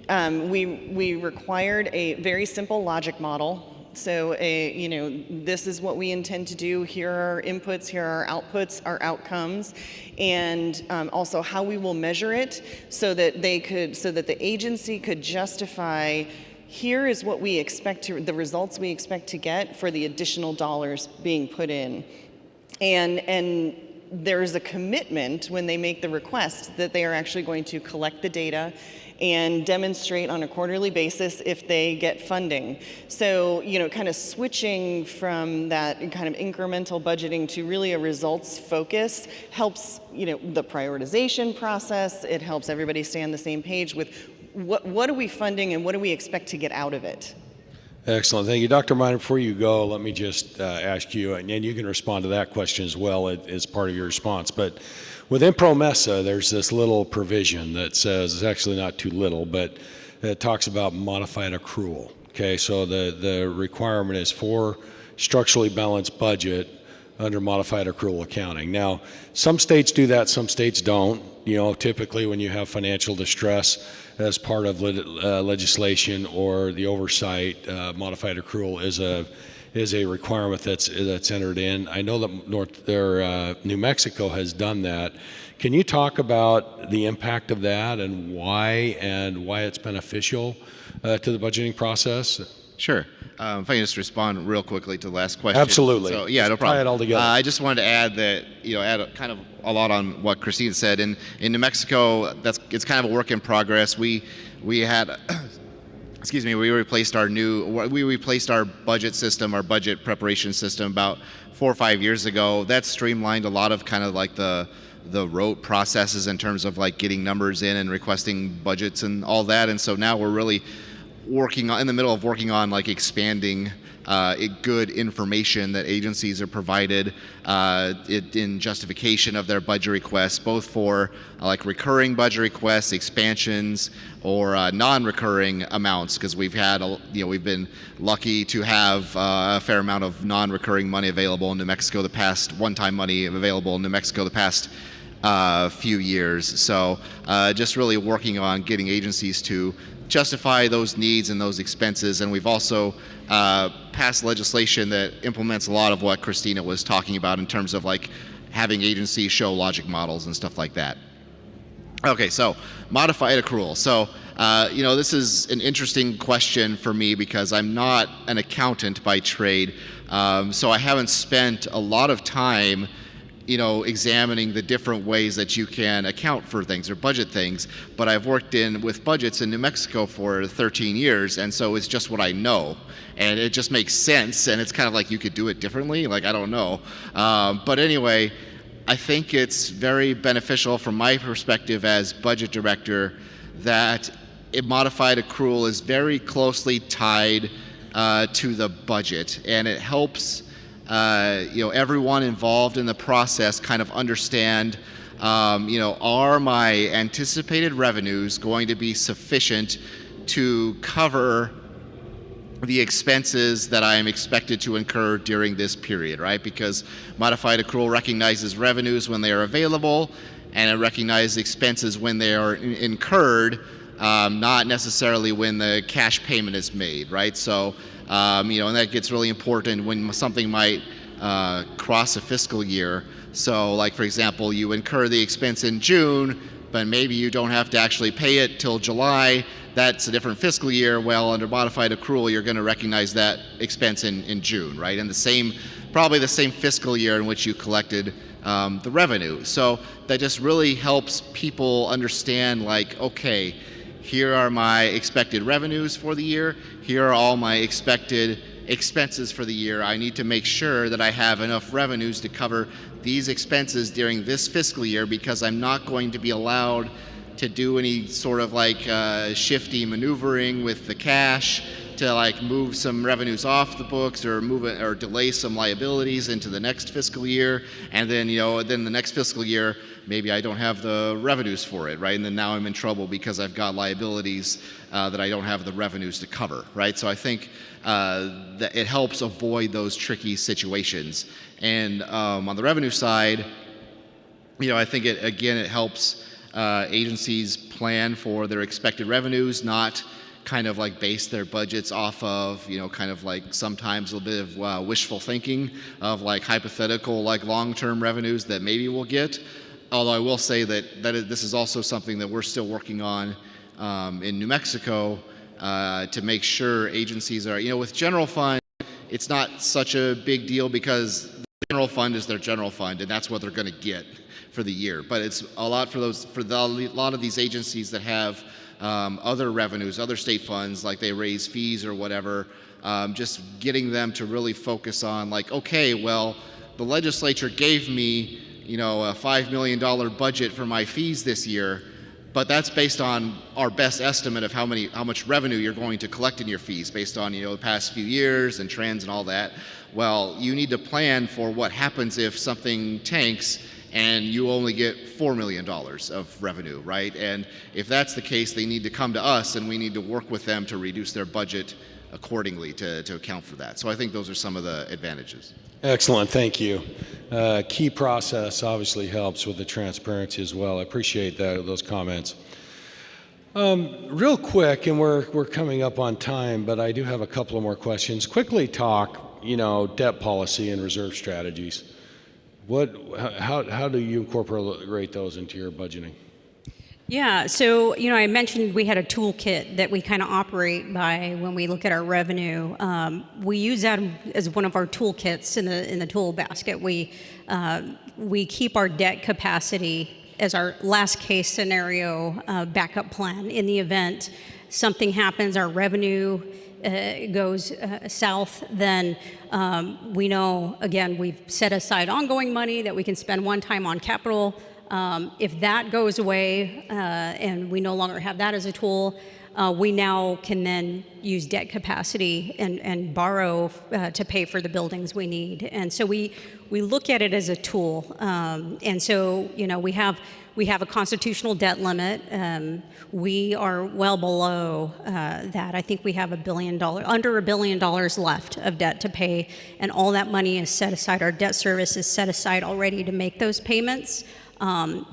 we required a very simple logic model. So, this is what we intend to do. Here are our inputs, here are our outputs, our outcomes, and also how we will measure it so that the agency could justify, here is what we expect the results we expect to get for the additional dollars being put in. And there is a commitment when they make the request that they are actually going to collect the data and demonstrate on a quarterly basis if they get funding. So, kind of switching from that kind of incremental budgeting to really a results focus helps, the prioritization process. It helps everybody stay on the same page with what are we funding and what do we expect to get out of it. Excellent. Thank you. Dr. Miner, before you go, let me just ask you, and you can respond to that question as well as part of your response. But within PROMESA, there's this little provision that says, it's actually not too little, but it talks about modified accrual. Okay, so the requirement is for structurally balanced budget under modified accrual accounting. Now, some states do that, some states don't. Typically when you have financial distress as part of legislation or the oversight, modified accrual is a requirement that's entered in. I know that New Mexico has done that. Can you talk about the impact of that and why it's beneficial to the budgeting process? Sure. If I can just respond real quickly to the last question. Absolutely. So, yeah, no problem. Tie it all together. I just wanted to add that, add kind of a lot on what Christine said. In New Mexico, it's kind of a work in progress. We had, we replaced our budget system, our budget preparation system about 4 or 5 years ago. That streamlined a lot of kind of like the rote processes in terms of like getting numbers in and requesting budgets and all that. And so now we're really in the middle of working on like expanding good information that agencies are provided in justification of their budget requests, both for like recurring budget requests, expansions, or non-recurring amounts, because we've been lucky to have a fair amount of non-recurring money available in New Mexico one-time money available in New Mexico the past few years. So just really working on getting agencies to justify those needs and those expenses. And we've also passed legislation that implements a lot of what Christina was talking about in terms of like having agencies show logic models and stuff like that. Okay, so modified accrual. So, this is an interesting question for me because I'm not an accountant by trade. So I haven't spent a lot of time examining the different ways that you can account for things or budget things, but I've worked with budgets in New Mexico for 13 years, and so it's just what I know, and it just makes sense, and it's kind of like you could do it differently, like I don't know. But anyway, I think it's very beneficial from my perspective as budget director that a modified accrual is very closely tied to the budget, and it helps everyone involved in the process kind of understand, are my anticipated revenues going to be sufficient to cover the expenses that I am expected to incur during this period, right? Because modified accrual recognizes revenues when they are available, and it recognizes expenses when they are incurred, not necessarily when the cash payment is made, right? So, and that gets really important when something might cross a fiscal year. So, like for example, you incur the expense in June, but maybe you don't have to actually pay it till July. That's a different fiscal year. Well, under modified accrual, you're going to recognize that expense in June, right? And probably the same fiscal year in which you collected the revenue. So that just really helps people understand, like, okay, here are my expected revenues for the year. Here are all my expected expenses for the year. I need to make sure that I have enough revenues to cover these expenses during this fiscal year, because I'm not going to be allowed to do any sort of like shifty maneuvering with the cash to like move some revenues off the books or move it or delay some liabilities into the next fiscal year, and then then the next fiscal year maybe I don't have the revenues for it, right? And then now I'm in trouble because I've got liabilities that I don't have the revenues to cover, right? So I think that it helps avoid those tricky situations. And on the revenue side, I think it helps agencies plan for their expected revenues, not kind of like base their budgets off of, kind of like sometimes a bit of wishful thinking of like hypothetical, like long-term revenues that maybe we'll get. Although I will say that this is also something that we're still working on in New Mexico to make sure agencies are, with general fund, it's not such a big deal because the general fund is their general fund and that's what they're going to get for the year. But it's a lot for a lot of these agencies that have other revenues, other state funds, like they raise fees or whatever, just getting them to really focus on like, okay, well, the legislature gave me, a $5 million budget for my fees this year, but that's based on our best estimate of how much revenue you're going to collect in your fees based on, the past few years and trends and all that. Well, you need to plan for what happens if something tanks and you only get $4 million of revenue, right? And if that's the case, they need to come to us and we need to work with them to reduce their budget accordingly to account for that. So I think those are some of the advantages. Excellent, thank you. Key process obviously helps with the transparency as well. I appreciate those comments. Real quick, and we're coming up on time, but I do have a couple of more questions. Quickly talk, debt policy and reserve strategies. How do you incorporate those into your budgeting? Yeah, so I mentioned we had a toolkit that we kind of operate by when we look at our revenue. We use that as one of our toolkits in the tool basket. We keep our debt capacity as our last case scenario backup plan. In the event something happens, our revenue goes south, then we know, again, we've set aside ongoing money that we can spend one time on capital. If that goes away and we no longer have that as a tool, we now can then use debt capacity and borrow to pay for the buildings we need. And so we look at it as a tool. And so, we have a constitutional debt limit. We are well below that. I think we have under $1 billion left of debt to pay, and all that money is set aside. Our debt service is set aside already to make those payments.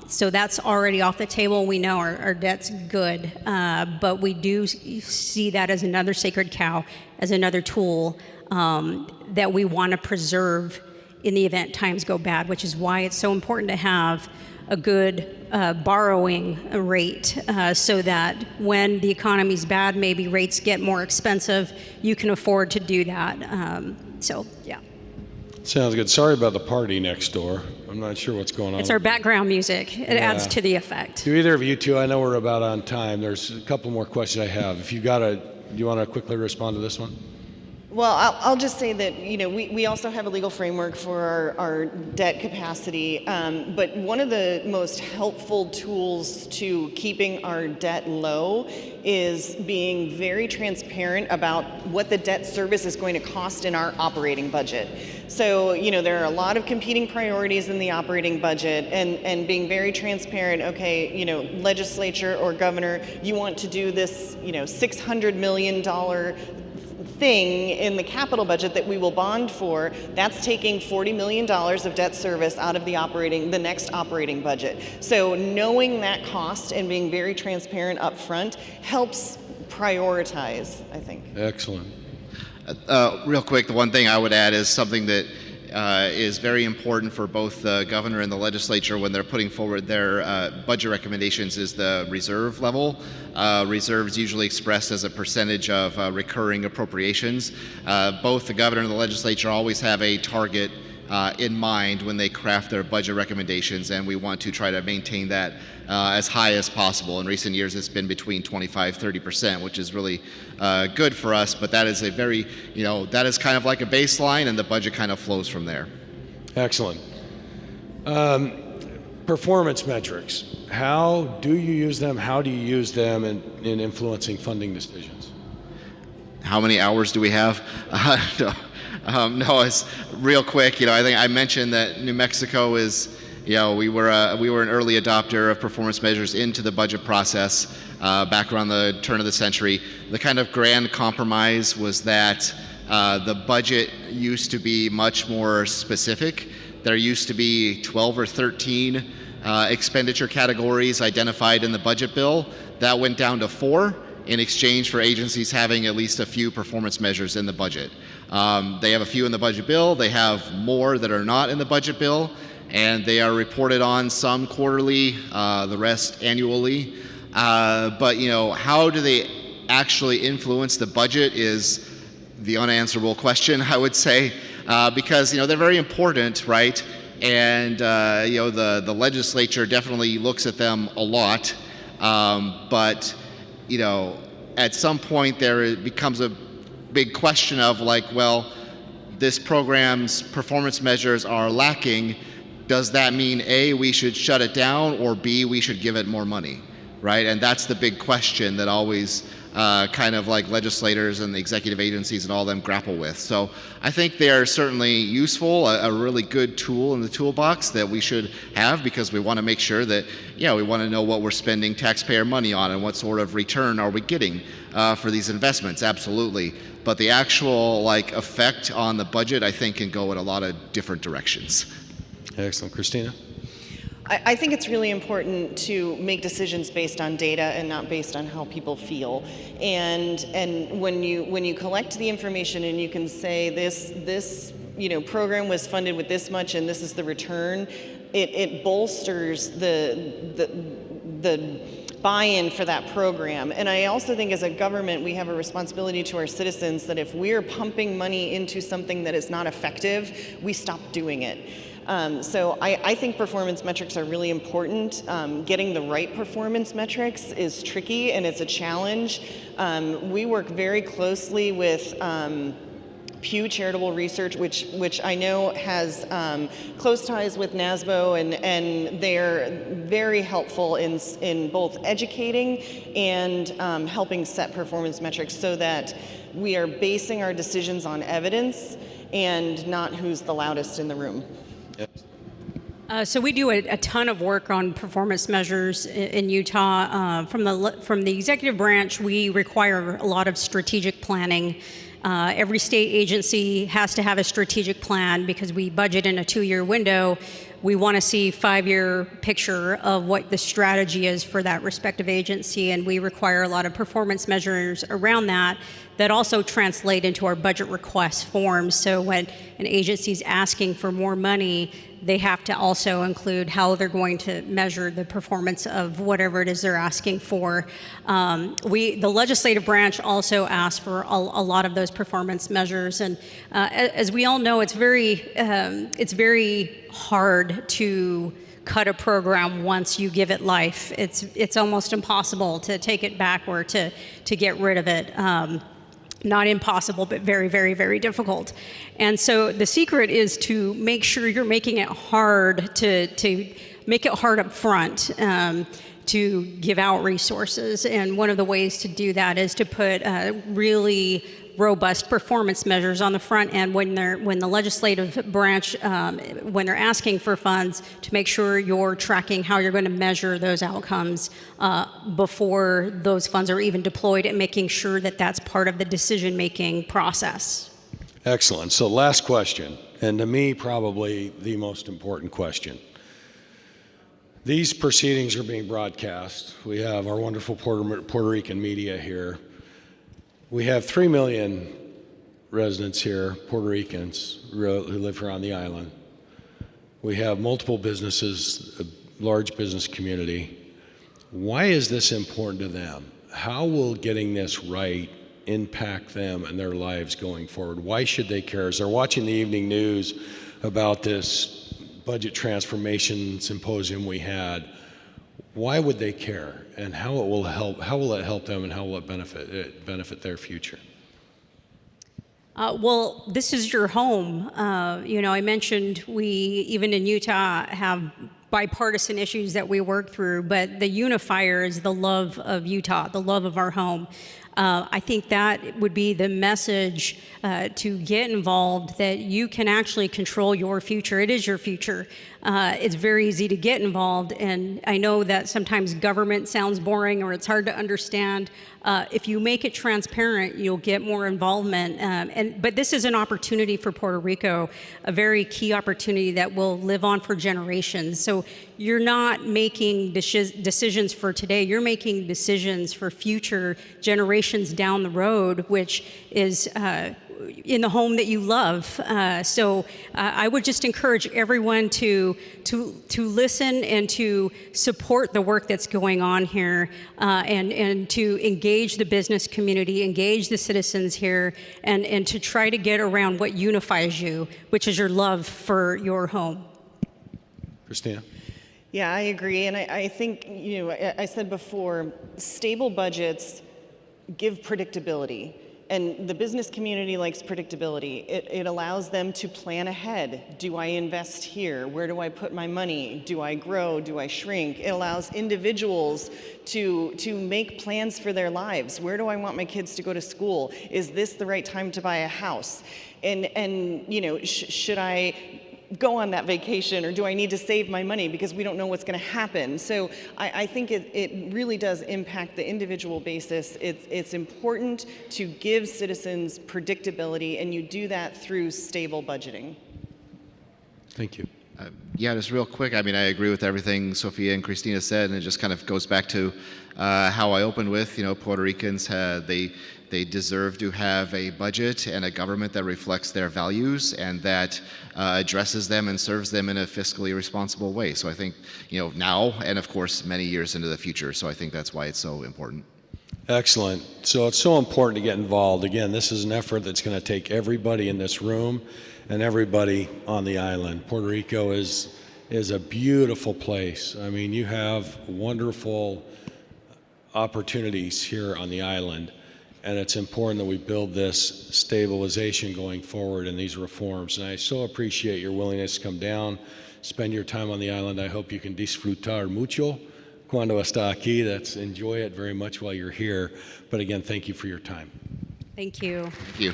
So that's already off the table. We know our debt's good, but we do see that as another sacred cow, as another tool that we want to preserve in the event times go bad, which is why it's so important to have a good borrowing rate so that when the economy's bad, maybe rates get more expensive, you can afford to do that. Yeah. Sounds good. Sorry about the party next door. I'm not sure what's going on. It's our background music. It adds to the effect. Do either of you two, I know we're about on time. There's a couple more questions I have. If do you want to quickly respond to this one? Well, I'll just say that, we also have a legal framework for our debt capacity, but one of the most helpful tools to keeping our debt low is being very transparent about what the debt service is going to cost in our operating budget. So, there are a lot of competing priorities in the operating budget, and being very transparent, okay, legislature or governor, you want to do this, $600 million thing in the capital budget that we will bond for, that's taking $40 million of debt service out of the next operating budget. So knowing that cost and being very transparent up front helps prioritize, I think. Excellent. Real quick, the one thing I would add is something that is very important for both the governor and the legislature when they're putting forward their budget recommendations is the reserve level. Reserves usually expressed as a percentage of recurring appropriations. Both the governor and the legislature always have a target in mind when they craft their budget recommendations, and we want to try to maintain that as high as possible. In recent years, it's been between 25–30%, which is really good for us, but that is a very, that is kind of like a baseline, and the budget kind of flows from there. Excellent. Performance metrics. How do you use them? How do you use them in influencing funding decisions? How many hours do we have? No, it's real quick. I think I mentioned that New Mexico is, we were an early adopter of performance measures into the budget process back around the turn of the century. The kind of grand compromise was that the budget used to be much more specific. There used to be 12 or 13 expenditure categories identified in the budget bill. That went down to 4 in exchange for agencies having at least a few performance measures in the budget. They have a few in the budget bill. They have more that are not in the budget bill, and they are reported on, some quarterly, the rest annually. But how do they actually influence the budget is the unanswerable question, I would say, because they're very important, right? And the legislature definitely looks at them a lot, but at some point there becomes a big question of this program's performance measures are lacking. Does that mean A, we should shut it down, or B, we should give it more money, right? And that's the big question that always kind of legislators and the executive agencies and all them grapple with. So I think they are certainly useful, a really good tool in the toolbox that we should have, because we want to make sure that, we want to know what we're spending taxpayer money on and what sort of return are we getting for these investments, absolutely. But the actual effect on the budget, I think, can go in a lot of different directions. Excellent. Christina? I think it's really important to make decisions based on data and not based on how people feel. And when you collect the information and you can say this program was funded with this much and this is the return, it bolsters the buy-in for that program. And I also think as a government, we have a responsibility to our citizens that if we're pumping money into something that is not effective, we stop doing it. So I think performance metrics are really important. Getting the right performance metrics is tricky and it's a challenge. We work very closely with Pew Charitable Research, which I know has close ties with NASBO, and they're very helpful in both educating and helping set performance metrics so that we are basing our decisions on evidence and not who's the loudest in the room. So we do a ton of work on performance measures in Utah. From the executive branch, we require a lot of strategic planning. Every state agency has to have a strategic plan because we budget in a 2-year window. We want to see 5-year picture of what the strategy is for that respective agency, and we require a lot of performance measures around that also translate into our budget request forms. So when an agency is asking for more money, they have to also include how they're going to measure the performance of whatever it is they're asking for. The legislative branch also asks for a lot of those performance measures, and as we all know, it's very hard to cut a program once you give it life. It's almost impossible to take it back or to get rid of it. Not impossible, but very, very, very difficult. And so the secret is to make sure you're making it hard to make it hard up front to give out resources. And one of the ways to do that is to put really robust performance measures on the front end when the legislative branch, when they're asking for funds, to make sure you're tracking how you're going to measure those outcomes before those funds are even deployed, and making sure that that's part of the decision-making process. Excellent. So last question, and to me, probably the most important question. These proceedings are being broadcast. We have our wonderful Puerto Rican media here. We have 3 million residents here, Puerto Ricans, who live here on the island. We have multiple businesses, a large business community. Why is this important to them? How will getting this right impact them and their lives going forward? Why should they care? As they're watching the evening news about this budget transformation symposium we had, why would they care? And how will it help them, and how will it benefit their future? Well, this is your home. You know, I mentioned we, even in Utah, have bipartisan issues that we work through, but the unifier is the love of Utah, the love of our home. I think that would be the message to get involved, that you can actually control your future. It is your future. It's very easy to get involved, and I know that sometimes government sounds boring or it's hard to understand. If you make it transparent, you'll get more involvement. But this is an opportunity for Puerto Rico, a very key opportunity that will live on for generations. So you're not making decisions for today, you're making decisions for future generations down the road, which is in the home that you love. So I would just encourage everyone to listen and to support the work that's going on here, and to engage the business community, engage the citizens here, and to try to get around what unifies you, which is your love for your home. Christina? Yeah, I agree. And I think, you know, I said before, stable budgets give predictability. And the business community likes predictability. It allows them to plan ahead. Do I invest here? Where do I put my money? Do I grow? Do I shrink? It allows individuals to make plans for their lives. Where do I want my kids to go to school? Is this the right time to buy a house? And you know, should I go on that vacation, or do I need to save my money because we don't know what's going to happen? So I think it really does impact the individual basis. It's important to give citizens predictability, and you do that through stable budgeting. Thank you. Yeah, just real quick. I mean, I agree with everything Sophia and Christina said, and it just kind of goes back to how I opened with. You know, Puerto Ricans, they deserve to have a budget and a government that reflects their values and that addresses them and serves them in a fiscally responsible way. So I think, you know, now and of course many years into the future. So I think that's why it's so important. Excellent. So it's so important to get involved. Again, this is an effort that's going to take everybody in this room and everybody on the island. Puerto Rico is a beautiful place. I mean, you have wonderful opportunities here on the island, and it's important that we build this stabilization going forward in these reforms. And I so appreciate your willingness to come down, spend your time on the island. I hope you can disfrutar mucho cuando está aquí. That's enjoy it very much while you're here. But again, thank you for your time. Thank you. Thank you.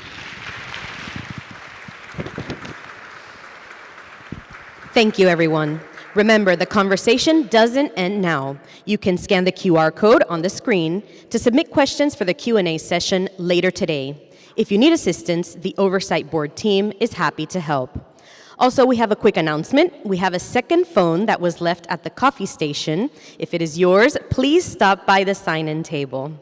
Thank you, everyone. Remember, the conversation doesn't end now. You can scan the QR code on the screen to submit questions for the Q&A session later today. If you need assistance, the Oversight Board team is happy to help. Also, we have a quick announcement. We have a second phone that was left at the coffee station. If it is yours, please stop by the sign-in table.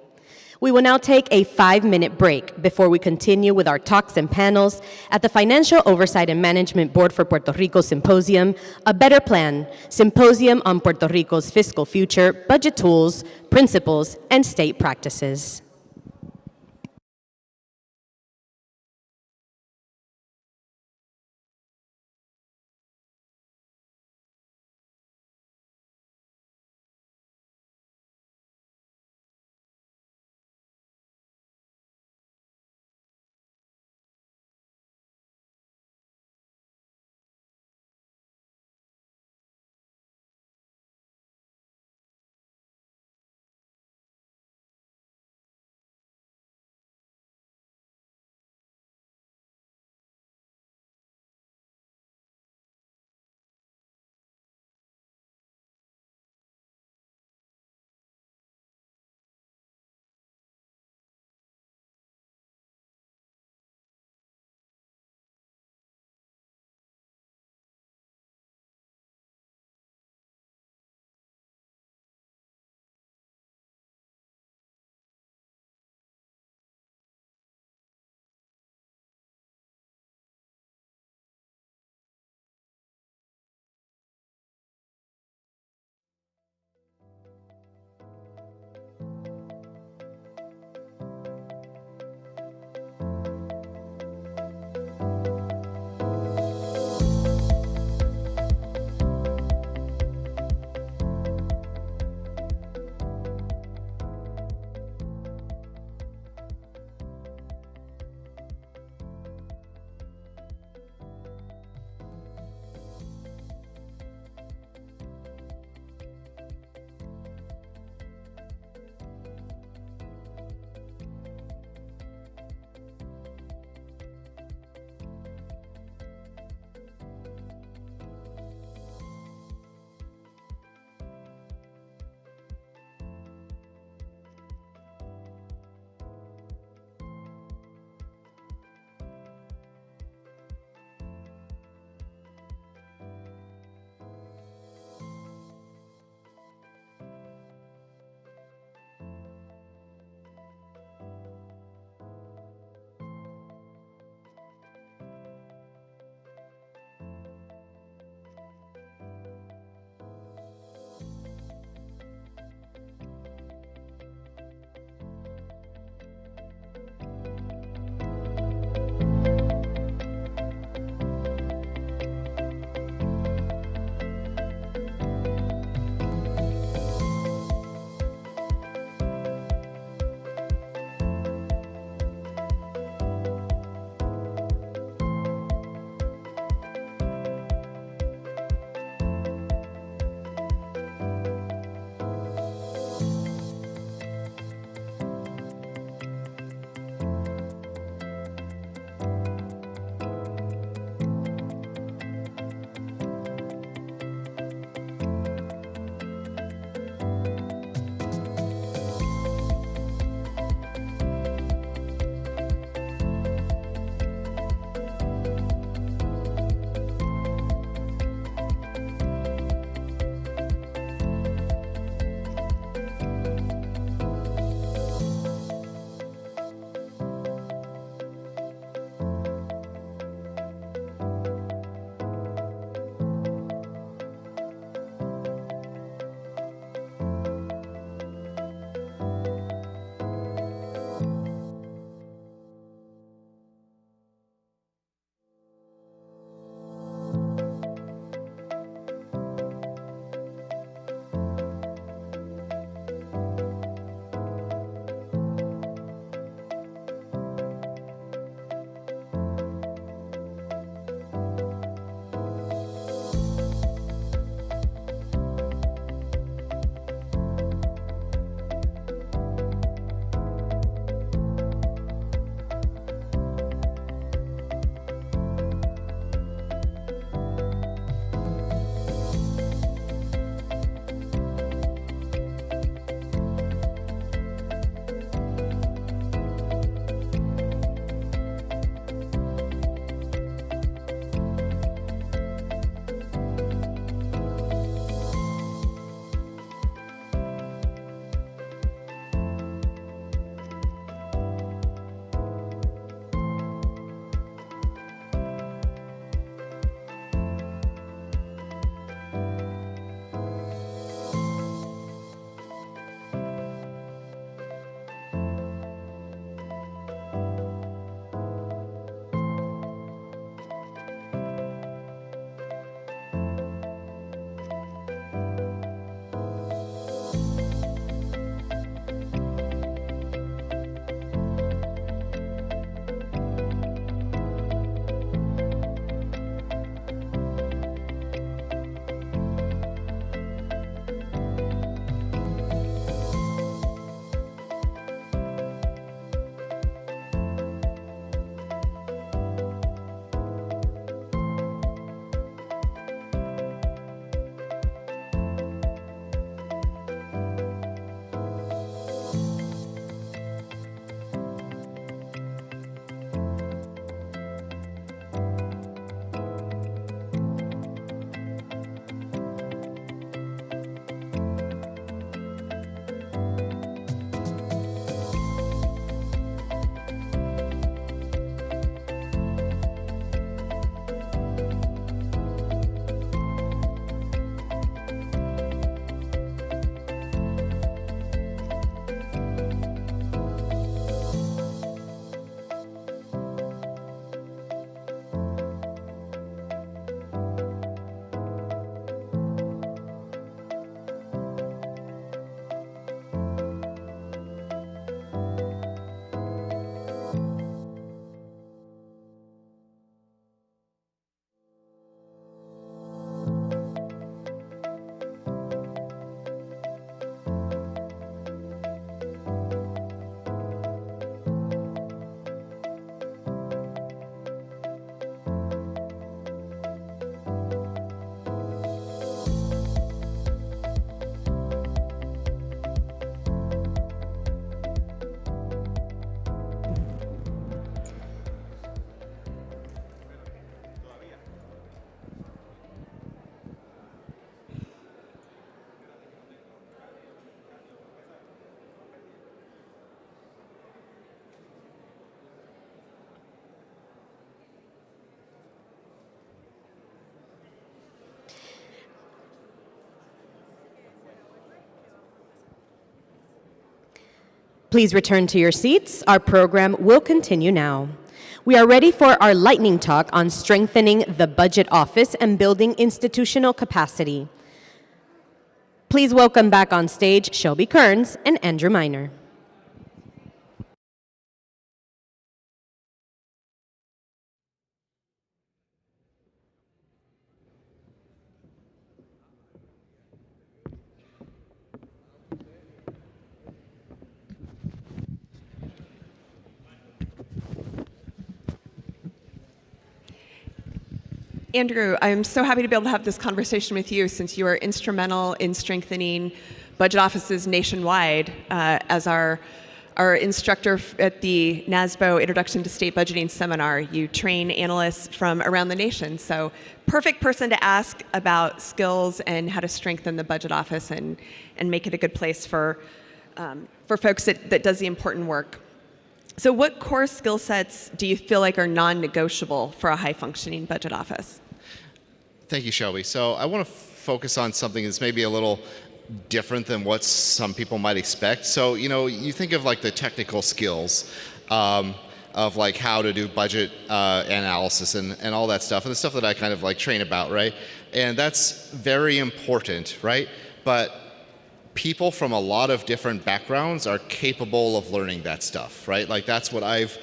We will now take a 5-minute break before we continue with our talks and panels at the Financial Oversight and Management Board for Puerto Rico Symposium, A Better Plan, Symposium on Puerto Rico's Fiscal Future, Budget Tools, Principles, and State Practices. Please return to your seats. Our program will continue now. We are ready for our lightning talk on strengthening the budget office and building institutional capacity. Please welcome back on stage Shelby Kearns and Andrew Miner. Andrew, I'm so happy to be able to have this conversation with you since you are instrumental in strengthening budget offices nationwide as our instructor at the NASBO Introduction to State Budgeting Seminar. You train analysts from around the nation, so perfect person to ask about skills and how to strengthen the budget office and make it a good place for folks that does the important work. So what core skill sets do you feel like are non-negotiable for a high-functioning budget office? Thank you, Shelby. So I want to focus on something that's maybe a little different than what some people might expect. So, you think of like the technical skills of like how to do budget analysis and all that stuff, and the stuff that I kind of like train about, right? And that's very important, right? But people from a lot of different backgrounds are capable of learning that stuff, right? Like that's what I've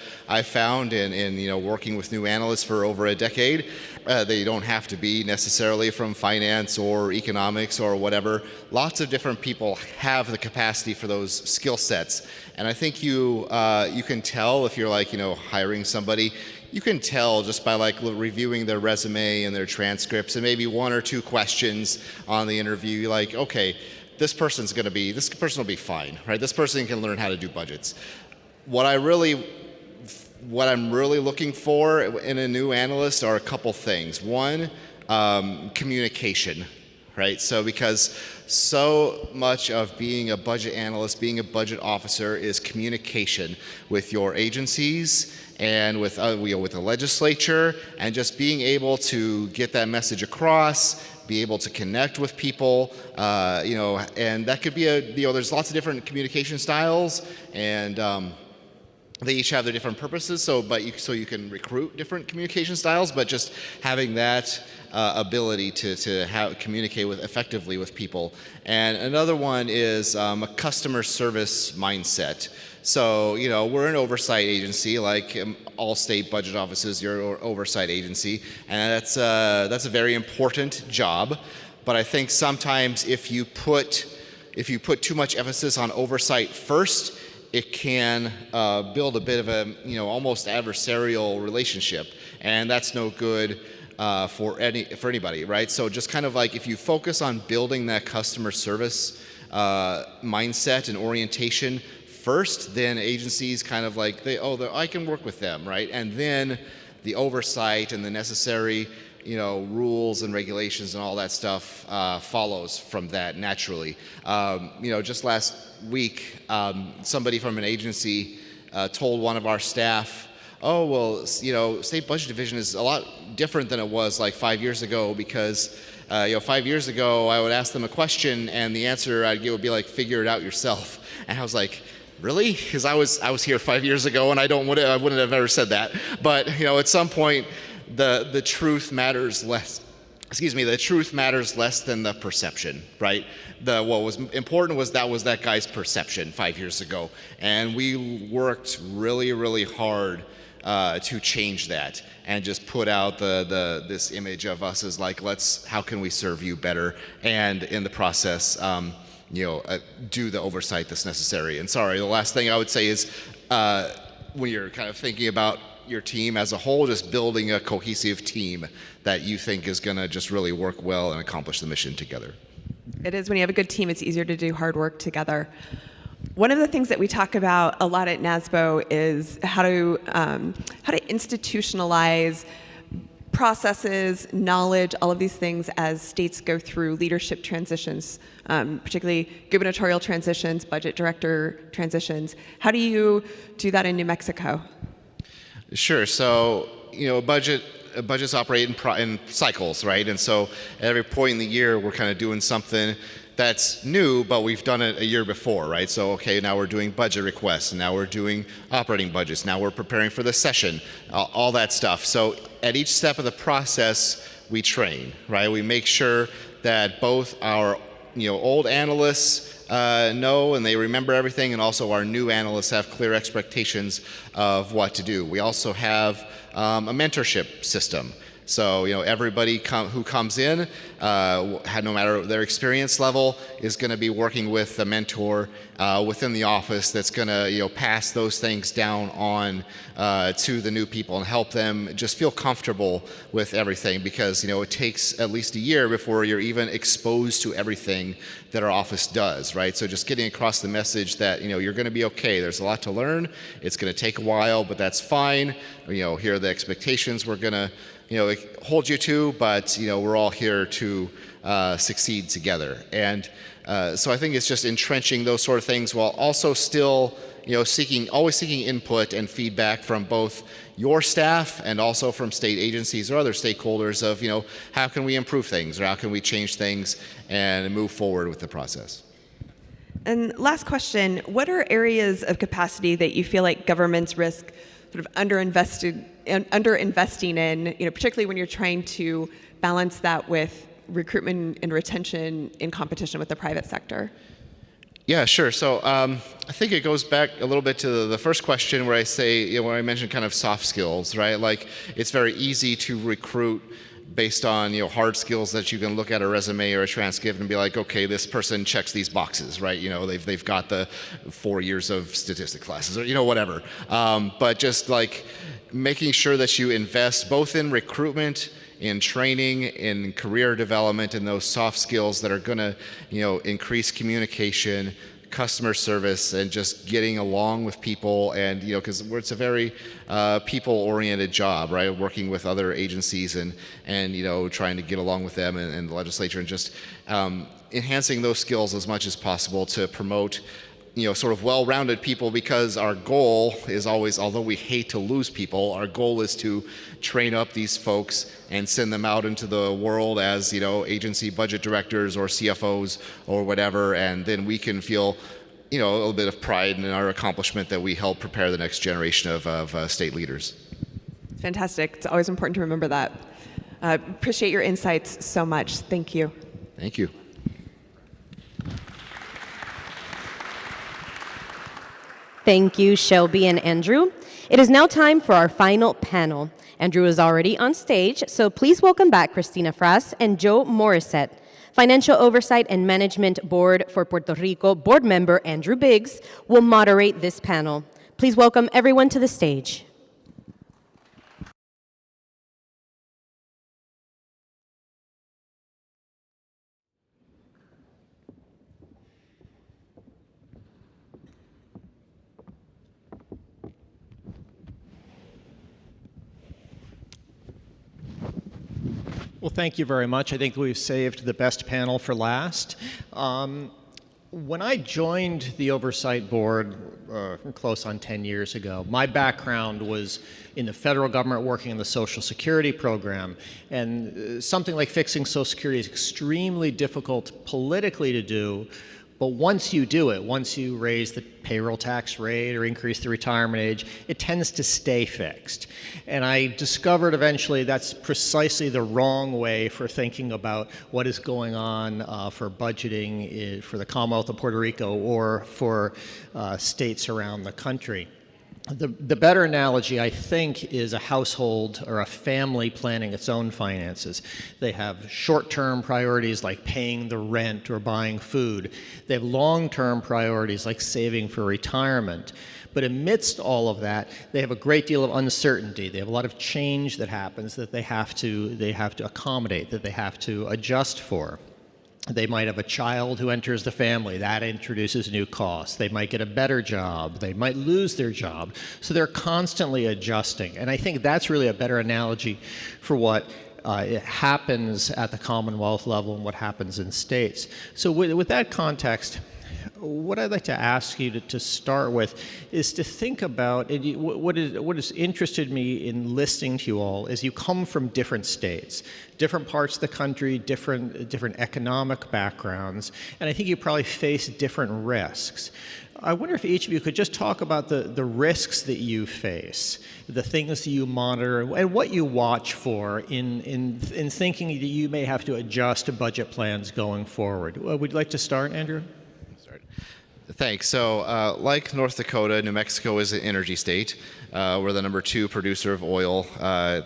found in working with new analysts for over a decade. They don't have to be necessarily from finance or economics or whatever. Lots of different people have the capacity for those skill sets, and I think you can tell if you're like hiring somebody. You can tell just by like reviewing their resume and their transcripts and maybe one or two questions on the interview. You're like, okay, this person will be fine, right? This person can learn how to do budgets. What I'm really looking for in a new analyst are a couple things. One, communication, right? So because so much of being a budget analyst, being a budget officer is communication with your agencies and with the legislature, and just being able to get that message across, be able to connect with people, and that could be there's lots of different communication styles, and they each have their different purposes. So you can recruit different communication styles, but just having that ability to communicate effectively with people. And another one is a customer service mindset. So, we're an oversight agency, like all state budget offices, you're an oversight agency, and that's a very important job. But I think sometimes if you put too much emphasis on oversight first, it can build a bit of a almost adversarial relationship, and that's no good for anybody, right? So just kind of like if you focus on building that customer service mindset and orientation first, then agencies kind of like I can work with them, right? And then the oversight and the necessary rules and regulations and all that stuff follows from that naturally. Just last week, somebody from an agency told one of our staff, oh, well, state budget division is a lot different than it was like 5 years ago, because 5 years ago I would ask them a question and the answer I'd give would be like, figure it out yourself. And I was like, really? Because I was here 5 years ago and I wouldn't have ever said that. But at some point, the truth matters less. The truth matters less than the perception, right? What was important was that guy's perception 5 years ago, and we worked really, really hard to change that and just put out this image of us as like, how can we serve you better, and in the process, do the oversight that's necessary. And sorry, the last thing I would say is when you're kind of thinking about your team as a whole, just building a cohesive team that you think is going to just really work well and accomplish the mission together. It is. When you have a good team, it's easier to do hard work together. One of the things that we talk about a lot at NASBO is how to institutionalize processes, knowledge, all of these things as states go through leadership transitions, particularly gubernatorial transitions, budget director transitions. How do you do that in New Mexico? Sure. So, budget budgets operate in cycles, right? And so at every point in the year, we're kind of doing something that's new, but we've done it a year before, right? So, okay, now we're doing budget requests, and now we're doing operating budgets, now we're preparing for the session, all that stuff. So at each step of the process, we train, right? We make sure that both our old analysts know and they remember everything, and also our new analysts have clear expectations of what to do. We also have a mentorship system. So, everybody who comes in, no matter their experience level, is going to be working with a mentor within the office that's going to, pass those things down on to the new people and help them just feel comfortable with everything, because, it takes at least a year before you're even exposed to everything that our office does, right? So just getting across the message that, you're going to be okay. There's a lot to learn. It's going to take a while, but that's fine. Here are the expectations we're going to hold you to, but we're all here to succeed together. And so I think it's just entrenching those sort of things while also still always seeking input and feedback from both your staff and also from state agencies or other stakeholders of how can we improve things, or how can we change things and move forward with the process. And last question, what are areas of capacity that you feel like governments risk sort of underinvesting in, particularly when you're trying to balance that with recruitment and retention in competition with the private sector? Yeah, sure. So I think it goes back a little bit to the first question where I say, where I mentioned kind of soft skills, right? Like, it's very easy to recruit based on hard skills that you can look at a resume or a transcript and be like, okay, this person checks these boxes, right? They've got the 4 years of statistics classes, or whatever. But just like making sure that you invest both in recruitment, in training, in career development, and those soft skills that are going to increase communication, customer service, and just getting along with people. And because it's a very people-oriented job, right? Working with other agencies and trying to get along with them and the legislature, and just enhancing those skills as much as possible to promote sort of well-rounded people, because our goal is always, although we hate to lose people, our goal is to train up these folks and send them out into the world as, agency budget directors or CFOs or whatever, and then we can feel, a little bit of pride in our accomplishment that we help prepare the next generation of state leaders. Fantastic. It's always important to remember that. Appreciate your insights so much. Thank you. Thank you. Thank you, Shelby and Andrew. It is now time for our final panel. Andrew is already on stage, so please welcome back Christina Frass and Joe Morissette. Financial Oversight and Management Board for Puerto Rico board member Andrew Biggs will moderate this panel. Please welcome everyone to the stage. Well, thank you very much. I think we've saved the best panel for last. When I joined the Oversight Board close on 10 years ago, my background was in the federal government working in the Social Security program. And something like fixing Social Security is extremely difficult politically to do. But once you do it, once you raise the payroll tax rate or increase the retirement age, it tends to stay fixed. And I discovered eventually that's precisely the wrong way for thinking about what is going on for budgeting for the Commonwealth of Puerto Rico or for states around the country. The better analogy, I think, is a household or a family planning its own finances. They have short-term priorities like paying the rent or buying food. They have long-term priorities like saving for retirement. But amidst all of that, they have a great deal of uncertainty. They have a lot of change that happens that they have to accommodate, that they have to adjust for. They might have a child who enters the family. That introduces new costs. They might get a better job. They might lose their job. So they're constantly adjusting. And I think that's really a better analogy for what it happens at the Commonwealth level and what happens in states. So with that context, what I'd like to ask you to start with is to think about, and what has interested me in listening to you all is you come from different states, different parts of the country, different economic backgrounds, and I think you probably face different risks. I wonder if each of you could just talk about the risks that you face, the things that you monitor, and what you watch for in thinking that you may have to adjust budget plans going forward. Would you like to start, Andrew? Thanks. So like North Dakota, New Mexico is an energy state. We're the #2 producer of oil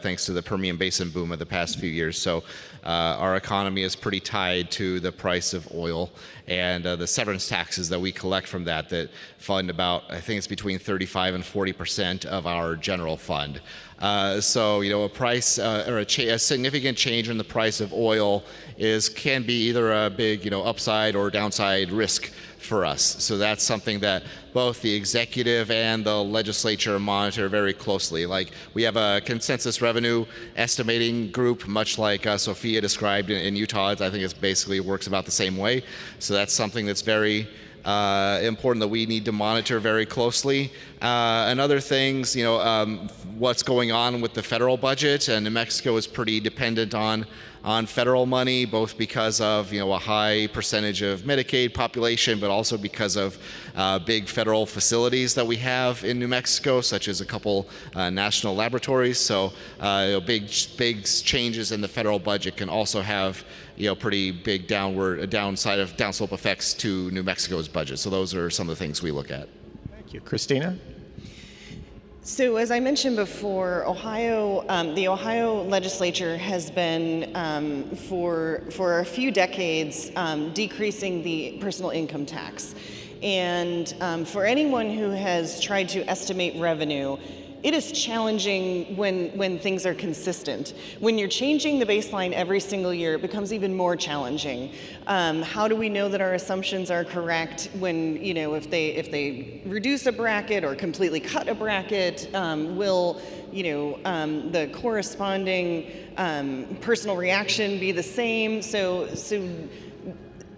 thanks to the Permian Basin boom of the past few years. So our economy is pretty tied to the price of oil and the severance taxes that we collect from that fund about, I think it's between 35 and 40% of our general fund. So, a price or a significant change in the price of oil can be either a big, upside or downside risk for us. So that's something that both the executive and the legislature monitor very closely. Like, we have a consensus revenue estimating group, much like Sophia described in Utah. I think it basically works about the same way. So that's something that's very important that we need to monitor very closely. And other things, what's going on with the federal budget, and New Mexico is pretty dependent on federal money, both because of a high percentage of Medicaid population, but also because of big federal facilities that we have in New Mexico, such as a couple national laboratories. So big changes in the federal budget can also have pretty big downslope effects to New Mexico's budget. So those are some of the things we look at. Thank you. Christina? So as I mentioned before, the Ohio legislature has been, for a few decades, decreasing the personal income tax. And for anyone who has tried to estimate revenue, it is challenging when things are consistent. When you're changing the baseline every single year, it becomes even more challenging. How do we know that our assumptions are correct when, if they reduce a bracket or completely cut a bracket, will the corresponding personal reaction be the same? So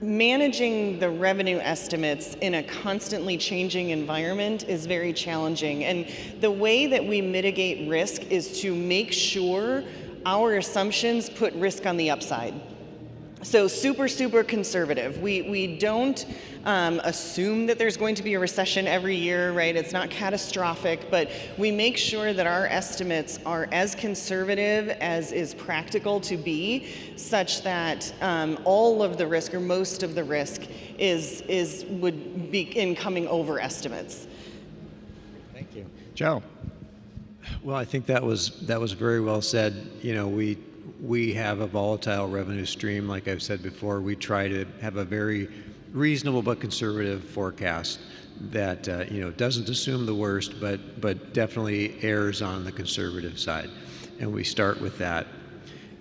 managing the revenue estimates in a constantly changing environment is very challenging. And the way that we mitigate risk is to make sure our assumptions put risk on the upside. So super conservative. We don't assume that there's going to be a recession every year, right? It's not catastrophic, but we make sure that our estimates are as conservative as is practical to be, such that all of the risk or most of the risk would be in coming over estimates. Thank you. Joe? Well, I think that was very well said. We have a volatile revenue stream. Like I've said before, we try to have a very reasonable but conservative forecast that doesn't assume the worst, but definitely errs on the conservative side, and we start with that.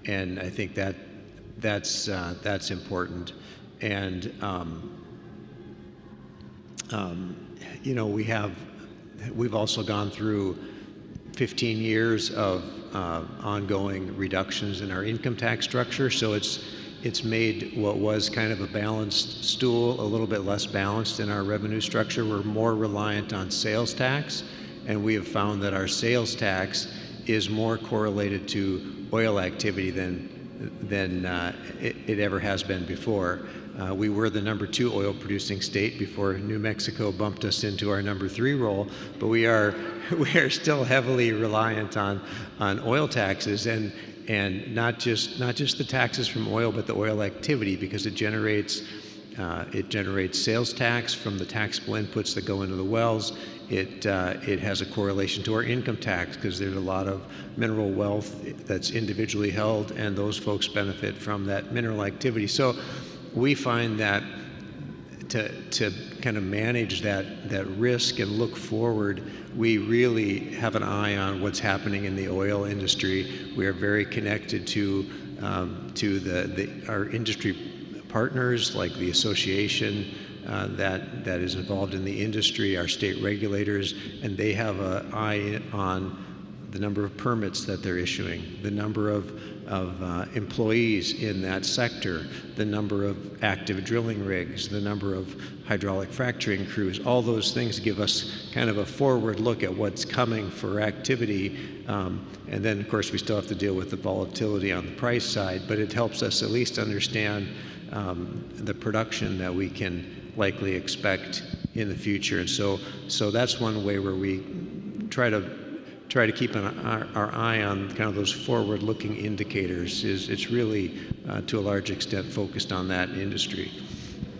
And I think that's important. And we've also gone through 15 years of ongoing reductions in our income tax structure, so it's made what was kind of a balanced stool a little bit less balanced in our revenue structure. We're more reliant on sales tax, and we have found that our sales tax is more correlated to oil activity than it ever has been before. We were the #2 oil producing state before New Mexico bumped us into our #3 role, but we are still heavily reliant on oil taxes, and not just the taxes from oil, but the oil activity, because it generates sales tax from the taxable inputs that go into the wells. It has a correlation to our income tax, because there's a lot of mineral wealth that's individually held, and those folks benefit from that mineral activity. So we find that to kind of manage that risk and look forward, we really have an eye on what's happening in the oil industry. We are very connected to our industry partners, like the association that is involved in the industry, our state regulators, and they have an eye on the number of permits that they're issuing, the number of employees in that sector, the number of active drilling rigs, the number of hydraulic fracturing crews. All those things give us kind of a forward look at what's coming for activity. And then, of course, we still have to deal with the volatility on the price side, but it helps us at least understand the production that we can likely expect in the future. And so that's one way where we try to keep our eye on kind of those forward-looking indicators. It's really, to a large extent, focused on that industry.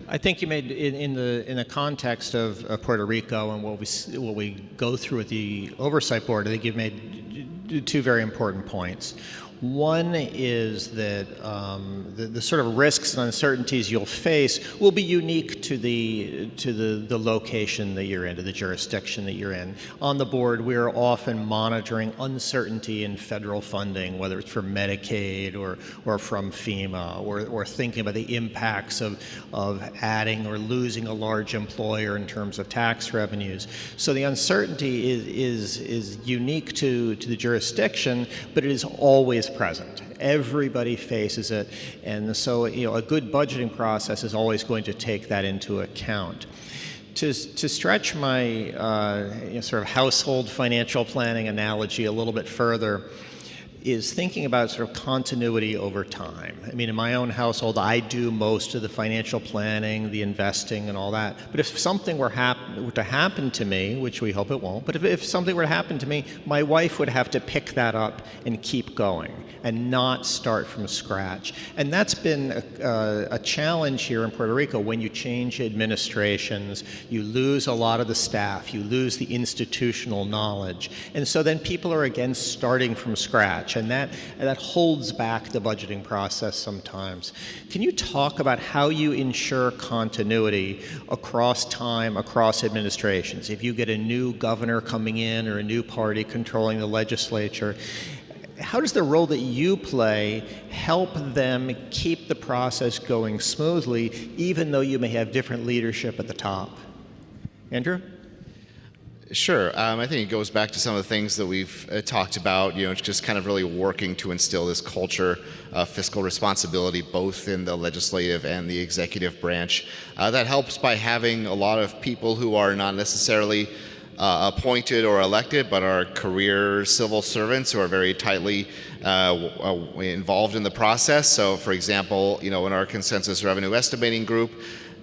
I think you made, in the context of Puerto Rico and what we go through at the Oversight Board, I think you've made two very important points. One is that the sort of risks and uncertainties you'll face will be unique to the location that you're in, to the jurisdiction that you're in. On the board, we are often monitoring uncertainty in federal funding, whether it's for Medicaid or from FEMA, or thinking about the impacts of adding or losing a large employer in terms of tax revenues. So the uncertainty is unique to the jurisdiction, but it is always present. Everybody faces it, and so a good budgeting process is always going to take that into account. To stretch my sort of household financial planning analogy a little bit further, is thinking about sort of continuity over time. I mean, in my own household, I do most of the financial planning, the investing, and all that. But if something were to happen to me, which we hope it won't, but if something were to happen to me, my wife would have to pick that up and keep going and not start from scratch. And that's been a challenge here in Puerto Rico. When you change administrations, you lose a lot of the staff, you lose the institutional knowledge. And so then people are again starting from scratch. And that holds back the budgeting process sometimes. Can you talk about how you ensure continuity across time, across administrations? If you get a new governor coming in or a new party controlling the legislature, how does the role that you play help them keep the process going smoothly, even though you may have different leadership at the top? Andrew? Sure. I think it goes back to some of the things that we've talked about, just kind of really working to instill this culture of fiscal responsibility, both in the legislative and the executive branch. That helps by having a lot of people who are not necessarily appointed or elected, but are career civil servants who are very tightly involved in the process. So, for example, in our consensus revenue estimating group,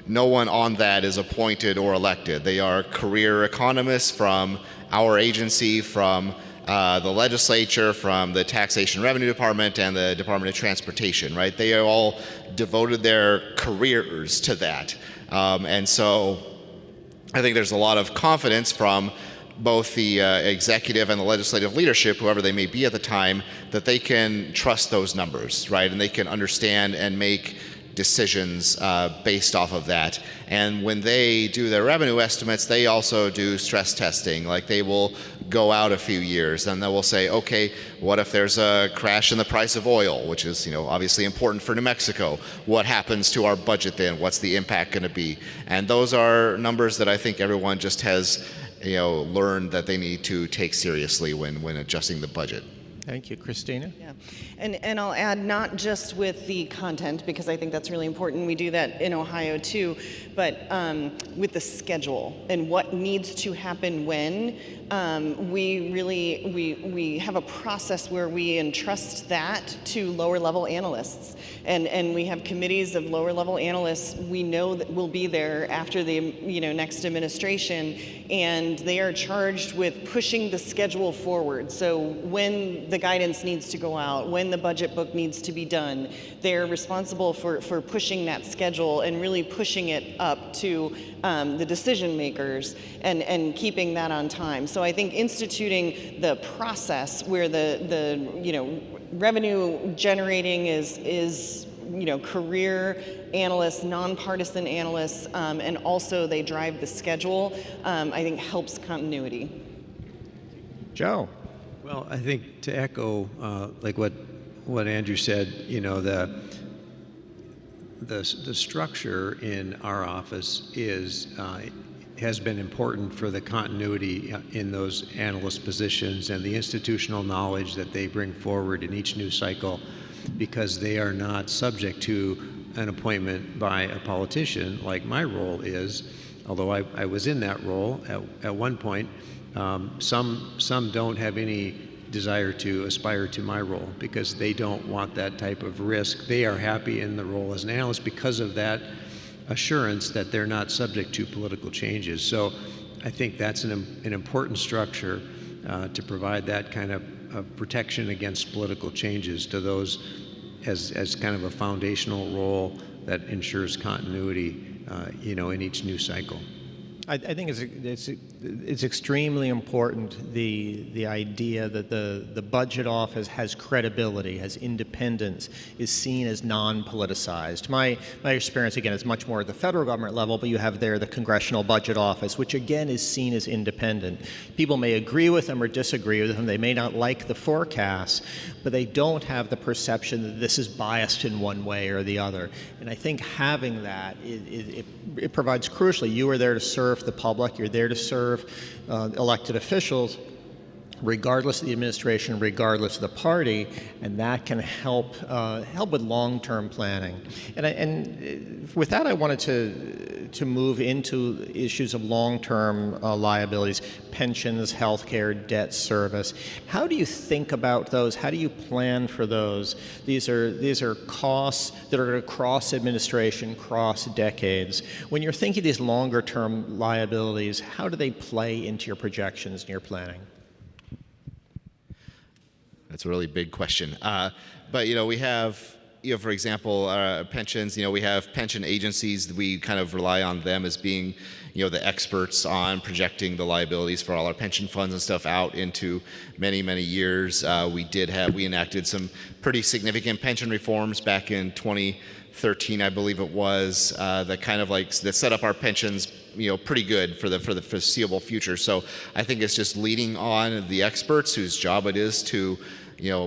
no one on that is appointed or elected. They are career economists from our agency, from the legislature, from the Taxation Revenue Department and the Department of Transportation, right? They have all devoted their careers to that. And so I think there's a lot of confidence from both the executive and the legislative leadership, whoever they may be at the time, that they can trust those numbers, right? And they can understand and make decisions based off of that. And when they do their revenue estimates, they also do stress testing. Like, they will go out a few years and they will say, okay, what if there's a crash in the price of oil, which is obviously important for New Mexico? What happens to our budget then? What's the impact going to be? And those are numbers that I think everyone just has learned that they need to take seriously when adjusting the budget. Thank you. Christina? Yeah, and I'll add, not just with the content, because I think that's really important. We do that in Ohio too, but with the schedule and what needs to happen when. We have a process where we entrust that to lower level analysts, and we have committees of lower level analysts we know that will be there after the next administration, and they are charged with pushing the schedule forward. So when the guidance needs to go out, when the budget book needs to be done, they're responsible for pushing that schedule and really pushing it up to the decision makers and keeping that on time. So I think instituting the process where the revenue generating is career analysts, nonpartisan analysts, and also they drive the schedule, I think helps continuity. Joe? Well, I think to echo like what Andrew said, the structure in our office is has been important for the continuity in those analyst positions and the institutional knowledge that they bring forward in each new cycle, because they are not subject to an appointment by a politician like my role is, although I was in that role at one point. Some don't have any desire to aspire to my role because they don't want that type of risk. They are happy in the role as an analyst because of that assurance that they're not subject to political changes. So I think that's an important structure to provide that kind of protection against political changes to those as kind of a foundational role that ensures continuity, in each new cycle. I think it's extremely important, the idea that the budget office has credibility, has independence, is seen as non-politicized. My experience, again, is much more at the federal government level, but you have there the Congressional Budget Office, which again is seen as independent. People may agree with them or disagree with them. They may not like the forecasts, but they don't have the perception that this is biased in one way or the other. And I think having that, it provides crucially, you are there to serve the public, you're there to serve elected officials, regardless of the administration, regardless of the party, and that can help with long-term planning. And with that, I wanted to move into issues of long-term liabilities, pensions, healthcare, debt service. How do you think about those? How do you plan for those? These are costs that are going to cross administration, cross decades. When you're thinking these longer-term liabilities, how do they play into your projections and your planning? That's a really big question. But we have, for example, pensions. We have pension agencies. We kind of rely on them as being, the experts on projecting the liabilities for all our pension funds and stuff out into many, many years. We enacted some pretty significant pension reforms back in 2013, I believe it was, that kind of that set up our pensions, pretty good for the foreseeable future. So I think it's just leaning on the experts whose job it is to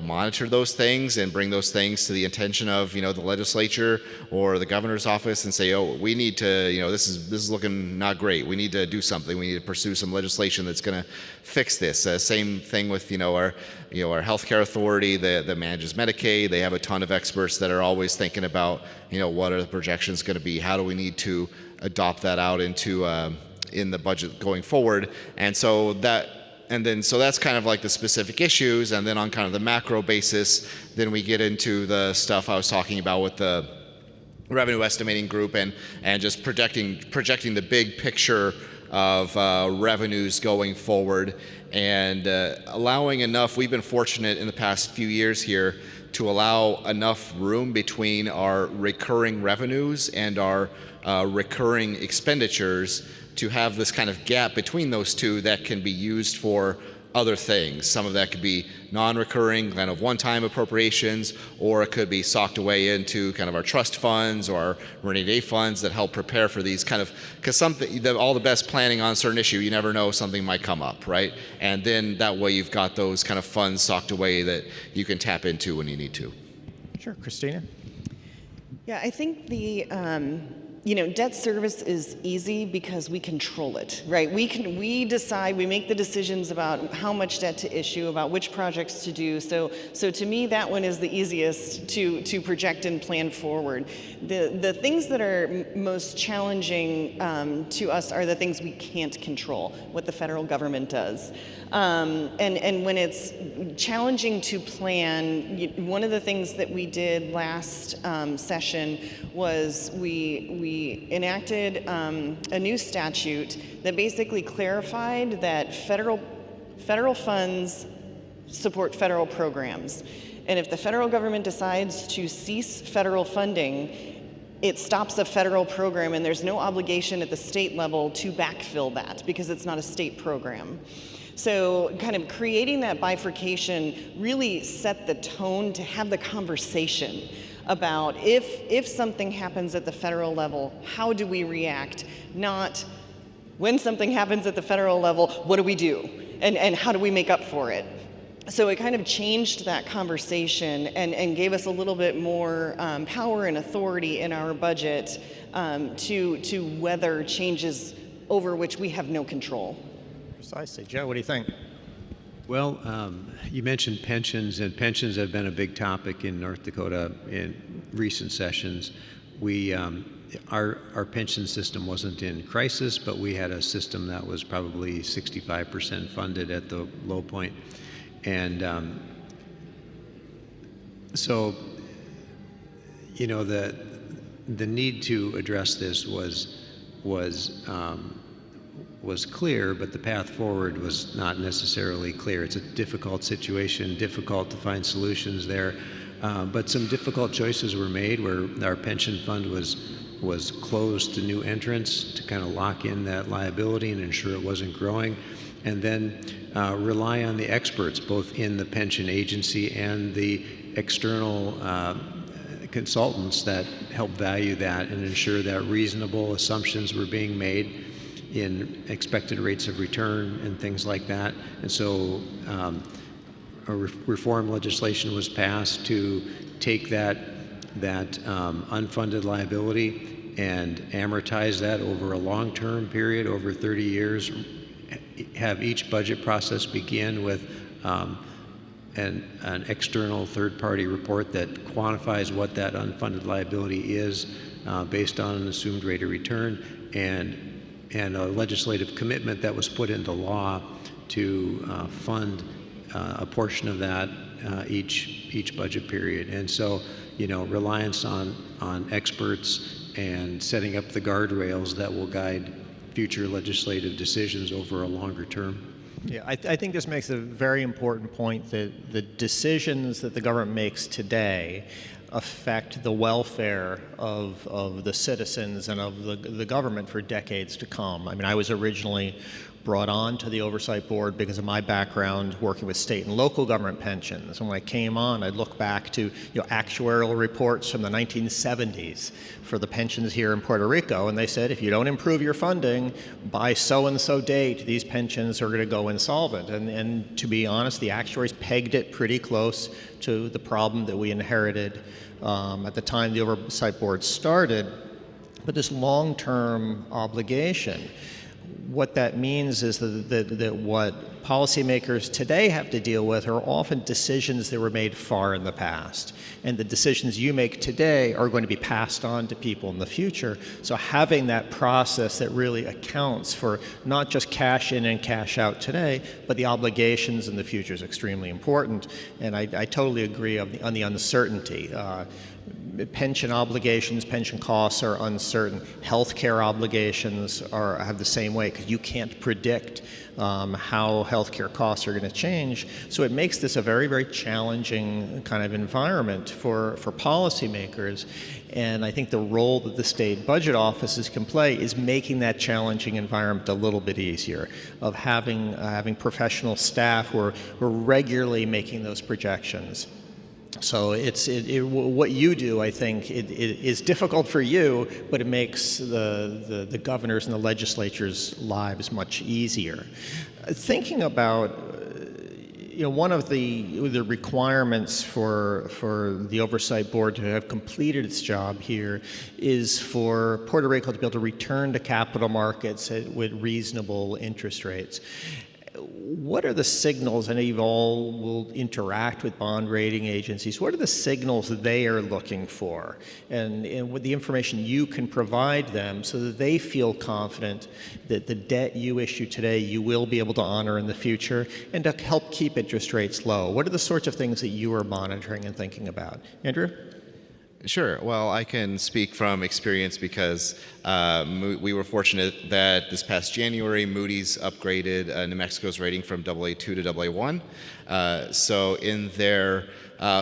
monitor those things and bring those things to the attention of, the legislature or the governor's office and say, oh, we need to, this is looking not great. We need to do something. We need to pursue some legislation that's going to fix this. Same thing with, our healthcare authority that manages Medicaid. They have a ton of experts that are always thinking about, what are the projections going to be? How do we need to adopt that out into in the budget going forward? And so that's kind of like the specific issues, and then on kind of the macro basis, then we get into the stuff I was talking about with the revenue estimating group and just projecting the big picture of revenues going forward and allowing enough. We've been fortunate in the past few years here to allow enough room between our recurring revenues and our recurring expenditures to have this kind of gap between those two that can be used for other things. Some of that could be non-recurring, kind of one-time appropriations, or it could be socked away into kind of our trust funds or our rainy day funds that help prepare for these kind of, because all the best planning on a certain issue, you never know something might come up, right? And then that way you've got those kind of funds socked away that you can tap into when you need to. Sure, Christina? Yeah, I think the debt service is easy because we control it, right? We decide, we make the decisions about how much debt to issue, about which projects to do. So to me, that one is the easiest to project and plan forward. The things that are most challenging to us are the things we can't control, what the federal government does. And when it's challenging to plan, one of the things that we did last session was we enacted a new statute that basically clarified that federal funds support federal programs. And if the federal government decides to cease federal funding, it stops a federal program, and there's no obligation at the state level to backfill that because it's not a state program. So kind of creating that bifurcation really set the tone to have the conversation about if something happens at the federal level, how do we react? Not when something happens at the federal level, what do we do? And how do we make up for it? So it kind of changed that conversation and gave us a little bit more power and authority in our budget to weather changes over which we have no control. Precisely. Joe, what do you think? Well, you mentioned pensions, and pensions have been a big topic in North Dakota in recent sessions. Our pension system wasn't in crisis, but we had a system that was probably 65% funded at the low point. And so, you know, the need to address this was clear, but the path forward was not necessarily clear. It's a difficult situation, difficult to find solutions there, but some difficult choices were made where our pension fund was closed to new entrants to kind of lock in that liability and ensure it wasn't growing, and then rely on the experts, both in the pension agency and the external consultants that help value that and ensure that reasonable assumptions were being made in expected rates of return and things like that. And so a reform legislation was passed to take that unfunded liability and amortize that over a long-term period, over 30 years, have each budget process begin with an external third-party report that quantifies what that unfunded liability is based on an assumed rate of return, and a legislative commitment that was put into law to fund a portion of that each budget period. And so, you know, reliance on experts and setting up the guardrails that will guide future legislative decisions over a longer term. Yeah, I think this makes a very important point that the decisions that the government makes today affect the welfare of the citizens and of the government for decades to come. I mean, I was originally brought on to the Oversight Board because of my background working with state and local government pensions. And when I came on, I'd look back to actuarial reports from the 1970s for the pensions here in Puerto Rico, and they said, if you don't improve your funding by so-and-so date, these pensions are going to go insolvent. And to be honest, the actuaries pegged it pretty close to the problem that we inherited at the time the Oversight Board started. But this long-term obligation, what that means is that what policymakers today have to deal with are often decisions that were made far in the past. And the decisions you make today are going to be passed on to people in the future. So having that process that really accounts for not just cash in and cash out today, but the obligations in the future is extremely important. And I totally agree on the uncertainty. Pension obligations, pension costs are uncertain. Healthcare obligations have the same way, because you can't predict how healthcare costs are going to change. So it makes this a very, very challenging kind of environment for policymakers. And I think the role that the state budget offices can play is making that challenging environment a little bit easier, of having professional staff who are regularly making those projections. So what you do, I think, it is difficult for you, but it makes the governors and the legislatures' lives much easier. Thinking about, one of the requirements for the Oversight Board to have completed its job here is for Puerto Rico to be able to return to capital markets with reasonable interest rates. What are the signals, I know you all will interact with bond rating agencies, what are the signals that they are looking for, and with the information you can provide them so that they feel confident that the debt you issue today you will be able to honor in the future, and to help keep interest rates low? What are the sorts of things that you are monitoring and thinking about? Andrew? Sure. Well, I can speak from experience because we were fortunate that this past January, Moody's upgraded New Mexico's rating from AA2 to AA1. So in their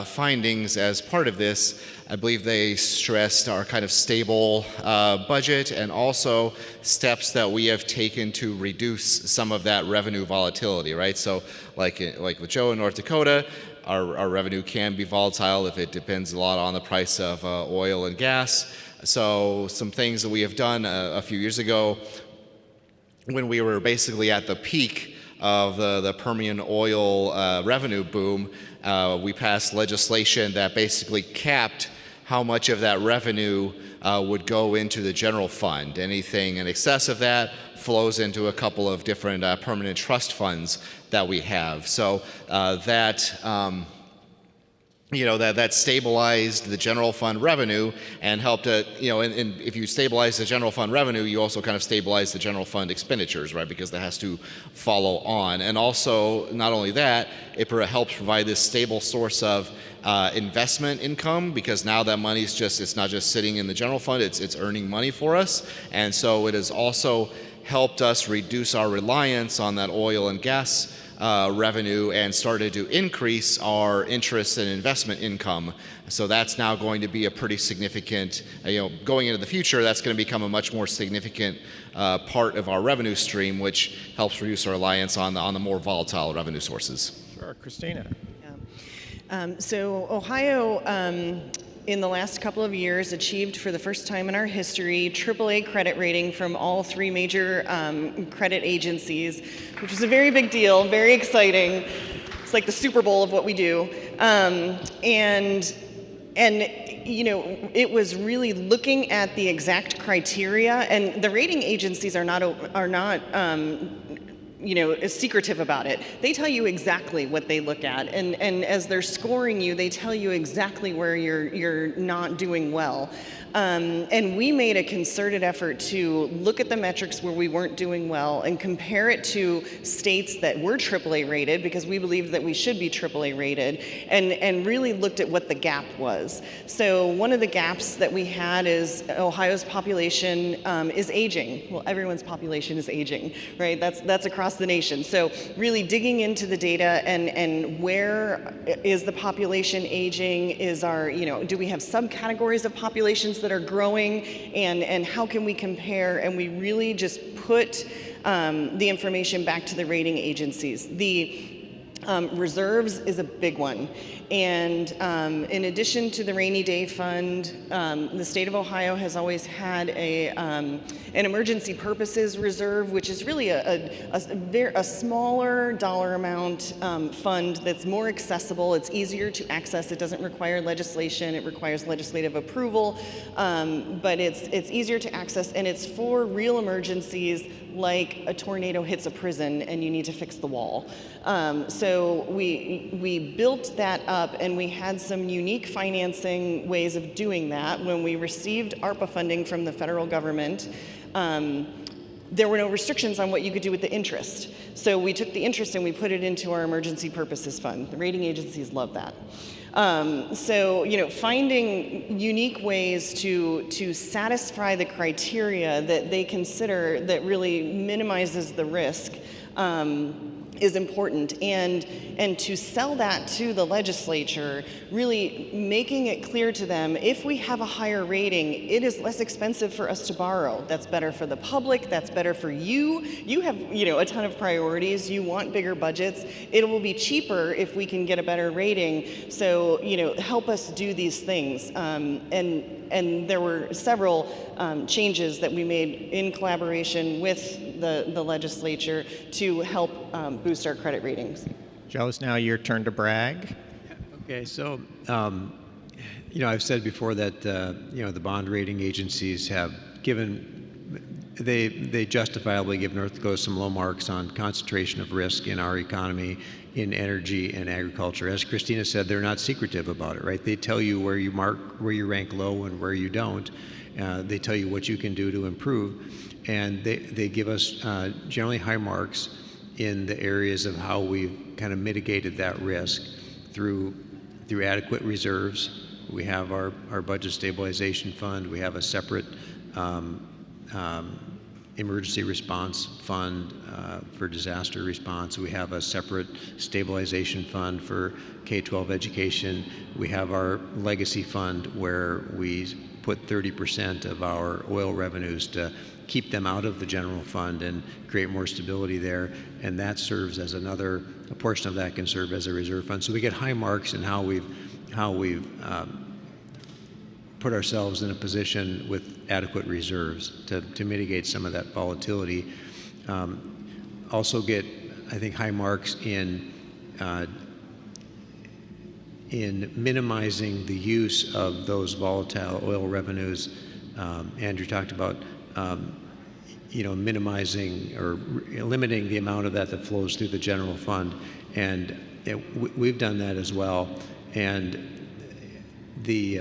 findings as part of this, I believe they stressed our kind of stable budget and also steps that we have taken to reduce some of that revenue volatility, right? So like with Joe in North Dakota, our revenue can be volatile if it depends a lot on the price of oil and gas. So some things that we have done a few years ago, when we were basically at the peak of the Permian oil revenue boom, we passed legislation that basically capped how much of that revenue would go into the general fund. Anything in excess of that flows into a couple of different permanent trust funds that we have. So that stabilized the general fund revenue and helped to, and if you stabilize the general fund revenue, you also kind of stabilize the general fund expenditures, right? Because that has to follow on. And also, not only that, it helps provide this stable source of investment income, because now that money's it's not just sitting in the general fund, it's earning money for us. And so it has also helped us reduce our reliance on that oil and gas revenue and started to increase our interest and investment income. So that's now going to be a pretty significant, going into the future, that's going to become a much more significant part of our revenue stream, which helps reduce our reliance on the more volatile revenue sources. Sure, Christina. So Ohio, in the last couple of years, achieved for the first time in our history AAA credit rating from all three major credit agencies, which was a very big deal, very exciting. It's like the Super Bowl of what we do. And it was really looking at the exact criteria, and the rating agencies are not is secretive about it. They tell you exactly what they look at, and as they're scoring you, they tell you exactly where you're not doing well. And we made a concerted effort to look at the metrics where we weren't doing well and compare it to states that were AAA rated, because we believed that we should be AAA rated, and really looked at what the gap was. So one of the gaps that we had is Ohio's population is aging. Well, everyone's population is aging, right? That's across the nation. So really digging into the data and where is the population aging? Is do we have subcategories of populations that are growing, and how can we compare? And we really just put the information back to the rating agencies. The reserves is a big one. And in addition to the rainy day fund, the state of Ohio has always had an emergency purposes reserve, which is really a smaller dollar amount fund that's more accessible. It's easier to access. It doesn't require legislation. It requires legislative approval, but it's easier to access, and it's for real emergencies like a tornado hits a prison and you need to fix the wall. So we built that up, and we had some unique financing ways of doing that. When we received ARPA funding from the federal government, there were no restrictions on what you could do with the interest. So we took the interest and we put it into our emergency purposes fund. The rating agencies love that. So, finding unique ways to satisfy the criteria that they consider that really minimizes the risk is important, and to sell that to the legislature, really making it clear to them, if we have a higher rating, it is less expensive for us to borrow. That's better for the public, that's better for you. You have, a ton of priorities, you want bigger budgets. It will be cheaper if we can get a better rating. So, help us do these things. And there were several changes that we made in collaboration with the legislature to help boost our credit ratings. Joe, it's now your turn to brag. Okay, so I've said before that the bond rating agencies have they justifiably give North Dakota some low marks on concentration of risk in our economy, in energy and agriculture. As Christina said, they're not secretive about it, right? They tell you where you rank low and where you don't. They tell you what you can do to improve, and they give us generally high marks in the areas of how we've kind of mitigated that risk through adequate reserves. We have our budget stabilization fund. We have a separate emergency response fund for disaster response. We have a separate stabilization fund for K-12 education. We have our legacy fund where we put 30% of our oil revenues to keep them out of the general fund and create more stability there. And that serves as a portion of that can serve as a reserve fund. So we get high marks in how we've put ourselves in a position with adequate reserves to mitigate some of that volatility. Also get, I think, high marks in in minimizing the use of those volatile oil revenues. Andrew talked about minimizing or limiting the amount of that flows through the general fund, and we've done that as well. And the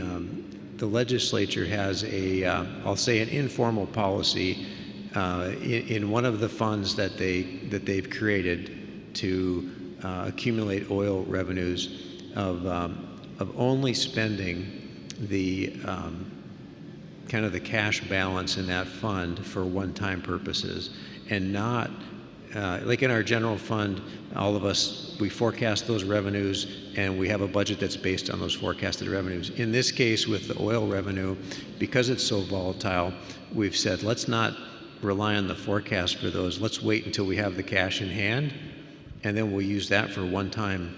legislature has I'll say an informal policy in one of the funds that they've created to accumulate oil revenues of only spending the kind of the cash balance in that fund for one-time purposes, and not like in our general fund, all of us, we forecast those revenues and we have a budget that's based on those forecasted revenues. In this case, with the oil revenue, because it's so volatile, we've said let's not rely on the forecast for those. Let's wait until we have the cash in hand, and then we'll use that for one-time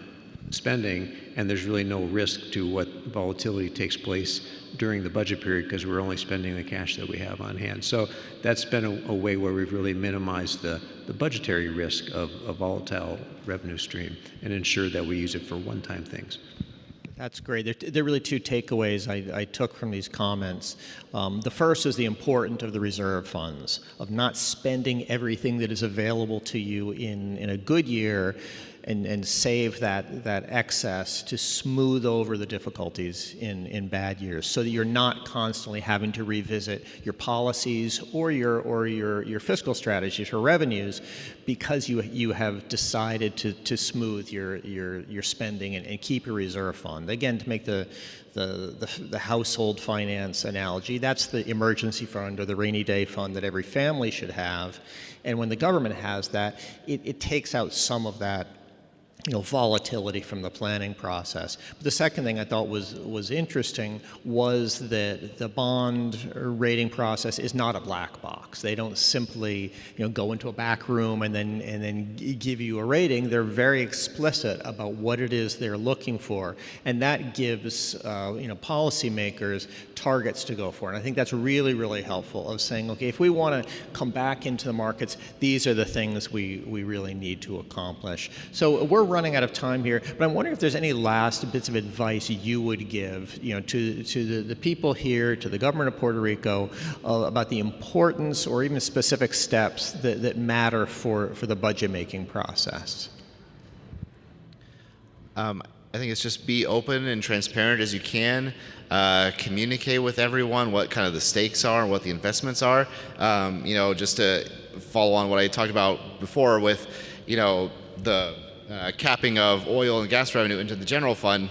spending, and there's really no risk to what volatility takes place during the budget period because we're only spending the cash that we have on hand. So that's been a way where we've really minimized the budgetary risk of a volatile revenue stream and ensured that we use it for one-time things. That's great. There are really two takeaways I took from these comments. The first is the importance of the reserve funds, of not spending everything that is available to you in a good year, and save that excess to smooth over the difficulties in bad years, so that you're not constantly having to revisit your policies or your fiscal strategies for revenues, because you have decided to smooth your spending and keep a reserve fund. Again, to make the household finance analogy, that's the emergency fund or the rainy day fund that every family should have. And when the government has that, it takes out some of that volatility from the planning process. But the second thing I thought was interesting was that the bond rating process is not a black box. They don't simply go into a back room and then give you a rating. They're very explicit about what it is they're looking for, and that gives policymakers targets to go for. And I think that's really, really helpful, of saying, okay, if we want to come back into the markets, these are the things we really need to accomplish. So we're running out of time here, but I'm wondering if there's any last bits of advice you would give, to the people here, to the government of Puerto Rico, about the importance or even specific steps that matter for the budget making process. I think it's just be open and transparent as you can. Communicate with everyone what kind of the stakes are, what the investments are. Just to follow on what I talked about before with, the capping of oil and gas revenue into the general fund,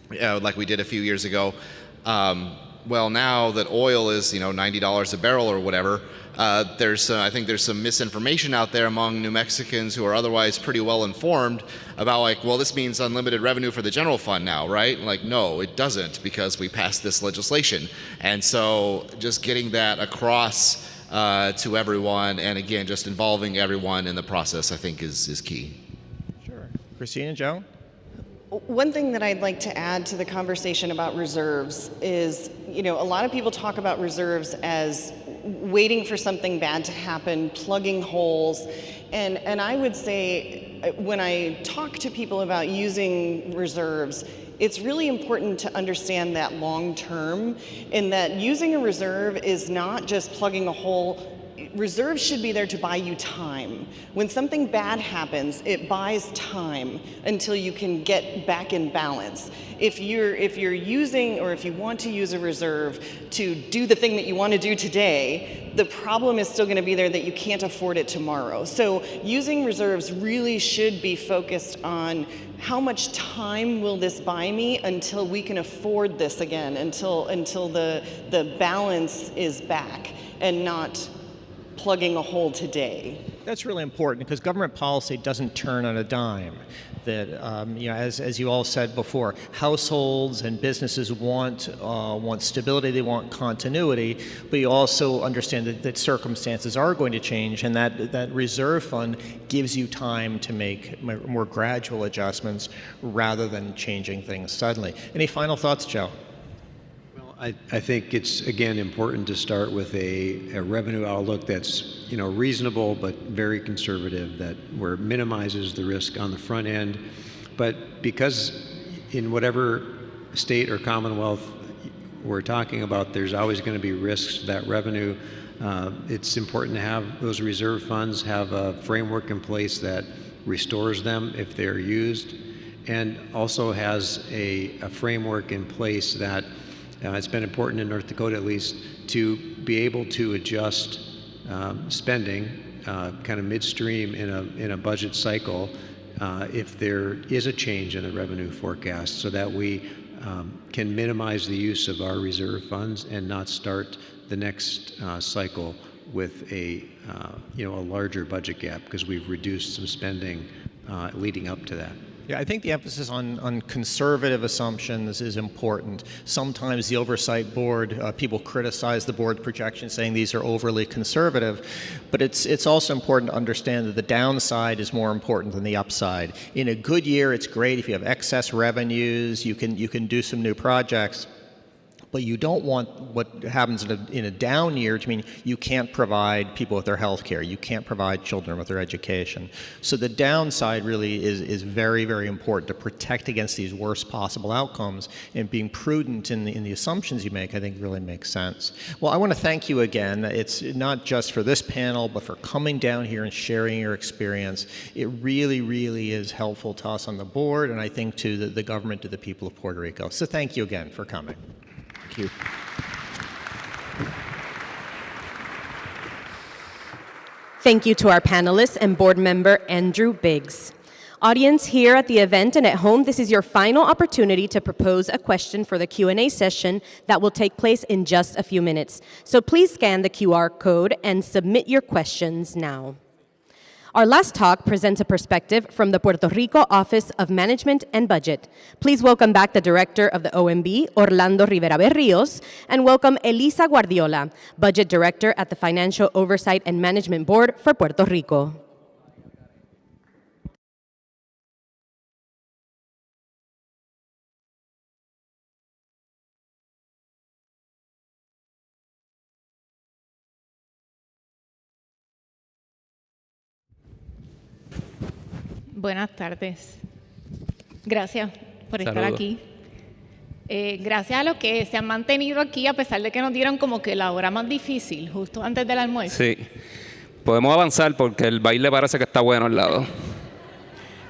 like we did a few years ago. Well, now that oil is $90 a barrel or whatever, I think there's some misinformation out there among New Mexicans who are otherwise pretty well informed about this means unlimited revenue for the general fund now, right? No, it doesn't, because we passed this legislation. And so just getting that across to everyone, and again, just involving everyone in the process, I think is key. Sure. Christina, Joe? One thing that I'd like to add to the conversation about reserves is, a lot of people talk about reserves as waiting for something bad to happen, plugging holes. And I would say, when I talk to people about using reserves, it's really important to understand that long term, in that using a reserve is not just plugging a hole. Reserves should be there to buy you time. When something bad happens, it buys time until you can get back in balance. If you're using, or if you want to use a reserve to do the thing that you want to do today, the problem is still going to be there that you can't afford it tomorrow. So using reserves really should be focused on how much time will this buy me until we can afford this again, until the balance is back, and not plugging a hole today. That's really important, because government policy doesn't turn on a dime. That, as you all said before, households and businesses want stability, they want continuity, but you also understand that circumstances are going to change, and that reserve fund gives you time to make more gradual adjustments rather than changing things suddenly. Any final thoughts, Joe? I think it's, again, important to start with a revenue outlook that's reasonable but very conservative, where it minimizes the risk on the front end. But because in whatever state or commonwealth we're talking about, there's always going to be risks to that revenue. It's important to have those reserve funds, have a framework in place that restores them if they're used, and also has a framework in place that it's been important in North Dakota at least to be able to adjust spending kind of midstream in a budget cycle if there is a change in the revenue forecast, so that we can minimize the use of our reserve funds and not start the next cycle with a larger budget gap because we've reduced some spending leading up to that. Yeah, I think the emphasis on conservative assumptions is important. Sometimes the oversight board, people criticize the board projections saying these are overly conservative, but it's also important to understand that the downside is more important than the upside. In a good year, it's great if you have excess revenues, you can do some new projects. But you don't want what happens in a down year to mean you can't provide people with their health care, you can't provide children with their education. So the downside really is very, very important to protect against these worst possible outcomes, and being prudent in the assumptions you make, I think, really makes sense. Well, I want to thank you again. It's not just for this panel, but for coming down here and sharing your experience. It really, really is helpful to us on the board, and I think to the government, to the people of Puerto Rico. So thank you again for coming. Thank you. Thank you to our panelists and board member Andrew Biggs. Audience here at the event and at home, this is your final opportunity to propose a question for the Q&A session that will take place in just a few minutes. So please scan the QR code and submit your questions now. Our last talk presents a perspective from the Puerto Rico Office of Management and Budget. Please welcome back the Director of the OMB, Orlando Rivera Berrios, and welcome Elisa Guardiola, Budget Director at the Financial Oversight and Management Board for Puerto Rico. Buenas tardes. Gracias por estar aquí. Gracias a los que se han mantenido aquí, a pesar de que nos dieron como que la hora más difícil, justo antes del almuerzo. Sí. Podemos avanzar porque el baile parece que está bueno al lado.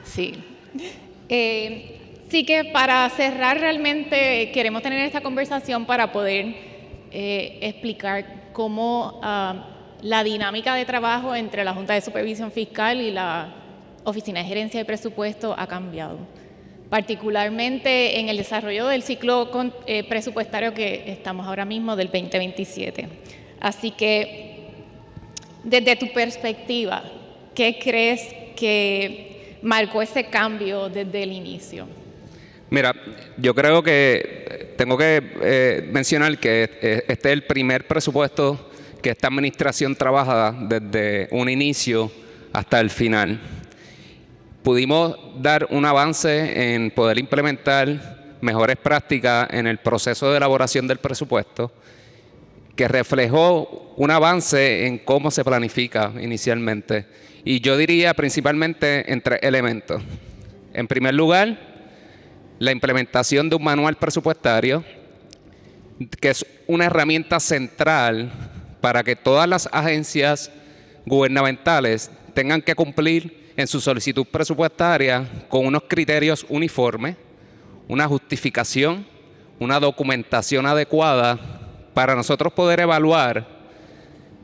Sí. Sí que para cerrar realmente queremos tener esta conversación para poder explicar cómo la dinámica de trabajo entre la Junta de Supervisión Fiscal y la Oficina de Gerencia de Presupuesto ha cambiado, particularmente en el desarrollo del ciclo presupuestario que estamos ahora mismo del 2027. Así que, desde tu perspectiva, ¿qué crees que marcó ese cambio desde el inicio? Mira, yo creo que tengo que mencionar que este es el primer presupuesto que esta administración trabaja desde un inicio hasta el final. Pudimos dar un avance en poder implementar mejores prácticas en el proceso de elaboración del presupuesto, que reflejó un avance en cómo se planifica inicialmente. Y yo diría principalmente en 3 elementos. En primer lugar, la implementación de un manual presupuestario, que es una herramienta central para que todas las agencias gubernamentales tengan que cumplir en su solicitud presupuestaria con unos criterios uniformes, una justificación, una documentación adecuada para nosotros poder evaluar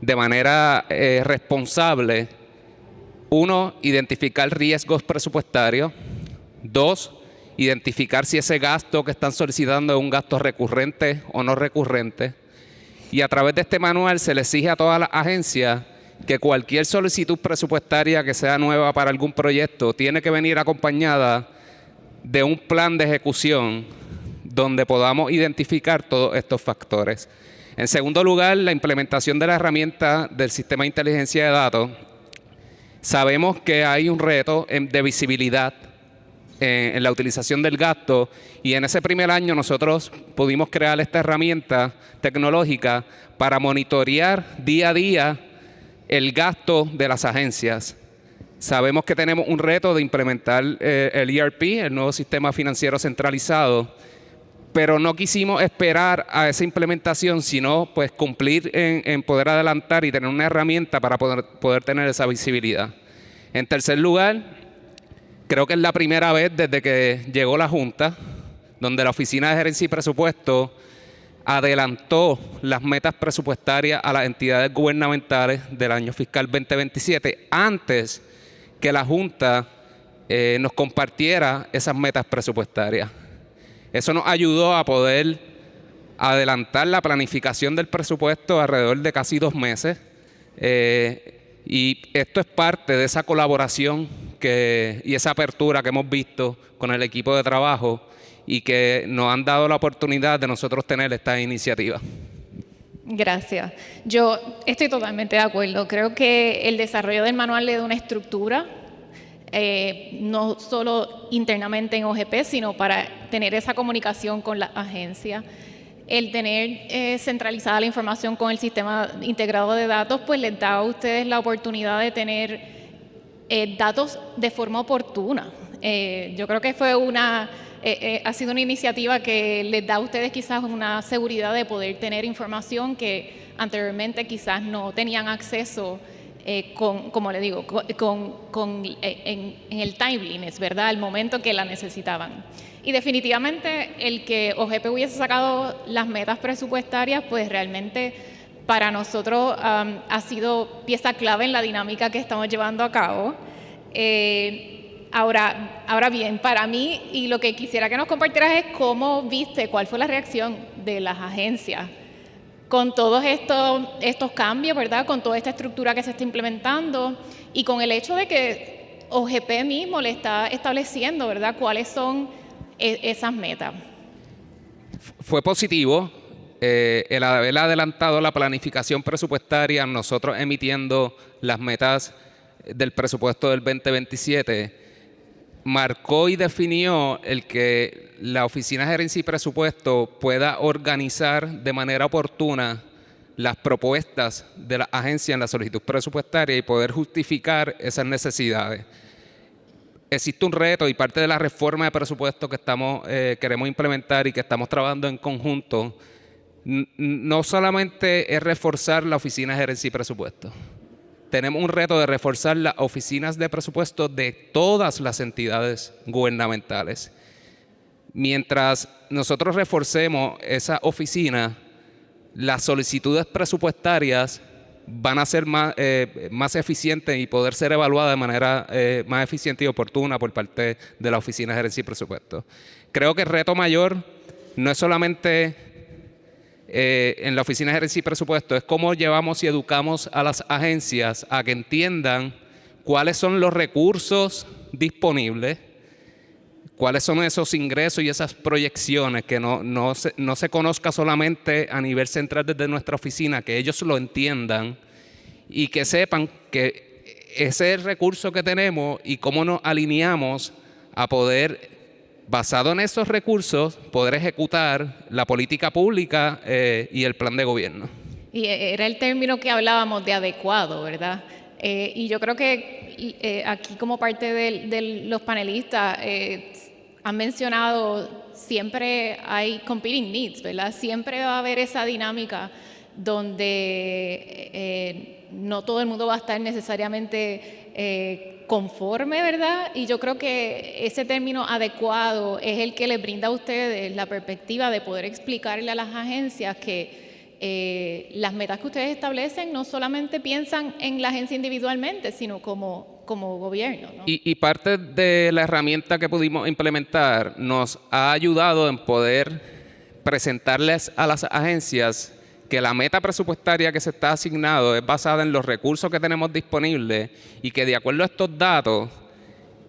de manera responsable, 1, identificar riesgos presupuestarios, 2, identificar si ese gasto que están solicitando es un gasto recurrente o no recurrente. Y a través de este manual se le exige a todas las agencias que cualquier solicitud presupuestaria que sea nueva para algún proyecto tiene que venir acompañada de un plan de ejecución donde podamos identificar todos estos factores. En segundo lugar, la implementación de la herramienta del sistema de inteligencia de datos. Sabemos que hay un reto de visibilidad en la utilización del gasto, y en ese primer año nosotros pudimos crear esta herramienta tecnológica para monitorear día a día el gasto de las agencias. Sabemos que tenemos un reto de implementar el ERP, el nuevo sistema financiero centralizado, pero no quisimos esperar a esa implementación, sino pues cumplir en poder adelantar y tener una herramienta para poder tener esa visibilidad. En tercer lugar, creo que es la primera vez desde que llegó la Junta, donde la Oficina de Gerencia y Presupuesto adelantó las metas presupuestarias a las entidades gubernamentales del año fiscal 2027 antes que la Junta nos compartiera esas metas presupuestarias. Eso nos ayudó a poder adelantar la planificación del presupuesto alrededor de casi 2 meses. Y esto es parte de esa colaboración y esa apertura que hemos visto con el equipo de trabajo y que nos han dado la oportunidad de nosotros tener esta iniciativa. Gracias. Yo estoy totalmente de acuerdo. Creo que el desarrollo del manual le da una estructura, no solo internamente en OGP, sino para tener esa comunicación con la agencia. El tener centralizada la información con el sistema integrado de datos, pues les da a ustedes la oportunidad de tener datos de forma oportuna. Yo creo que ha sido una iniciativa que les da a ustedes quizás una seguridad de poder tener información que anteriormente quizás no tenían acceso como le digo, en el timeliness, ¿verdad? Al momento que la necesitaban. Y definitivamente el que OGP hubiese sacado las metas presupuestarias, pues realmente para nosotros ha sido pieza clave en la dinámica que estamos llevando a cabo. Ahora bien, para mí, y lo que quisiera que nos compartieras es cómo viste, cuál fue la reacción de las agencias con todos estos cambios, ¿verdad? Con toda esta estructura que se está implementando y con el hecho de que OGP mismo le está estableciendo, ¿verdad? ¿Cuáles son esas metas? Fue positivo el haber adelantado la planificación presupuestaria, nosotros emitiendo las metas del presupuesto del 2027, marcó y definió el que la Oficina de Gerencia y Presupuesto pueda organizar de manera oportuna las propuestas de la agencia en la solicitud presupuestaria y poder justificar esas necesidades. Existe un reto y parte de la reforma de presupuesto que queremos implementar y que estamos trabajando en conjunto, no solamente es reforzar la Oficina de Gerencia y Presupuesto. Tenemos un reto de reforzar las oficinas de presupuesto de todas las entidades gubernamentales. Mientras nosotros reforcemos esa oficina, las solicitudes presupuestarias van a ser más eficientes y poder ser evaluadas de manera más eficiente y oportuna por parte de la Oficina de Gerencia y Presupuesto. Creo que el reto mayor no es solamente en la Oficina de Gerencia y Presupuesto, es cómo llevamos y educamos a las agencias a que entiendan cuáles son los recursos disponibles, cuáles son esos ingresos y esas proyecciones, que no se conozca solamente a nivel central desde nuestra oficina, que ellos lo entiendan y que sepan que ese es el recurso que tenemos y cómo nos alineamos a poder, basado en esos recursos, poder ejecutar la política pública y el plan de gobierno. Y era el término que hablábamos de adecuado, ¿verdad? Y yo creo que aquí como parte de los panelistas han mencionado, siempre hay competing needs, ¿verdad? Siempre va a haber esa dinámica donde no todo el mundo va a estar necesariamente conforme, ¿verdad? Y yo creo que ese término adecuado es el que les brinda a ustedes la perspectiva de poder explicarle a las agencias que las metas que ustedes establecen no solamente piensan en la agencia individualmente, sino como gobierno, ¿no? Y parte de la herramienta que pudimos implementar nos ha ayudado en poder presentarles a las agencias que la meta presupuestaria que se está asignado es basada en los recursos que tenemos disponibles y que de acuerdo a estos datos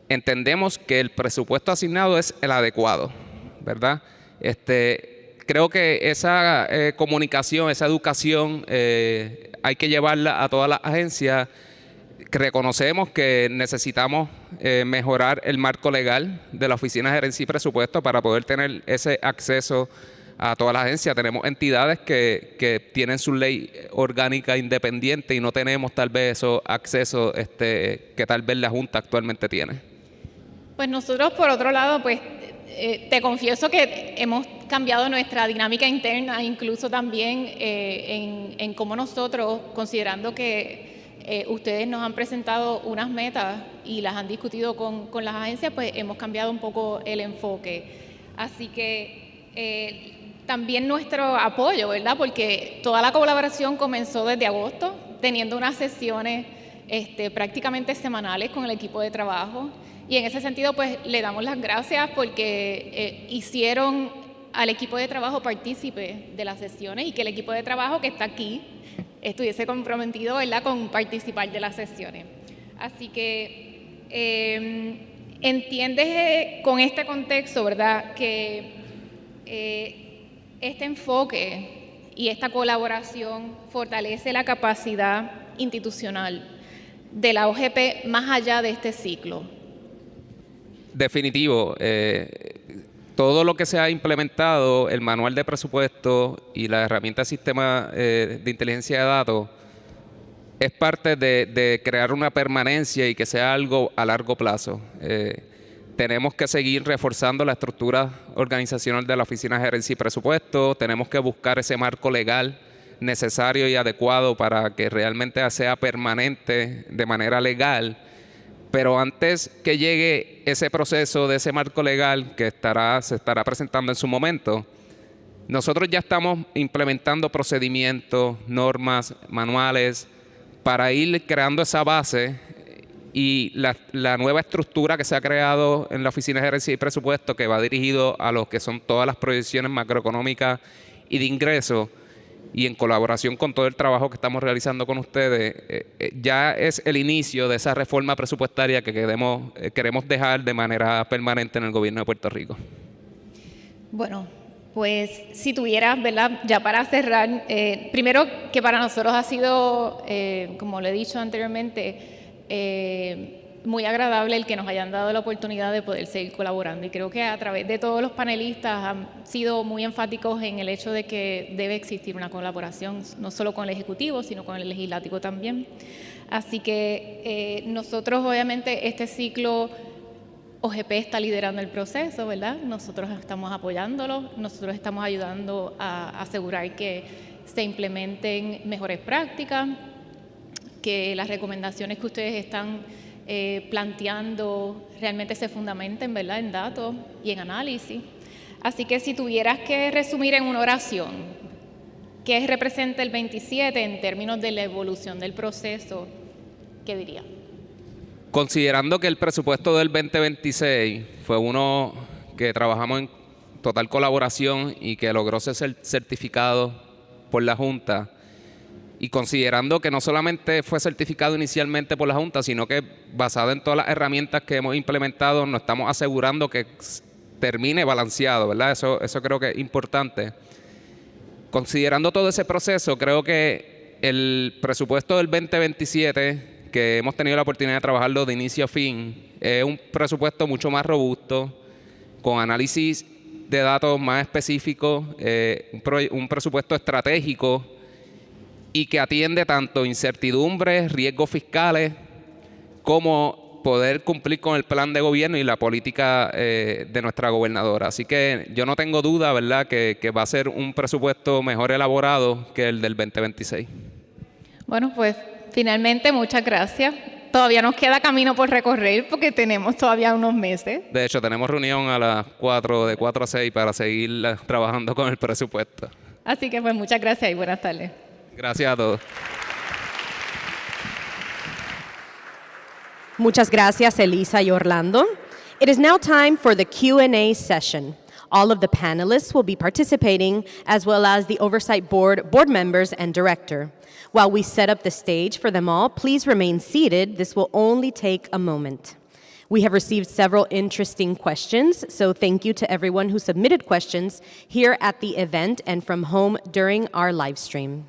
entendemos que el presupuesto asignado es el adecuado, ¿verdad? Creo que esa comunicación, esa educación hay que llevarla a todas las agencias. Reconocemos que necesitamos mejorar el marco legal de la Oficina de Gerencia y Presupuesto para poder tener ese acceso a todas las agencias. Tenemos entidades que tienen su ley orgánica independiente y no tenemos tal vez esos accesos que tal vez la Junta actualmente tiene. Pues nosotros, por otro lado, pues te confieso que hemos cambiado nuestra dinámica interna, incluso también en cómo nosotros, considerando que ustedes nos han presentado unas metas y las han discutido con las agencias, pues hemos cambiado un poco el enfoque. Así que también nuestro apoyo, ¿verdad? Porque toda la colaboración comenzó desde agosto, teniendo unas sesiones prácticamente semanales con el equipo de trabajo. Y en ese sentido, pues le damos las gracias porque hicieron al equipo de trabajo partícipe de las sesiones y que el equipo de trabajo que está aquí estuviese comprometido, ¿verdad?, con participar de las sesiones. Así que entiendes con este contexto, ¿verdad?, que este enfoque y esta colaboración fortalece la capacidad institucional de la OGP más allá de este ciclo. Definitivo. Todo lo que se ha implementado, el manual de presupuesto y la herramienta de sistema de inteligencia de datos, es parte de crear una permanencia y que sea algo a largo plazo. Tenemos que seguir reforzando la estructura organizacional de la Oficina de Gerencia y Presupuesto, tenemos que buscar ese marco legal necesario y adecuado para que realmente sea permanente de manera legal. Pero antes que llegue ese proceso de ese marco legal que se estará presentando en su momento, nosotros ya estamos implementando procedimientos, normas, manuales, para ir creando esa base y la nueva estructura que se ha creado en la Oficina de Gerencia y Presupuesto, que va dirigido a lo que son todas las proyecciones macroeconómicas y de ingresos, y en colaboración con todo el trabajo que estamos realizando con ustedes, ya es el inicio de esa reforma presupuestaria que queremos dejar de manera permanente en el gobierno de Puerto Rico. Bueno, pues si tuvieras, ¿verdad?, ya para cerrar, primero que para nosotros ha sido, como le he dicho anteriormente, muy agradable el que nos hayan dado la oportunidad de poder seguir colaborando, y creo que a través de todos los panelistas han sido muy enfáticos en el hecho de que debe existir una colaboración no solo con el Ejecutivo, sino con el Legislativo también. Así que nosotros, obviamente, este ciclo OGP está liderando el proceso, ¿verdad? Nosotros estamos apoyándolo, nosotros estamos ayudando a asegurar que se implementen mejores prácticas, que las recomendaciones que ustedes están planteando realmente se fundamenten, ¿verdad?, en datos y en análisis. Así que si tuvieras que resumir en una oración, ¿qué representa el 27 en términos de la evolución del proceso? ¿Qué diría? Considerando que el presupuesto del 2026 fue uno que trabajamos en total colaboración y que logró ser certificado por la Junta, y considerando que no solamente fue certificado inicialmente por la Junta, sino que basado en todas las herramientas que hemos implementado, nos estamos asegurando que termine balanceado, ¿verdad? Eso creo que es importante. Considerando todo ese proceso, creo que el presupuesto del 2027, que hemos tenido la oportunidad de trabajarlo de inicio a fin, es un presupuesto mucho más robusto, con análisis de datos más específicos, un presupuesto estratégico y que atiende tanto incertidumbres, riesgos fiscales, como poder cumplir con el plan de gobierno y la política de nuestra gobernadora. Así que yo no tengo duda, ¿verdad?, que va a ser un presupuesto mejor elaborado que el del 2026. Bueno, pues finalmente muchas gracias. Todavía nos queda camino por recorrer porque tenemos todavía unos meses. De hecho, tenemos reunión a las 4, de 4 a 6 para seguir trabajando con el presupuesto. Así que pues muchas gracias y buenas tardes. Gracias a todos. Muchas gracias, Elisa y Orlando. It is now time for the Q&A session. All of the panelists will be participating, as well as the Oversight Board members and director. While we set up the stage for them all, please remain seated. This will only take a moment. We have received several interesting questions, so thank you to everyone who submitted questions here at the event and from home during our live stream.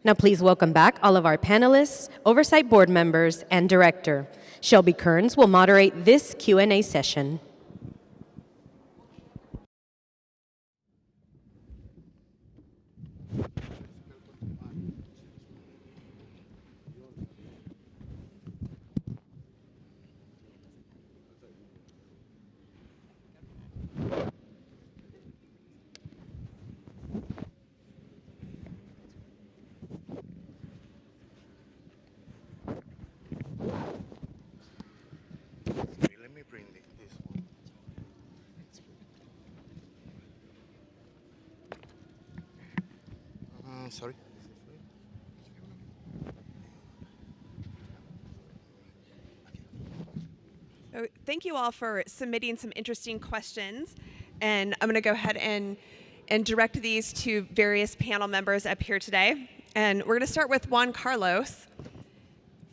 Now please welcome back all of our panelists, Oversight Board members, and Director. Shelby Kearns will moderate this Q&A session. Let me bring this one. Sorry. So thank you all for submitting some interesting questions. And I'm going to go ahead and direct these to various panel members up here today. And we're going to start with Juan Carlos.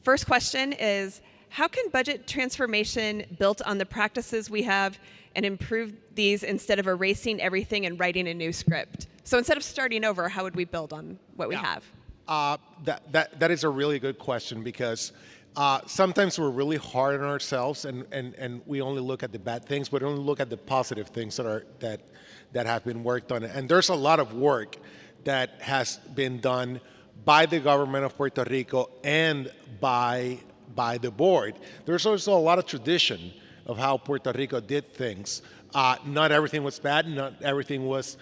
First question is, how can budget transformation built on the practices we have and improve these instead of erasing everything and writing a new script? So instead of starting over, how would we build on what we have? That is a really good question, because sometimes we're really hard on ourselves and we only look at the bad things, but only look at the positive things that have been worked on. And there's a lot of work that has been done by the government of Puerto Rico and by the board. There's also a lot of tradition of how Puerto Rico did things. Not everything was bad, not everything was,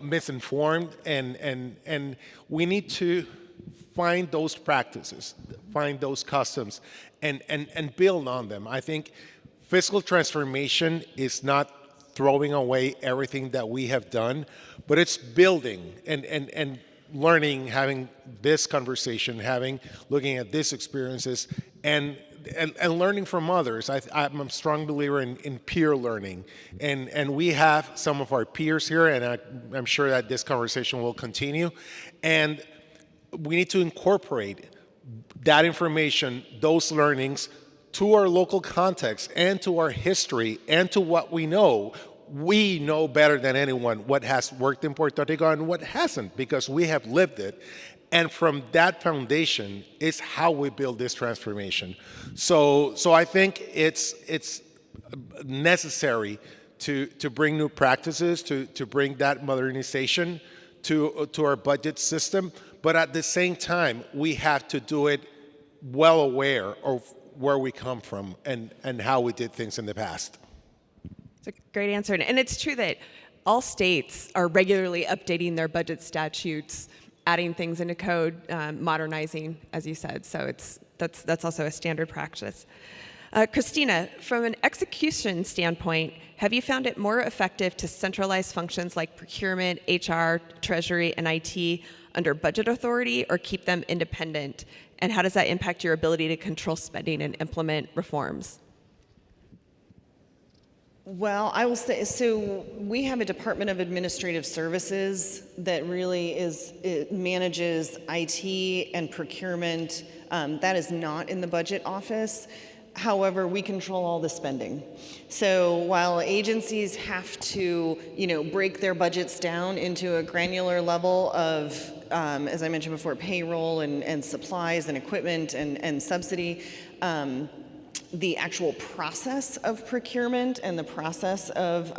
misinformed, and we need to find those practices, find those customs, and build on them. I think fiscal transformation is not throwing away everything that we have done, but it's building and learning, having this conversation, looking at these experiences, and learning from others. I'm a strong believer in peer learning, and we have some of our peers here, and I'm sure that this conversation will continue, and we need to incorporate that information, those learnings, to our local context and to our history and to what we know. We know better than anyone what has worked in Puerto Rico and what hasn't, because we have lived it. And from that foundation is how we build this transformation. So I think it's necessary to bring new practices, to bring that modernization to our budget system. But at the same time, we have to do it well aware of where we come from and how we did things in the past. It's a great answer. And it's true that all states are regularly updating their budget statutes, adding things into code, modernizing, as you said. So that's also a standard practice. Christina, from an execution standpoint, have you found it more effective to centralize functions like procurement, HR, Treasury, and IT under budget authority, or keep them independent? And how does that impact your ability to control spending and implement reforms? Well, I will say, so we have a Department of Administrative Services that really it manages IT and procurement. That is not in the budget office. However, we control all the spending. So while agencies have to, break their budgets down into a granular level of, as I mentioned before, payroll and supplies and equipment and subsidy, the actual process of procurement and the process of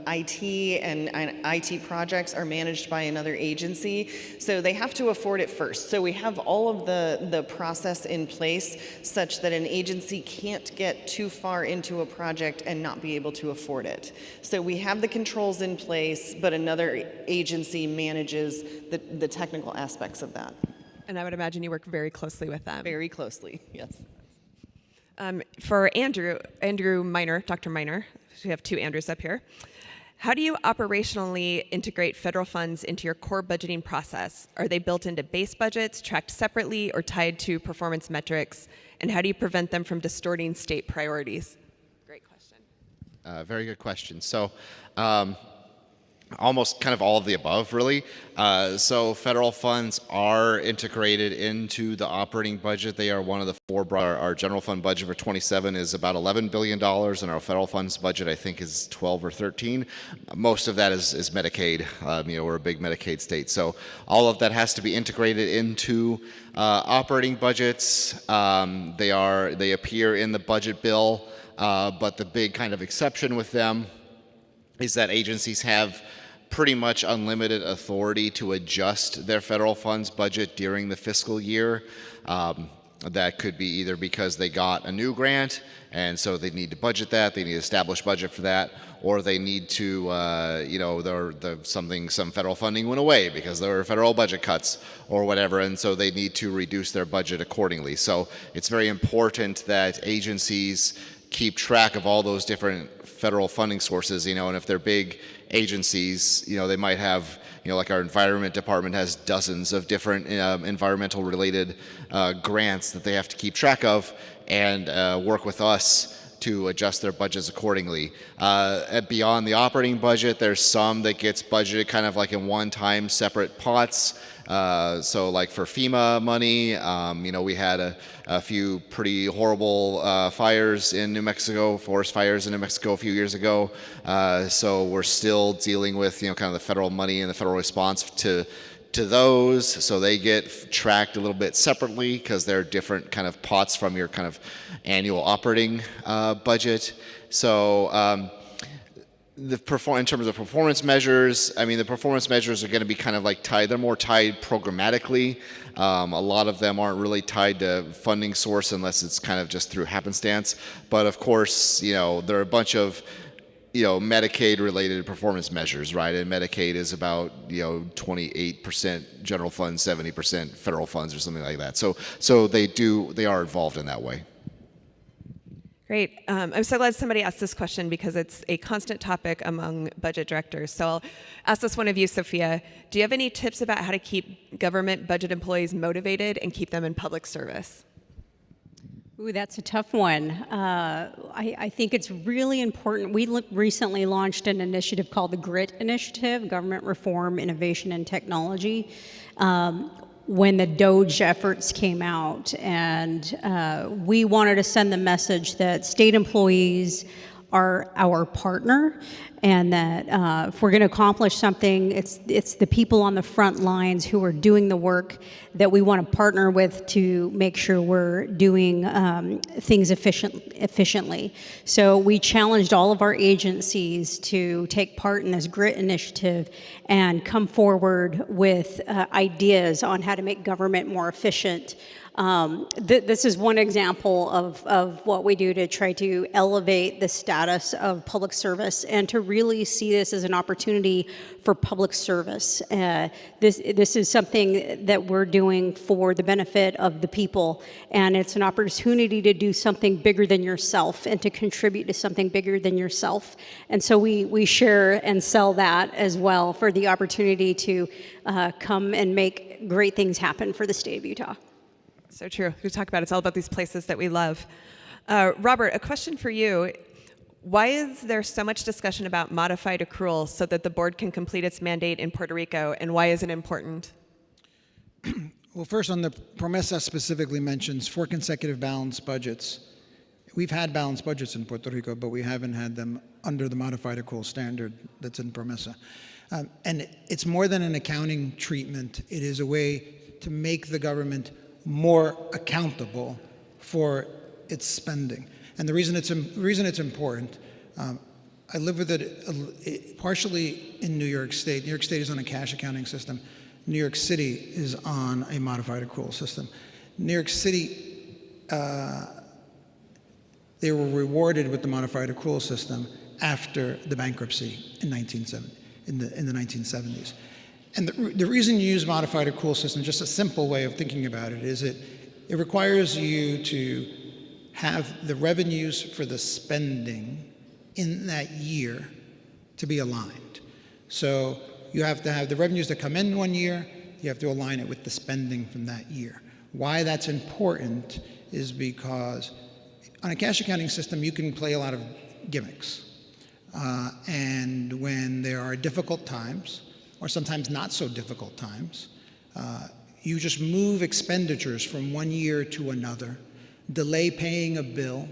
IT and IT projects are managed by another agency. So they have to afford it first. So we have all of the process in place such that an agency can't get too far into a project and not be able to afford it. So we have the controls in place, but another agency manages the technical aspects of that. And I would imagine you work very closely with them. Very closely, yes. For Andrew Miner, Dr. Miner, we have two Andrews up here. How do you operationally integrate federal funds into your core budgeting process? Are they built into base budgets, tracked separately, or tied to performance metrics? And how do you prevent them from distorting state priorities? Great question. Very good question. So almost kind of all of the above, really. So federal funds are integrated into the operating budget. They are one of the four. Our general fund budget for 27 is about $11 billion, and our federal funds budget, I think, is 12 or 13. Most of that is Medicaid. We're a big Medicaid state, so all of that has to be integrated into operating budgets. They appear in the budget bill, but the big kind of exception with them is that agencies have pretty much unlimited authority to adjust their federal funds budget during the fiscal year. That could be either because they got a new grant and so they need to budget that, they need to establish budget for that, or they need to, some federal funding went away because there were federal budget cuts or whatever, and so they need to reduce their budget accordingly. So it's very important that agencies keep track of all those different federal funding sources, and if they're big agencies, they might have, like our environment department has dozens of different environmental related grants that they have to keep track of and work with us to adjust their budgets accordingly. Beyond the operating budget, there's some that gets budgeted kind of like in one-time separate pots. So like for FEMA money, we had a few pretty horrible fires in New Mexico, forest fires in New Mexico a few years ago. So we're still dealing with, kind of the federal money and the federal response to those. So they get tracked a little bit separately because they're different kind of pots from your kind of annual operating budget. So in terms of performance measures, the performance measures are going to be kind of like tied. They're more tied programmatically. A lot of them aren't really tied to funding source unless it's kind of just through happenstance. But of course, there are a bunch of Medicaid-related performance measures, right? And Medicaid is about 28% general funds, 70% federal funds, or something like that. So they are involved in that way. Great. I'm so glad somebody asked this question because it's a constant topic among budget directors. So I'll ask this one of you, Sophia. Do you have any tips about how to keep government budget employees motivated and keep them in public service? Ooh, that's a tough one. I think it's really important. We recently launched an initiative called the GRIT Initiative, Government Reform, Innovation, and Technology. When the DOGE efforts came out, and we wanted to send the message that state employees are our partner, and that if we're going to accomplish something, it's the people on the front lines who are doing the work that we want to partner with to make sure we're doing things efficiently. So we challenged all of our agencies to take part in this GRIT initiative and come forward with ideas on how to make government more efficient. This is one example of what we do to try to elevate the status of public service and to really see this as an opportunity for public service. This is something that we're doing for the benefit of the people, and it's an opportunity to do something bigger than yourself and to contribute to something bigger than yourself. And so we share and sell that as well for the opportunity to come and make great things happen for the state of Utah. So true. We talk about it's all about these places that we love. Robert, a question for you. Why is there so much discussion about modified accrual so that the board can complete its mandate in Puerto Rico, and why is it important? Well, first on the promesa specifically mentions 4 consecutive balanced budgets. We've had balanced budgets in Puerto Rico, but we haven't had them under the modified accrual standard that's in promesa. And it's more than an accounting treatment. It is a way to make the government more accountable for its spending. And the reason it's important, I live with it partially in New York State. New York State is on a cash accounting system. New York City is on a modified accrual system. New York City, they were rewarded with the modified accrual system after the bankruptcy in the 1970s. And the reason you use modified accrual system, just a simple way of thinking about it, is it requires you to have the revenues for the spending in that year to be aligned. So you have to have the revenues that come in one year, you have to align it with the spending from that year. Why that's important is because on a cash accounting system, you can play a lot of gimmicks. And when there are difficult times, or sometimes not so difficult times, you just move expenditures from one year to another, delay paying a bill,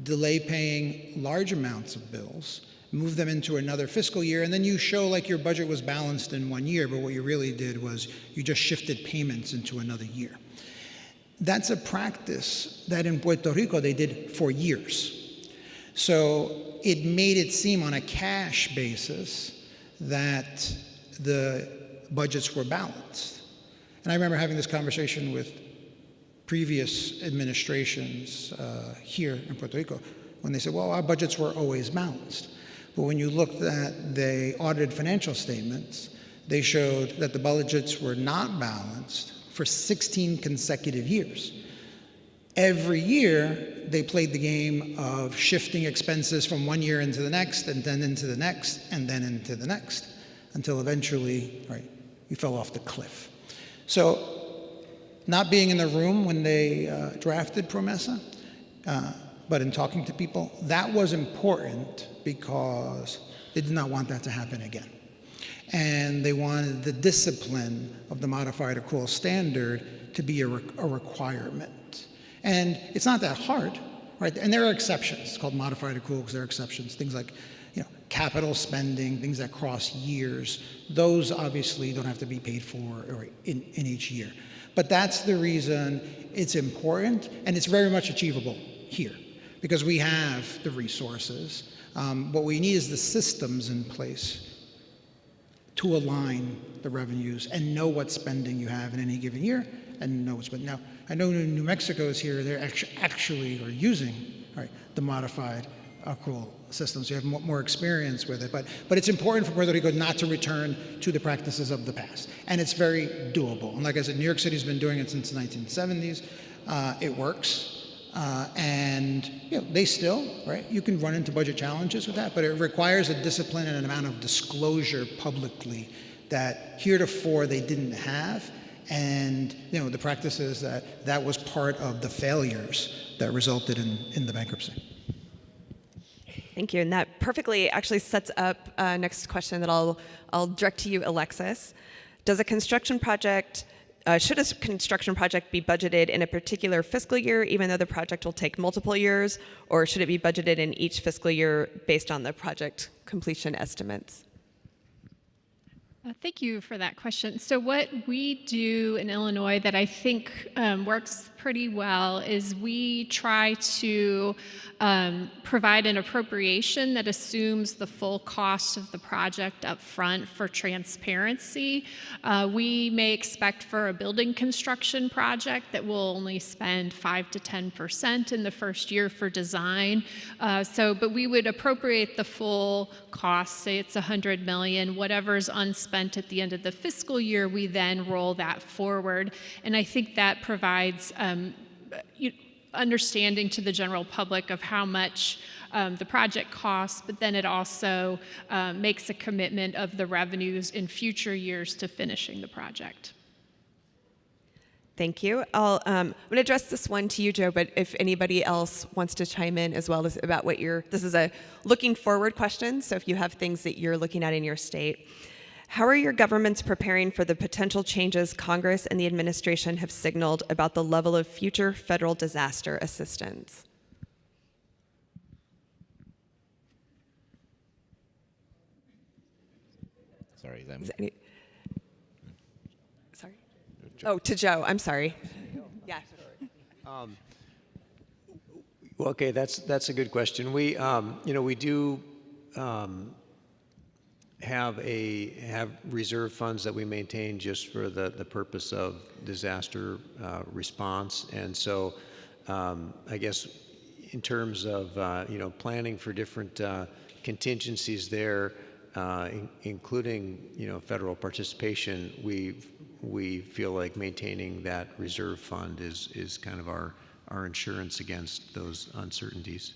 delay paying large amounts of bills, move them into another fiscal year, and then you show like your budget was balanced in one year, but what you really did was you just shifted payments into another year. That's a practice that in Puerto Rico they did for years. So it made it seem on a cash basis that the budgets were balanced. And I remember having this conversation with previous administrations here in Puerto Rico when they said, well, our budgets were always balanced. But when you looked at the audited financial statements, they showed that the budgets were not balanced for 16 consecutive years. Every year, they played the game of shifting expenses from one year into the next, and then into the next, and then into the next, until eventually, right, you fell off the cliff. So, not being in the room when they drafted Promesa, but in talking to people, that was important because they did not want that to happen again. And they wanted the discipline of the modified accrual standard to be a requirement. And it's not that hard, right? And there are exceptions. It's called modified accrual because there are exceptions. Things like, capital spending, things that cross years. Those obviously don't have to be paid for in each year. But that's the reason it's important, and it's very much achievable here because we have the resources. What we need is the systems in place to align the revenues and know what spending you have in any given year and know what's spending. Now, I know New Mexico is here, they're actually are using the modified accrual system, so you have more experience with it. But it's important for Puerto Rico not to return to the practices of the past. And it's very doable. And like I said, New York City's been doing it since the 1970s. It works. And they still, you can run into budget challenges with that, but it requires a discipline and an amount of disclosure publicly that heretofore they didn't have. And the practice is that was part of the failures that resulted in the bankruptcy. Thank you, and that perfectly actually sets up next question that I'll direct to you, Alexis. Should a construction project be budgeted in a particular fiscal year, even though the project will take multiple years, or should it be budgeted in each fiscal year based on the project completion estimates? Thank you for that question. So what we do in Illinois that I think works pretty well is we try to provide an appropriation that assumes the full cost of the project up front for transparency. We may expect for a building construction project that we'll only spend 5 to 10% in the first year for design. But we would appropriate the full cost, say it's $100 million, whatever's unspent at the end of the fiscal year, we then roll that forward. And I think that provides understanding to the general public of how much the project costs, but then it also makes a commitment of the revenues in future years to finishing the project. Thank you. I'm going to address this one to you, Joe, but if anybody else wants to chime in as well as about what this is a looking forward question, so if you have things that you're looking at in your state. How are your governments preparing for the potential changes Congress and the administration have signaled about the level of future federal disaster assistance? Sorry, sorry. Oh, to Joe. I'm sorry. Yeah. Okay, that's a good question. We we do have reserve funds that we maintain just for the purpose of disaster response, and so I guess in terms of planning for different contingencies there, including federal participation, we feel like maintaining that reserve fund is kind of our insurance against those uncertainties.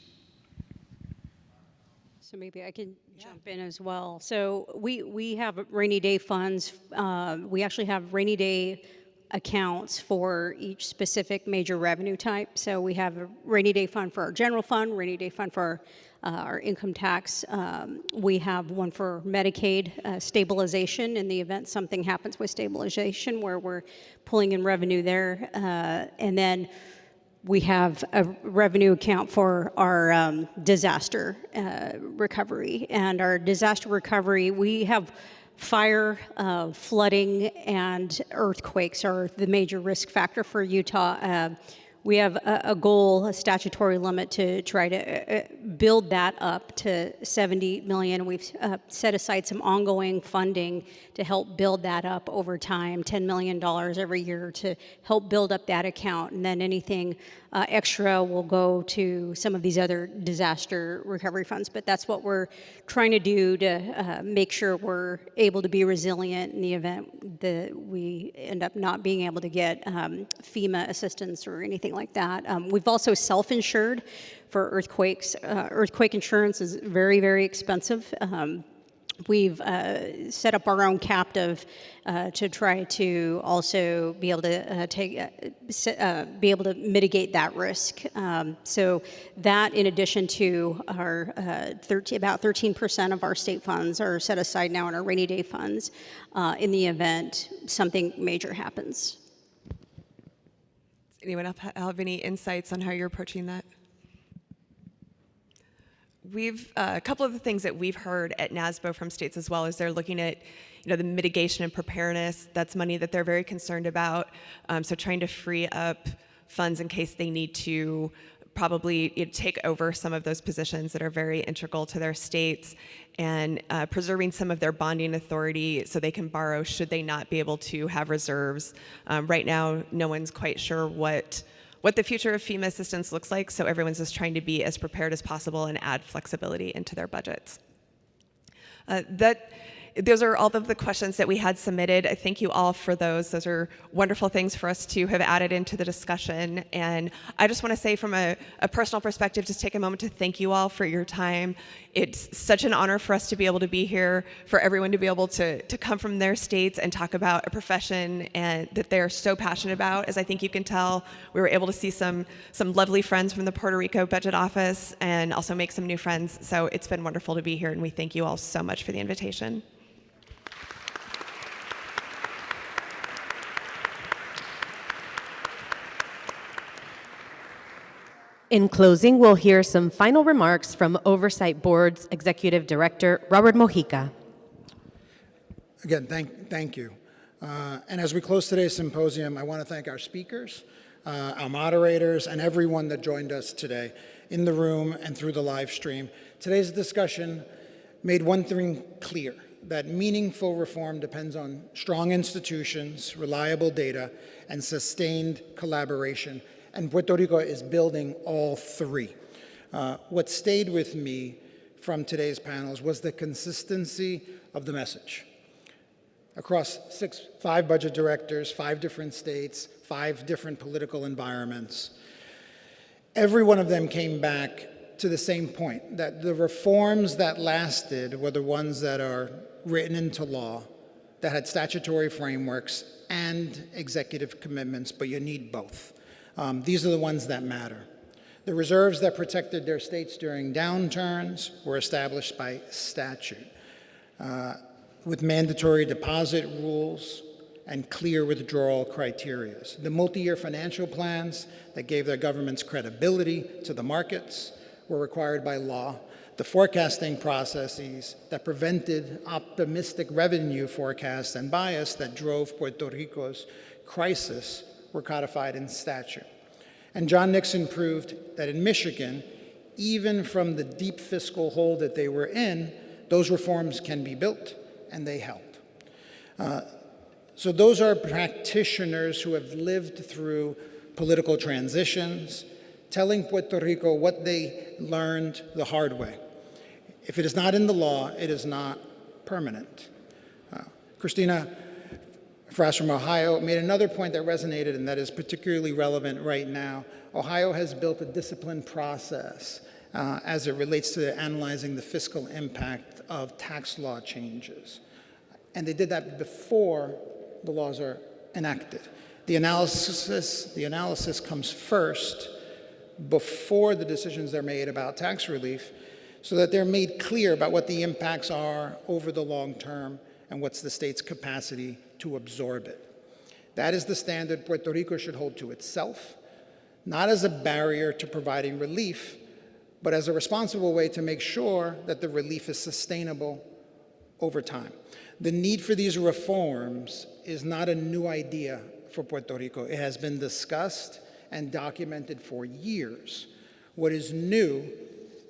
So maybe I can jump in as well. So we have rainy day funds. We actually have rainy day accounts for each specific major revenue type. So we have a rainy day fund for our general fund, rainy day fund for our income tax. We have one for Medicaid stabilization in the event something happens with stabilization where we're pulling in revenue there. And then we have a revenue account for our disaster recovery. And our disaster recovery, we have fire, flooding, and earthquakes are the major risk factor for Utah. We have a goal, a statutory limit to try to build that up to $70 million. We've set aside some ongoing funding to help build that up over time, $10 million every year to help build up that account. And then anything extra will go to some of these other disaster recovery funds. But that's what we're trying to do to make sure we're able to be resilient in the event that we end up not being able to get FEMA assistance or anything like that. We've also self-insured for earthquakes. Earthquake insurance is very, very expensive. We've set up our own captive to try to also be able to be able to mitigate that risk. So that, in addition to our about 13% of our state funds are set aside now in our rainy day funds in the event something major happens. Does anyone have any insights on how you're approaching that? We've a couple of the things that we've heard at NASBO from states as well is they're looking at, the mitigation and preparedness. That's money that they're very concerned about. So trying to free up funds in case they need to probably take over some of those positions that are very integral to their states, and preserving some of their bonding authority so they can borrow should they not be able to have reserves. Right now, no one's quite sure what the future of FEMA assistance looks like, so everyone's just trying to be as prepared as possible and add flexibility into their budgets. Those are all of the questions that we had submitted. I thank you all for those. Those are wonderful things for us to have added into the discussion. And I just want to say from a personal perspective, just take a moment to thank you all for your time. It's such an honor for us to be able to be here, for everyone to be able to come from their states and talk about a profession and that they're so passionate about. As I think you can tell, we were able to see some lovely friends from the Puerto Rico Budget Office and also make some new friends. So it's been wonderful to be here, and we thank you all so much for the invitation. In closing, we'll hear some final remarks from Oversight Board's Executive Director, Robert Mojica. Again, thank you. And as we close today's symposium, I want to thank our speakers, our moderators, and everyone that joined us today in the room and through the live stream. Today's discussion made one thing clear, that meaningful reform depends on strong institutions, reliable data, and sustained collaboration. And Puerto Rico is building all three. What stayed with me from today's panels was the consistency of the message. Across 5 budget directors, 5 different states, 5 different political environments, every one of them came back to the same point, that the reforms that lasted were the ones that are written into law, that had statutory frameworks and executive commitments, but you need both. These are the ones that matter. The reserves that protected their states during downturns were established by statute, with mandatory deposit rules and clear withdrawal criteria. The multi-year financial plans that gave their governments credibility to the markets were required by law. The forecasting processes that prevented optimistic revenue forecasts and bias that drove Puerto Rico's crisis were codified in statute. And John Nixon proved that in Michigan, even from the deep fiscal hole that they were in, those reforms can be built, and they held. So those are practitioners who have lived through political transitions, telling Puerto Rico what they learned the hard way. If it is not in the law, it is not permanent. Christina Frass from Ohio made another point that resonated and that is particularly relevant right now. Ohio has built a disciplined process as it relates to analyzing the fiscal impact of tax law changes. And they did that before the laws are enacted. The analysis comes first before the decisions are made about tax relief, so that they're made clear about what the impacts are over the long term and what's the state's capacity to absorb it. That is the standard Puerto Rico should hold to itself, not as a barrier to providing relief, but as a responsible way to make sure that the relief is sustainable over time. The need for these reforms is not a new idea for Puerto Rico. It has been discussed and documented for years. What is new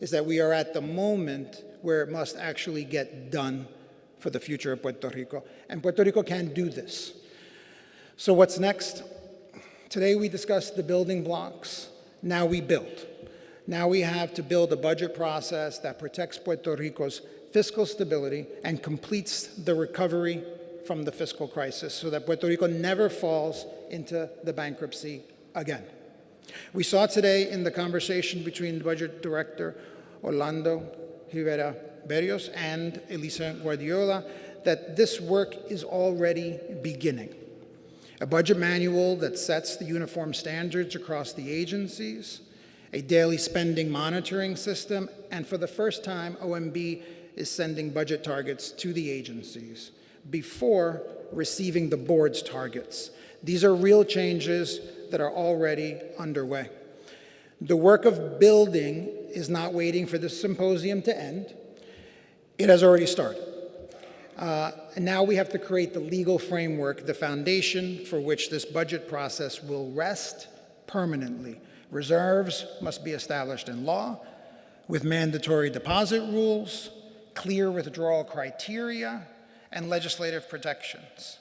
is that we are at the moment where it must actually get done for the future of Puerto Rico. And Puerto Rico can do this. So what's next? Today we discussed the building blocks. Now we build. Now we have to build a budget process that protects Puerto Rico's fiscal stability and completes the recovery from the fiscal crisis so that Puerto Rico never falls into the bankruptcy again. We saw today in the conversation between the Budget Director Orlando Rivera Berrios and Elisa Guardiola that this work is already beginning. A budget manual that sets the uniform standards across the agencies, a daily spending monitoring system, and for the first time, OMB is sending budget targets to the agencies before receiving the board's targets. These are real changes that are already underway. The work of building is not waiting for this symposium to end. It has already started. And now we have to create the legal framework, the foundation for which this budget process will rest permanently. Reserves must be established in law with mandatory deposit rules, clear withdrawal criteria, and legislative protections.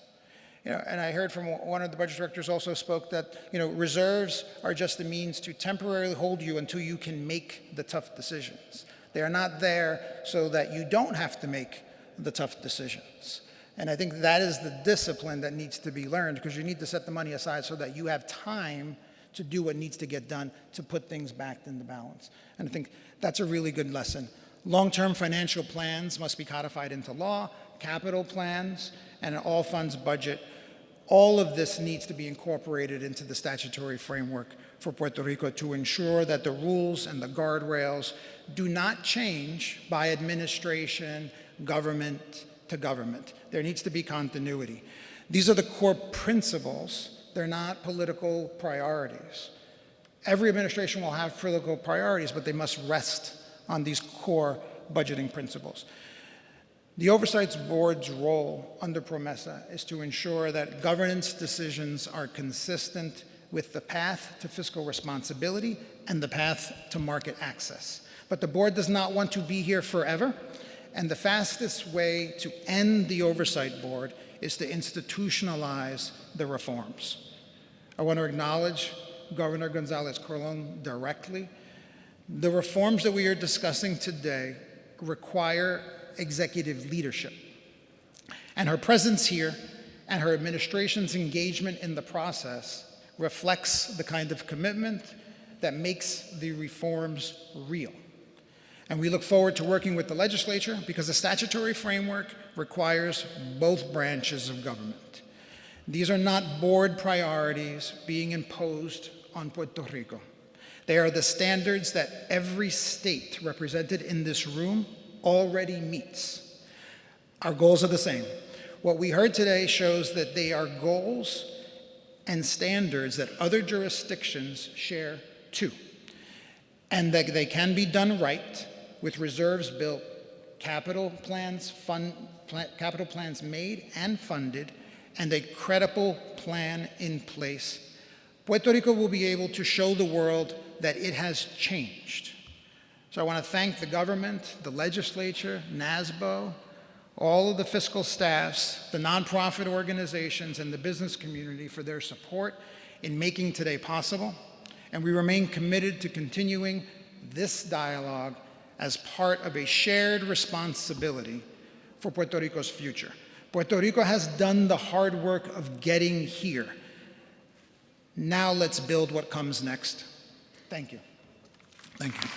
And I heard from one of the budget directors also spoke that, reserves are just a means to temporarily hold you until you can make the tough decisions. They are not there so that you don't have to make the tough decisions. And I think that is the discipline that needs to be learned, because you need to set the money aside so that you have time to do what needs to get done to put things back into balance. And I think that's a really good lesson. Long-term financial plans must be codified into law, capital plans, and an all-funds budget. All of this needs to be incorporated into the statutory framework for Puerto Rico to ensure that the rules and the guardrails do not change by administration, government to government. There needs to be continuity. These are the core principles. They're not political priorities. Every administration will have political priorities, but they must rest on these core budgeting principles. The Oversight Board's role under PROMESA is to ensure that governance decisions are consistent with the path to fiscal responsibility and the path to market access. But the board does not want to be here forever, and the fastest way to end the Oversight Board is to institutionalize the reforms. I want to acknowledge Governor Gonzalez Colón directly. The reforms that we are discussing today require executive leadership. And her presence here and her administration's engagement in the process reflects the kind of commitment that makes the reforms real. And we look forward to working with the legislature because the statutory framework requires both branches of government. These are not board priorities being imposed on Puerto Rico. They are the standards that every state represented in this room already meets. Our goals are the same. What we heard today shows that they are goals and standards that other jurisdictions share too, and that they can be done right with reserves built, capital plans made and funded, and a credible plan in place. Puerto Rico will be able to show the world that it has changed. So I want to thank the government, the legislature, NASBO, all of the fiscal staffs, the nonprofit organizations, and the business community for their support in making today possible. And we remain committed to continuing this dialogue as part of a shared responsibility for Puerto Rico's future. Puerto Rico has done the hard work of getting here. Now let's build what comes next. Thank you. Thank you.